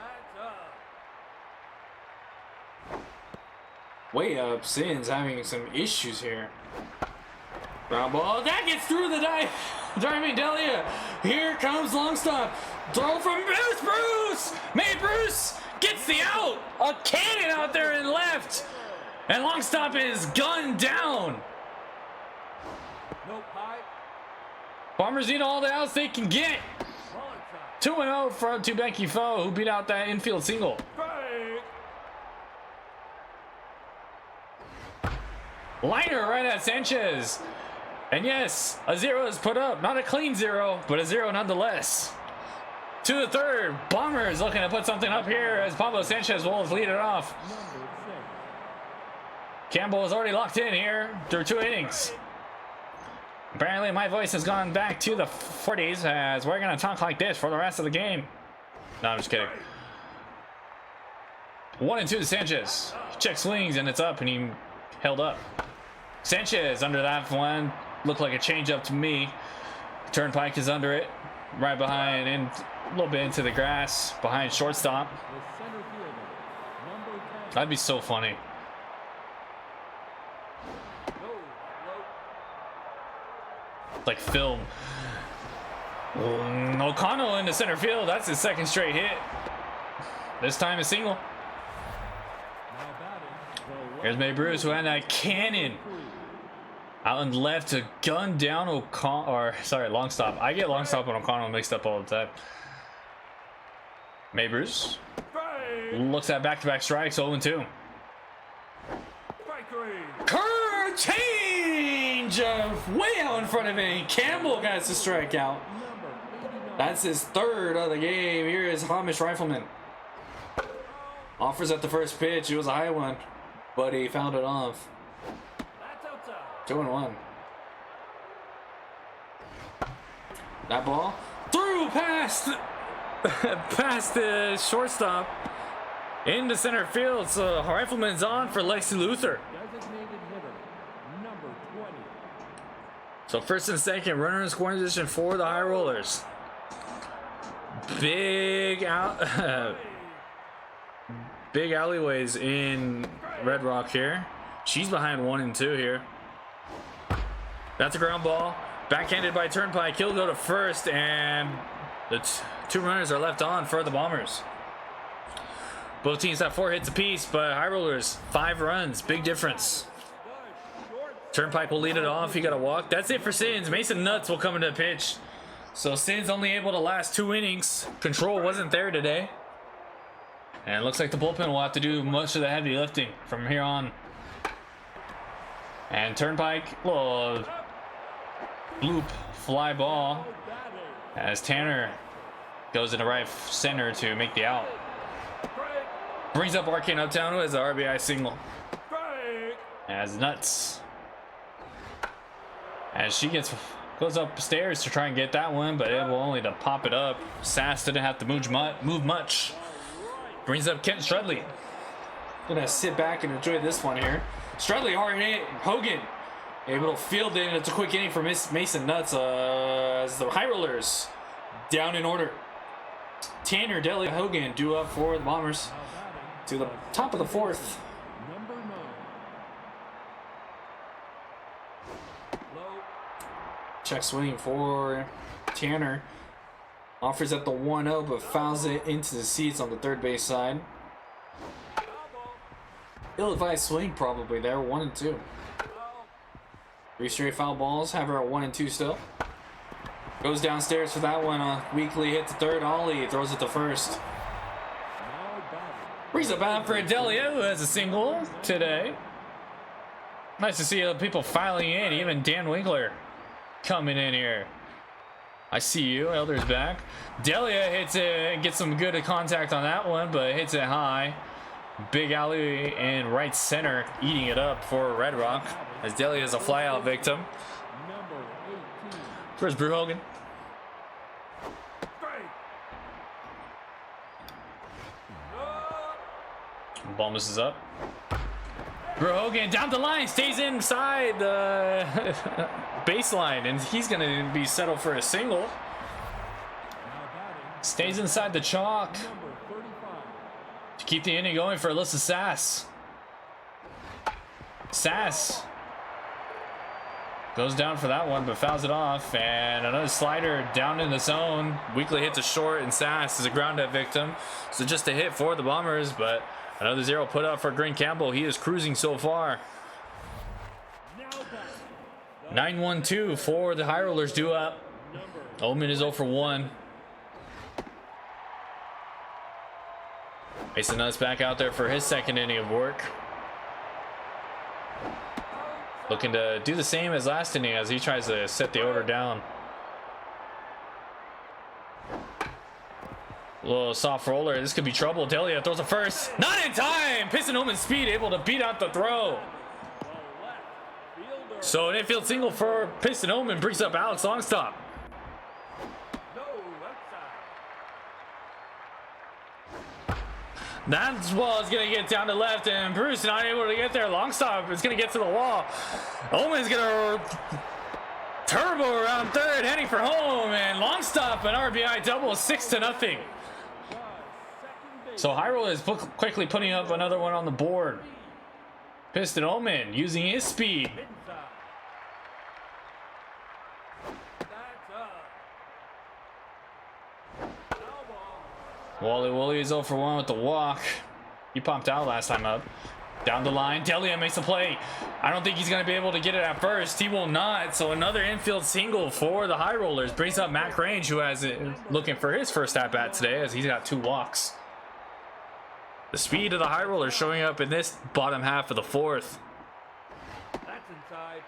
up. Way up. Sins having some issues here. Ground ball. That gets through the diving Delia. Here comes long stop. Throw from Bruce. May Bruce gets the out. A cannon out there in left. And long stop is gunned down. No pipe. Bombers need all the outs they can get. Ball inside. 2-0 from to Becky Foe, who beat out that infield single. Strike. Liner right at Sanchez. And yes, a 0 is put up. Not a clean 0, but a 0 nonetheless. To the third, Bombers looking to put something up here as Pablo Sanchez will lead it off. Number 6. Campbell is already locked in here through 2 innings. Apparently my voice has gone back to the 40s as we're going to talk like this for the rest of the game. No, I'm just kidding. 1 and 2 to Sanchez. He checks swings and it's up and he held up. Sanchez under that one. Looked like a changeup to me. Turnpike is under it. Right behind and a little bit into the grass behind shortstop. The center fielder. Number 10. That'd be so funny. Go. Low. Like film. O'Connell into center field. That's his 2nd straight hit. This time a single. Now batting. The Here's May Bruce, who had that cannon out and left to gun down long stop. I get long stop and O'Connell mixed up all the time. May Bruce Strike. looks at back-to-back strikes, 0-2. Strike 3. Curve change way out in front of him. Campbell gets the strikeout. That's his 3rd of the game. Here is Hamish Rifleman. Offers at the first pitch. It was a high one, but he fouled it off. That's outside. 2-1. That ball through past the shortstop into center field. So Rifleman's on for Lexi Luther. designated hitter. Number 20. So 1st and 2nd, runner in scoring position for the High Rollers. Big out, big alleyways in Red Rock here. She's behind 1 and 2 here. That's a ground ball. Backhanded by Turnpike. He'll go to first, and the 2 runners are left on for the Bombers. Both teams have 4 hits apiece, but High Rollers 5 runs. Big difference. Turnpike will lead it off. He got a walk. That's it for Sins. Mason Nuts will come into the pitch. So Sins only able to last 2 innings. Control wasn't there today. And it looks like the bullpen will have to do much of the heavy lifting from here on. And Turnpike, little bloop fly ball as Tanner goes into right center to make the out. Brings up Arcane Uptown, who has the RBI single. As Nuts, as she goes upstairs to try and get that one, but able only to pop it up. Sass didn't have to move much. Brings up Kent Strudley. Gonna sit back and enjoy this one here. Strudley hard hit. Hogan able to field it, and it's a quick inning for Mason Nuts as the High Rollers down in order. Tanner, Deli, Hogan due up for the Bombers to the top of the 4th. Number 9. Check swing for Tanner. Offers at the 1-0, but fouls it into the seats on the third base side. Ill-advised swing probably there, 1 and 2. 3 straight foul balls, have her at 1 and 2 still. Goes downstairs for that one. Weekly hit to third. Ollie throws it to first. Brings it back for Adelia, who has a single today. Nice to see people filing in, even Dan Winkler coming in here. I see you. Elder's back. Delia hits it and gets some good contact on that one, but hits it high. Big alley in right center, eating it up for Red Rock, as Delia is a flyout victim. Number 18. Where's Brew Hogan? Ball misses up. Brew Hogan down the line, stays inside the baseline, and he's going to be settled for a single. Stays inside the chalk Number 35. to keep the inning going for Alyssa Sass. Sass goes down for that one, but fouls it off, and another slider down in the zone. Weekly hits a short, and Sass is a ground out victim. So just a hit for the Bombers, but another 0 put up for Green Campbell. He is cruising so far. 9-1-2 for the High Rollers due up. Omen is 0 for 1. Mason Nuts back out there for his second inning of work. Looking to do the same as last inning as he tries to set the order down. A little soft roller. This could be trouble. Delia throws a first. Not in time! Piston Omen speed able to beat out the throw. So an infield single for Piston Omen brings up Alex Longstop. That ball is going to get down to left, and Bruce not able to get there. Longstop is going to get to the wall. Omen's going to turbo around third, heading for home, and Longstop an RBI double, 6-0. So High Roll is quickly putting up another one on the board. Piston Omen using his speed. Wally Woolley is 0 for 1 with the walk. He popped out last time up. Down the line, Delia makes a play. I don't think he's going to be able to get it at first. He will not. So another infield single for the High Rollers. Brings up Matt Grange, who has it looking for his first at-bat today, as he's got 2 walks. The speed of the High Rollers showing up in this bottom half of the 4th. That's inside.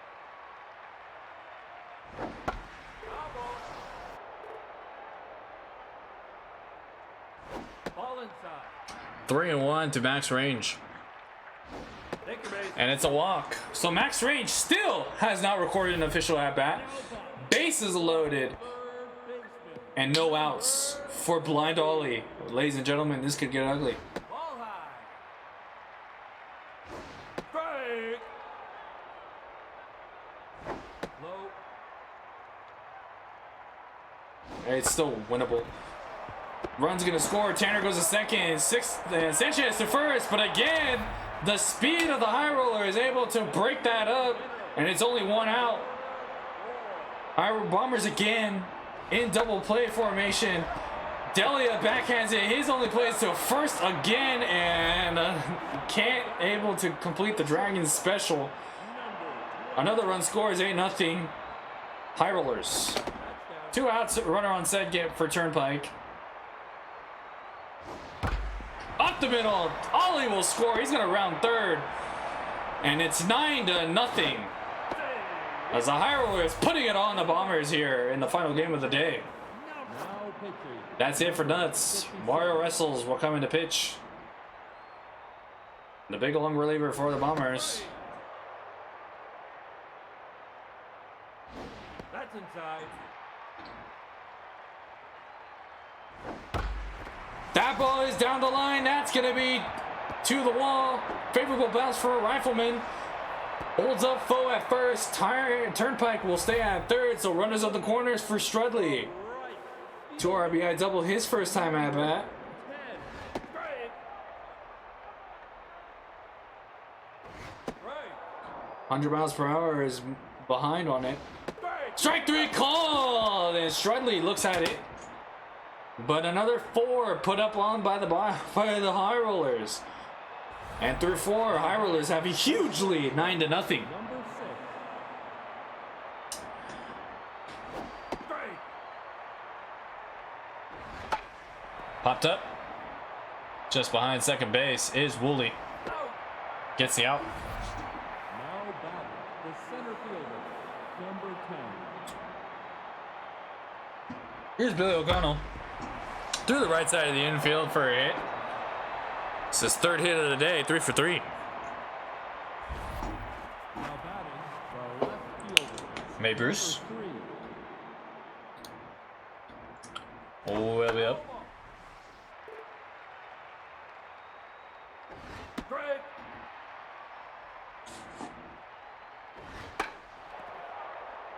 Ball inside. 3-1 to Max Range. Take your base. And it's a walk. So Max Range still has not recorded an official at-bat. Bases loaded. And no outs for Blind Ollie. Ladies and gentlemen, this could get ugly. Ball high. Strike. Low. It's still winnable. Run's gonna score. Tanner goes to second. Sanchez to first. But again, the speed of the high roller is able to break that up. And it's only one out. Bombers again in double play formation. Delia backhands it. His only play is to first again. And can't able to complete the Dragons special. Another run scores, 8-0. High rollers. 2 outs, runner on set get for Turnpike. Up the middle, Ollie will score. He's gonna round third. And it's 9-0. As the high rollers putting it on the Bombers here in the final game of the day. Now pitching. That's it for Nuts. Mario Wrestles will come into pitch. The big long reliever for the Bombers. That's inside. That ball is down the line. That's going to be to the wall. Favorable bounce for a Rifleman. Holds up foe at first. Turnpike will stay at third. So runners of the corners for Strudley. 2 RBI double his first time at bat. 10. Strike. Right. 100 miles per hour is behind on it. Strike. Strike 3 called. And Strudley looks at it. But another 4 put up on by the High Rollers. And through 4, High Rollers have a huge lead, 9-0. Number 6. Strike. Popped up. Just behind second base is Woolley. Out. Gets the out. Now batting the center fielder, number 10. Here's Billy O'Connell. Through the right side of the infield for a hit. It's his 3rd hit of the day, 3 for 3. Now batting the left fielder, May Bruce. number 3. Well be up. Strike.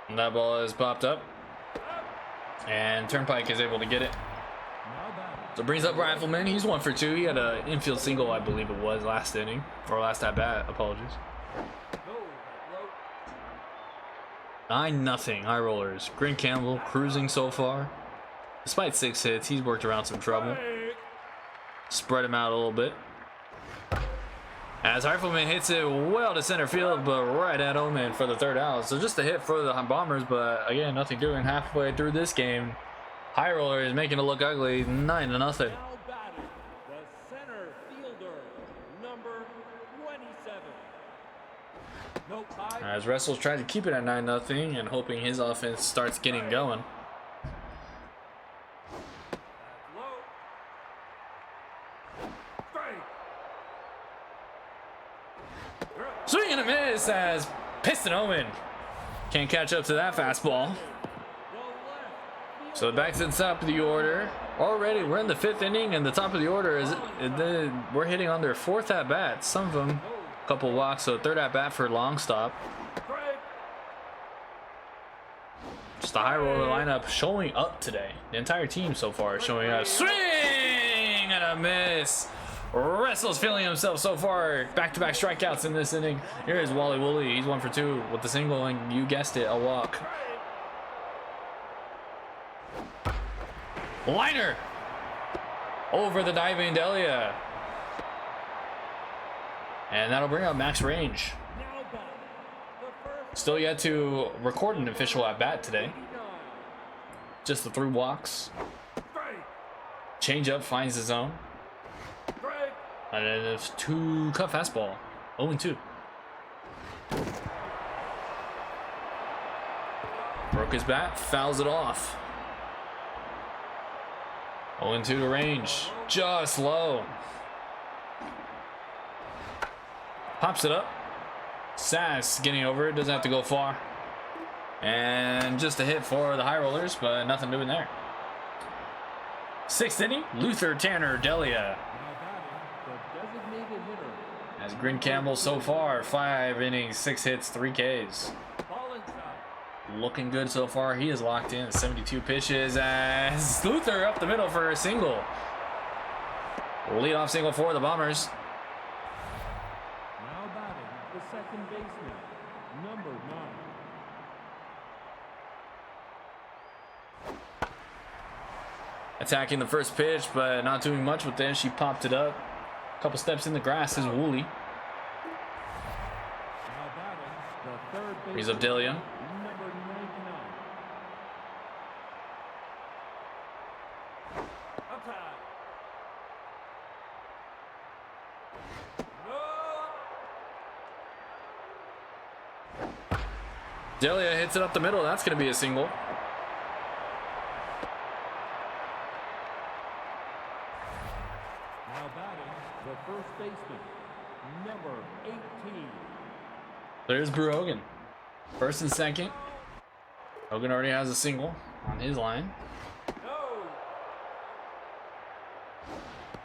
And that ball is popped up. And Turnpike is able to get it. Now batting So brings up Rifleman. He's 1 for 2. He had an infield single, I believe it was, last inning. Or last at bat. Apologies. Go. Low. 9-0 High Rollers. Grin Campbell cruising so far. Despite 6 hits, he's worked around some trouble. Strike. Spread him out a little bit. As Rifleman hits it well to center field, but right at Omen for the 3rd out. So just a hit for the Bombers, but again, nothing doing halfway through this game. High Roller is making it look ugly, 9-0. now batting the center fielder, number 27. No high. As Wrestles tried to keep it at 9-0 and hoping his offense starts getting going. Low. Strike. Swing and a miss as Piston Omen can't catch up to that fastball. So back to the top of the order. Already, we're in the 5th inning, and the top of the order is we're hitting on their 4th at bat. Some of them, a couple walks, so 3rd at bat for long stop. Strike. Just the high roller lineup showing up today. The entire team so far is showing up. Swing and a miss. Wrestles feeling himself so far. Back-to-back strikeouts in this inning. Here is Wally Woolley. He's 1 for 2 with the single, and you guessed it, a walk. Liner over the diving Delia. And that'll bring up Max Range. Now batting the first Still yet to record an official at bat today. 89. Just the 3 walks. Strike. Change up finds the zone. Strike. And then it's 2 cut fastball. 0-2. Broke his bat, fouls it off. 0-2 to Range. Just low. Pops it up. Sass getting over it. Doesn't have to go far. And just a hit for the High Rollers, but nothing doing there. 6th inning. Luther Tanner Delia. Now batting the designated hitter, As Grin Campbell so far, 5 innings, 6 hits, 3 Ks. Ball inside. looking good so far. He is locked in at 72 pitches as Luther up the middle for a single. Leadoff single for the Bombers. Now batting the second baseman, number 9. Attacking the first pitch, but not doing much with it. She popped it up. A couple steps in the grass is Woolley. Now batting the third baseman, He's up Delia. number 99. Outside. No. Delia hits it up the middle. That's going to be a single. Now batting the first baseman, number 18. There's Brew Hogan. First and second. Hogan already has a single on his line. No.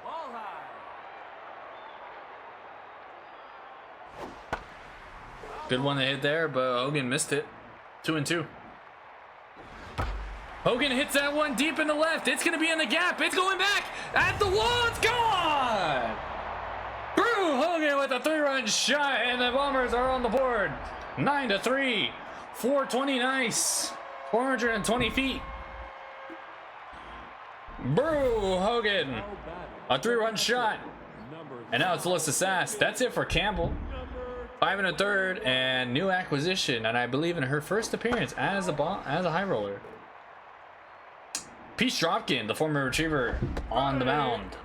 Ball high. Good one to hit there, but Hogan missed it. 2-2. Hogan hits that one deep in the left. It's going to be in the gap. It's going back at the wall. It's gone. Brew Hogan with a 3-run shot, and the Bombers are on the board. 9-3. 420 nice. 420 feet. Brew Hogan. Now batting A 3-run shot. number And now it's Alyssa Sass. That's it for Campbell. 5 1/3 and new acquisition, and I believe in her first appearance as a high roller. Pete Stropkin, the former retriever, on the mound.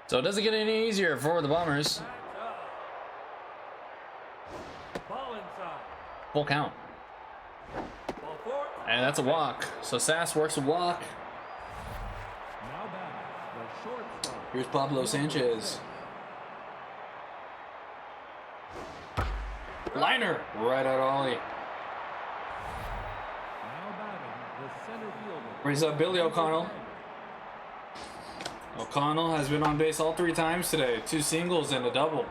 So it doesn't get any easier for the Bombers. Ball inside. Full count. Ball four. And that's a walk. So Sass works a walk. now batting the shortstop, Here's Pablo Sanchez. Liner right at Ollie. now batting the center fielder, Brings up Billy O'Connell. O'Connell has been on base all 3 times today. 2 singles and a double.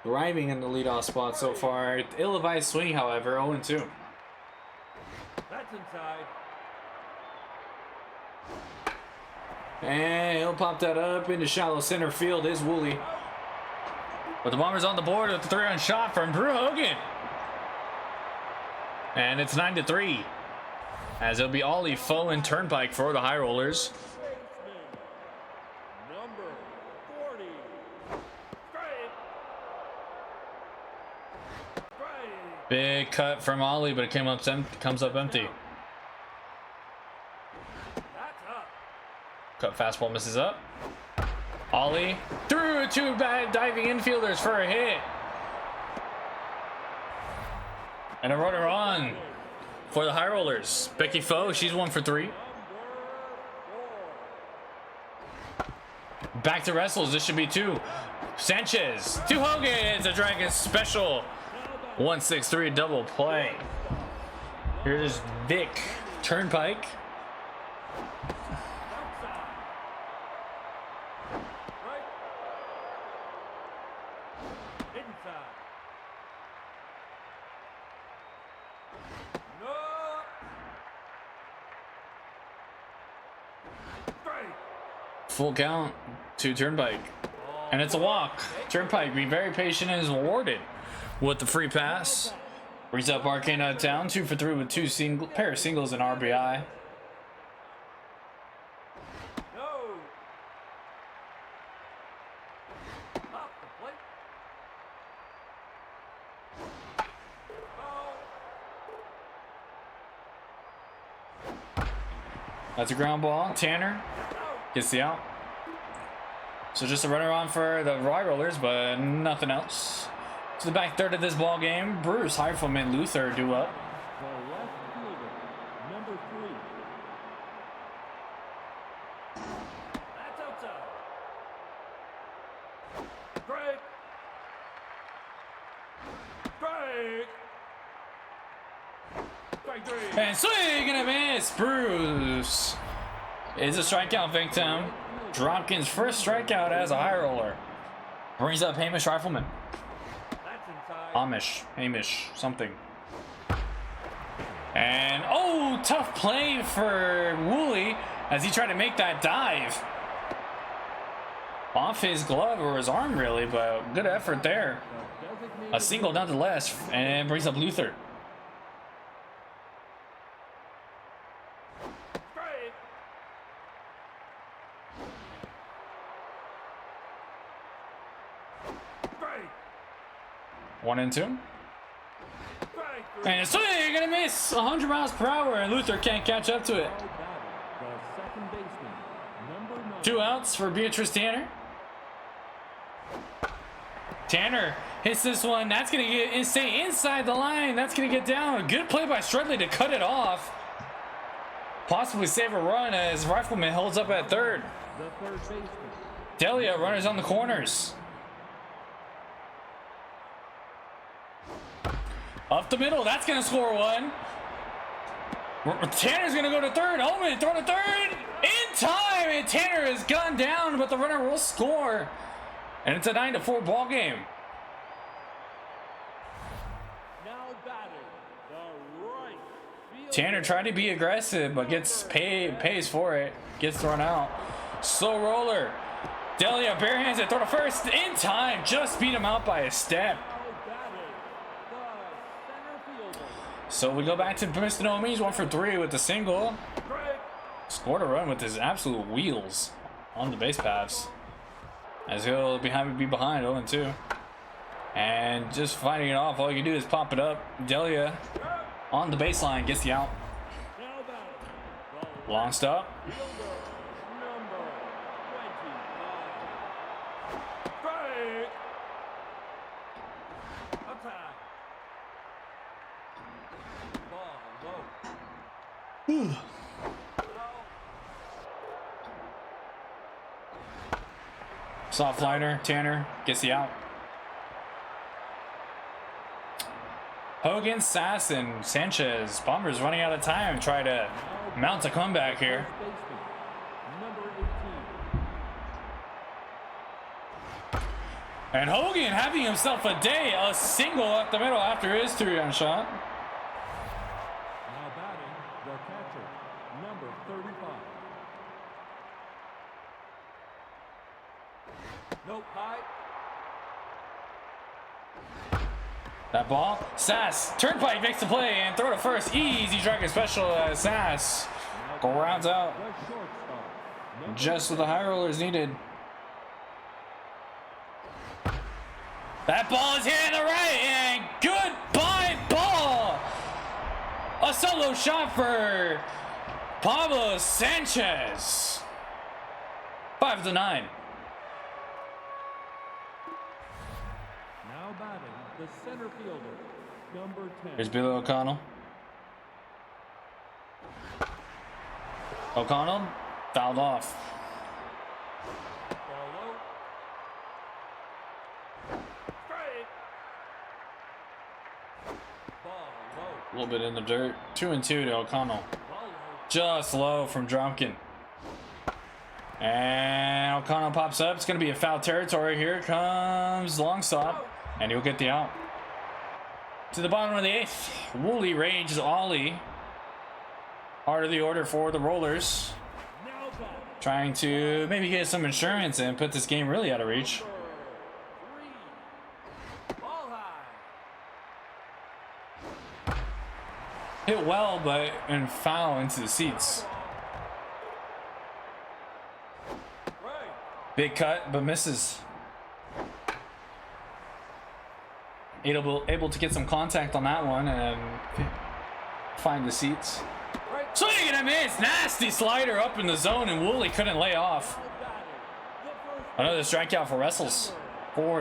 Thriving in the leadoff spot so far. Ill-advised swing, however, 0-2. That's inside. And he'll pop that up into shallow center field is Woolley. But the Bombers on the board with the 3-run shot from Brew Hogan. And it's 9-3. As it'll be Ollie, Foe, and Turnpike for the High Rollers. baseman, number 40. Straight. Straight. Big cut from Ollie, but it comes up empty. That's up. Cut fastball misses up. Ollie through 2 bad diving infielders for a hit. And a runner on for the High Rollers. Becky Foe, she's 1 for 3. Back to wrestles, this should be 2. Sanchez to Hogan, it's a Dragon special. 1-6-3 double play. Here's Vic Turnpike. Outside. Right. Inside. No. Straight. Full count to Turnpike. And it's a walk. Turnpike being very patient and is awarded with the free pass. Brings up Arcane out of town. 2 for 3 with 2 pair of singles and RBI. No. Off the plate. Ball. That's a ground ball. Tanner gets the out. So just a runner on for the High Rollers, but nothing else. To the back third of this ball game, Bruce, Heifel, and Luther do up. The left fielder, number 3. That's outside. Strike. Strike. Strike 3. And swing and a miss. Bruce is a strikeout victim. Dropkins' first strikeout as a high roller. Brings up Hamish Rifleman. That's inside. Hamish, something. And, oh, tough play for Woolley as he tried to make that dive. Off his glove or his arm, really, but good effort there. A single nonetheless, and brings up Luther. Strike. Strike. 1-2. Strike. And it's you're gonna miss 100 miles per hour, and Luther can't catch up to it. Now batting, the second baseman, number 9. 2 outs for Beatrice Tanner. Tanner hits this one. That's gonna stay inside the line. That's gonna get down. A good play by Strudley to cut it off. Possibly save a run as Rifleman holds up at third. The third baseman, Delia runners on the corners. Up the middle. That's gonna score one. Tanner's gonna go to third. Omen throw to third in time, and Tanner has gone down, but the runner will score, and it's a 9-4 ball game. now batting, the right field. Tanner tried to be aggressive, but gets pays for it. Gets thrown out. Slow roller. Delia barehands it, throw to first in time. Just beat him out by a step. Now batting, the center fielder. So we go back to Piston. He's 1 for 3 with the single. Strike. Scored a run with his absolute wheels on the base paths. As he'll be behind 0-2. And just fighting it off, all you can do is pop it up. Delia on the baseline gets the out. Now batting, the Long stop. fielder, number 25. Strike. Attack. Ball low. Soft liner. Tanner gets the out. Hogan, Sass, and Sanchez. Bombers running out of time. Try to mount a comeback here. Baseman, number 18. And Hogan having himself a day. A single up the middle after his 3-run shot. Now batting, the catcher, number 35. Nope. High. That ball. Sass. Turnpike makes the play and throw to first. Easy dragon special as Sass rounds out. The shortstop, number Just what the high rollers needed. That ball is hit in the right, and goodbye ball. A solo shot for Pablo Sanchez. 5-9. Now batting, the center fielder, number 10. Here's Billy O'Connell. O'Connell fouled off. Ball low. Strike. Ball low. A little bit in the dirt. 2-2 to O'Connell. Ball low. Just low from Drumkin. And O'Connell pops up. It's going to be a foul territory. Here comes long stop. And he'll get the out. To the bottom of the 8th. Woolley ranges Ollie. Heart of the order for the Rollers. Now batting, Trying to maybe get some insurance and put this game really out of reach. number 3. Ball high. Hit well, but and foul into the seats. Right. Big cut, but misses. Able to get some contact on that one and find the seats. Right. Swing and a miss. Nasty slider up in the zone, and Woolley couldn't lay off. Now batting, the first Another strikeout for Wessels. 4th. 9.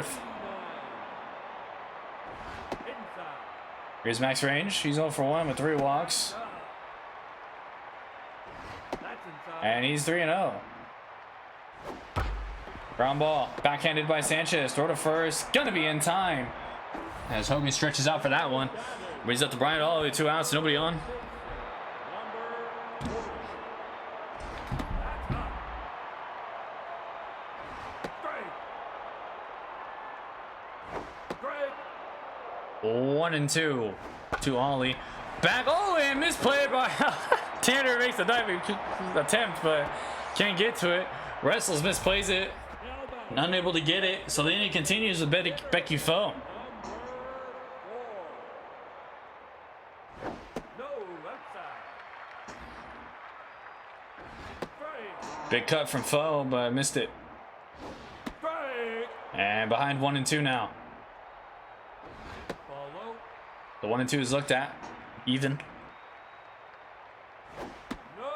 Inside. Here's Max Range. He's 0 for 1 with 3 walks. That's inside. And he's 3-0. Ground ball. Backhanded by Sanchez. Throw to first. Gonna be in time. As Hogan stretches out for that one. Brings up to Bryant all the way 2 outs. Nobody on. 1 and 2 to Ollie. Back. Oh, and misplayed by Tanner. Makes a diving attempt, but can't get to it. Wrestles misplays it. Unable to get it. So then he continues with Becky Foe. No, left side. Straight. Big cut from Foe, but missed it. Straight. And behind 1 and 2 now. Follow. The 1 and 2 is looked at. Even. No.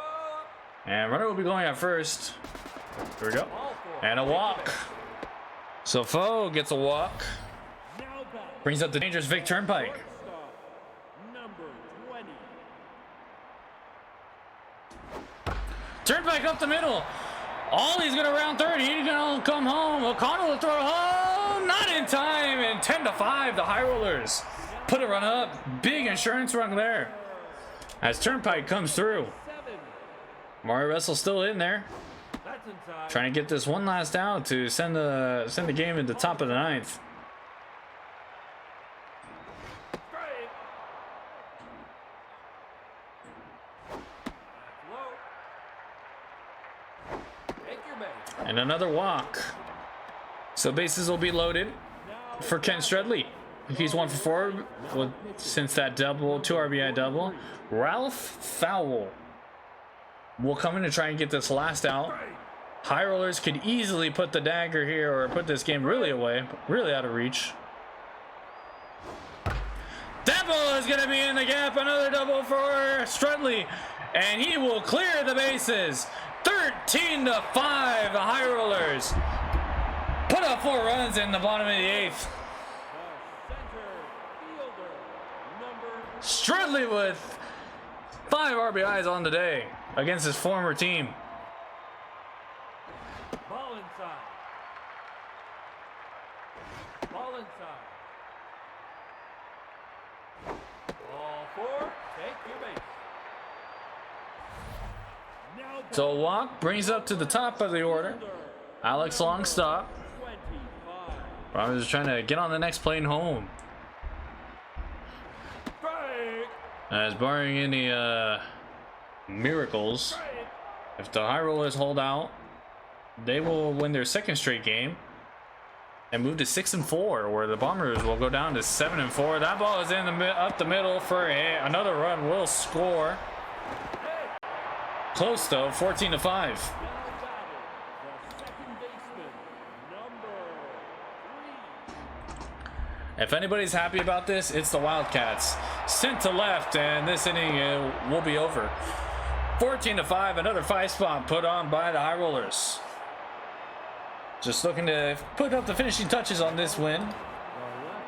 And runner will be going at first. Here we go. Ball four. And a walk. So Foe gets a walk. Now back. Brings up the dangerous Vic Turnpike. Shortstop, number 20. Turnpike up the middle. Ollie's gonna round third. He's gonna come home. O'Connell will throw home. Not in time. And 10-5, the High Rollers put a run up. Big insurance run there. As Turnpike comes through. 7. Mario Russell still in there. That's inside. Trying to get this one last out to send the game at the top of the ninth. Straight. That's low. Take your base. And another walk. So bases will be loaded for Kent Stredley. He's 1 for 4 since that double, 2 RBI double. Ralph Fowl will come in to try and get this last out. High Rollers could easily put the dagger here or put this game really away, really out of reach. That ball is going to be in the gap. Another double for Strudley, and he will clear the bases. 13-5, the High Rollers put up 4 runs in the bottom of the 8th. The center fielder, number Strudley with 5 RBIs on the day against his former team. Ball inside. Ball inside. Ball 4. Take your base. now back. So a walk brings up to the top of the order. Alex Longstop. 25. I was trying to get on the next plane home. Strike. As barring any miracles, Strike. if the High Rollers hold out, they will win their 2nd straight game and move to 6-4, where the Bombers will go down to 7-4. That ball is in up the middle for another run. Will score. Close though, 14-5. Now batting, the second baseman, number 3. If anybody's happy about this, it's the Wildcats. Sent to left, and this inning will be over. 14-5, another 5-spot put on by the High Rollers. Just looking to put up the finishing touches on this win.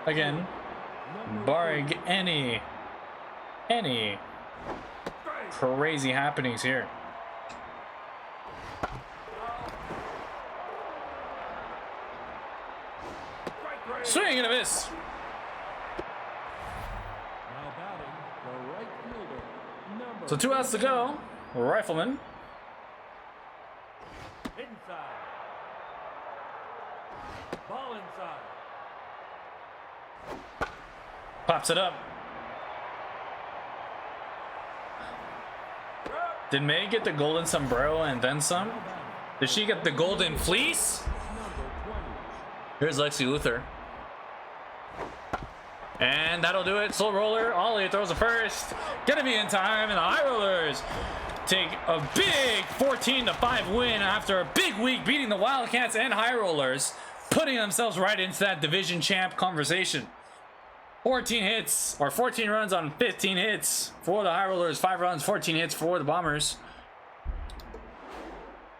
Again, barring any crazy happenings here. Swing and a miss. Now batting, the right fielder, number So 2 outs to go. Rifleman. Inside. Ball inside. Pops it up. Did May get the golden sombrero and then some? Did she get the golden fleece? Here's Lexi Luthor. And that'll do it. Slow roller. Ollie throws a first. Gonna be in time, and the High Rollers take a big 14-5 win after a big week beating the Wildcats and High Rollers, putting themselves right into that division champ conversation. 14 hits, or 14 runs on 15 hits for the High Rollers. 5 runs, 14 hits for the Bombers.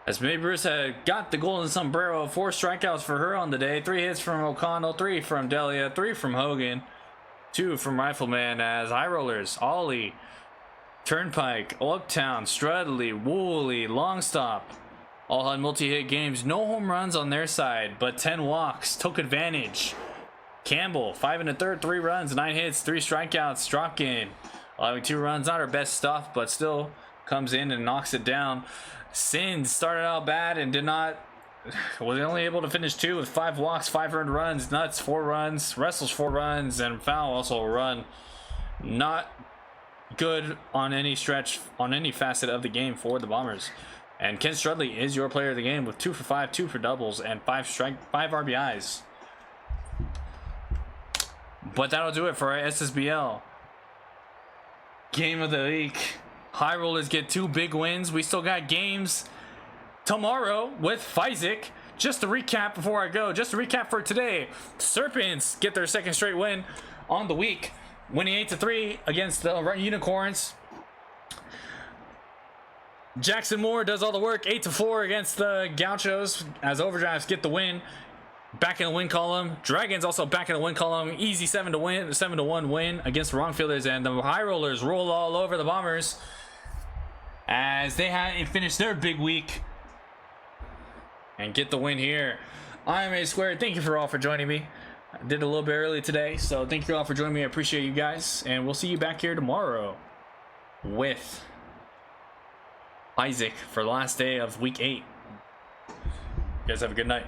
As Mae Bruce had got the golden sombrero, 4 strikeouts for her on the day. 3 hits from O'Connell, 3 from Delia, 3 from Hogan, 2 from Rifleman. As High Rollers, Ollie, Turnpike, Oaktown, Strudley, Woolley, Longstop all had multi-hit games. No home runs on their side, but 10 walks. Took advantage. Campbell, 5 1/3, 3 runs, 9 hits, 3 strikeouts. Stropkin, allowing 2 runs. Not her best stuff, but still comes in and knocks it down. Sins started out bad and did not was only able to finish 2 with 5 walks, 5 earned runs. Nuts 4 runs, Wrestles 4 runs, and Foul also a run. Not good on any stretch, on any facet of the game for the Bombers. And Ken Strudley is your player of the game with 2 for 5, 2 for doubles, and 5 RBIs. But that'll do it for our SSBL game of the week. High Rollers get 2 big wins. We still got games tomorrow with Fizek. Just to recap before I go, just to recap for today, Serpents get their 2nd straight win on the week, winning 8-3 against the Unicorns. Jackson Moore does all the work, 8-4 against the Gauchos as Overdrives get the win. Back in the win column. Dragons also back in the win column. Easy 7-1 win against the Wrongfielders, and the High Rollers roll all over the Bombers as they had finished their big week and get the win here. I am A Squared. Thank you for all for joining me. I did a little bit early today, so thank you all for joining me. I appreciate you guys, and we'll see you back here tomorrow with Isaac for the last day of week 8. You guys have a good night.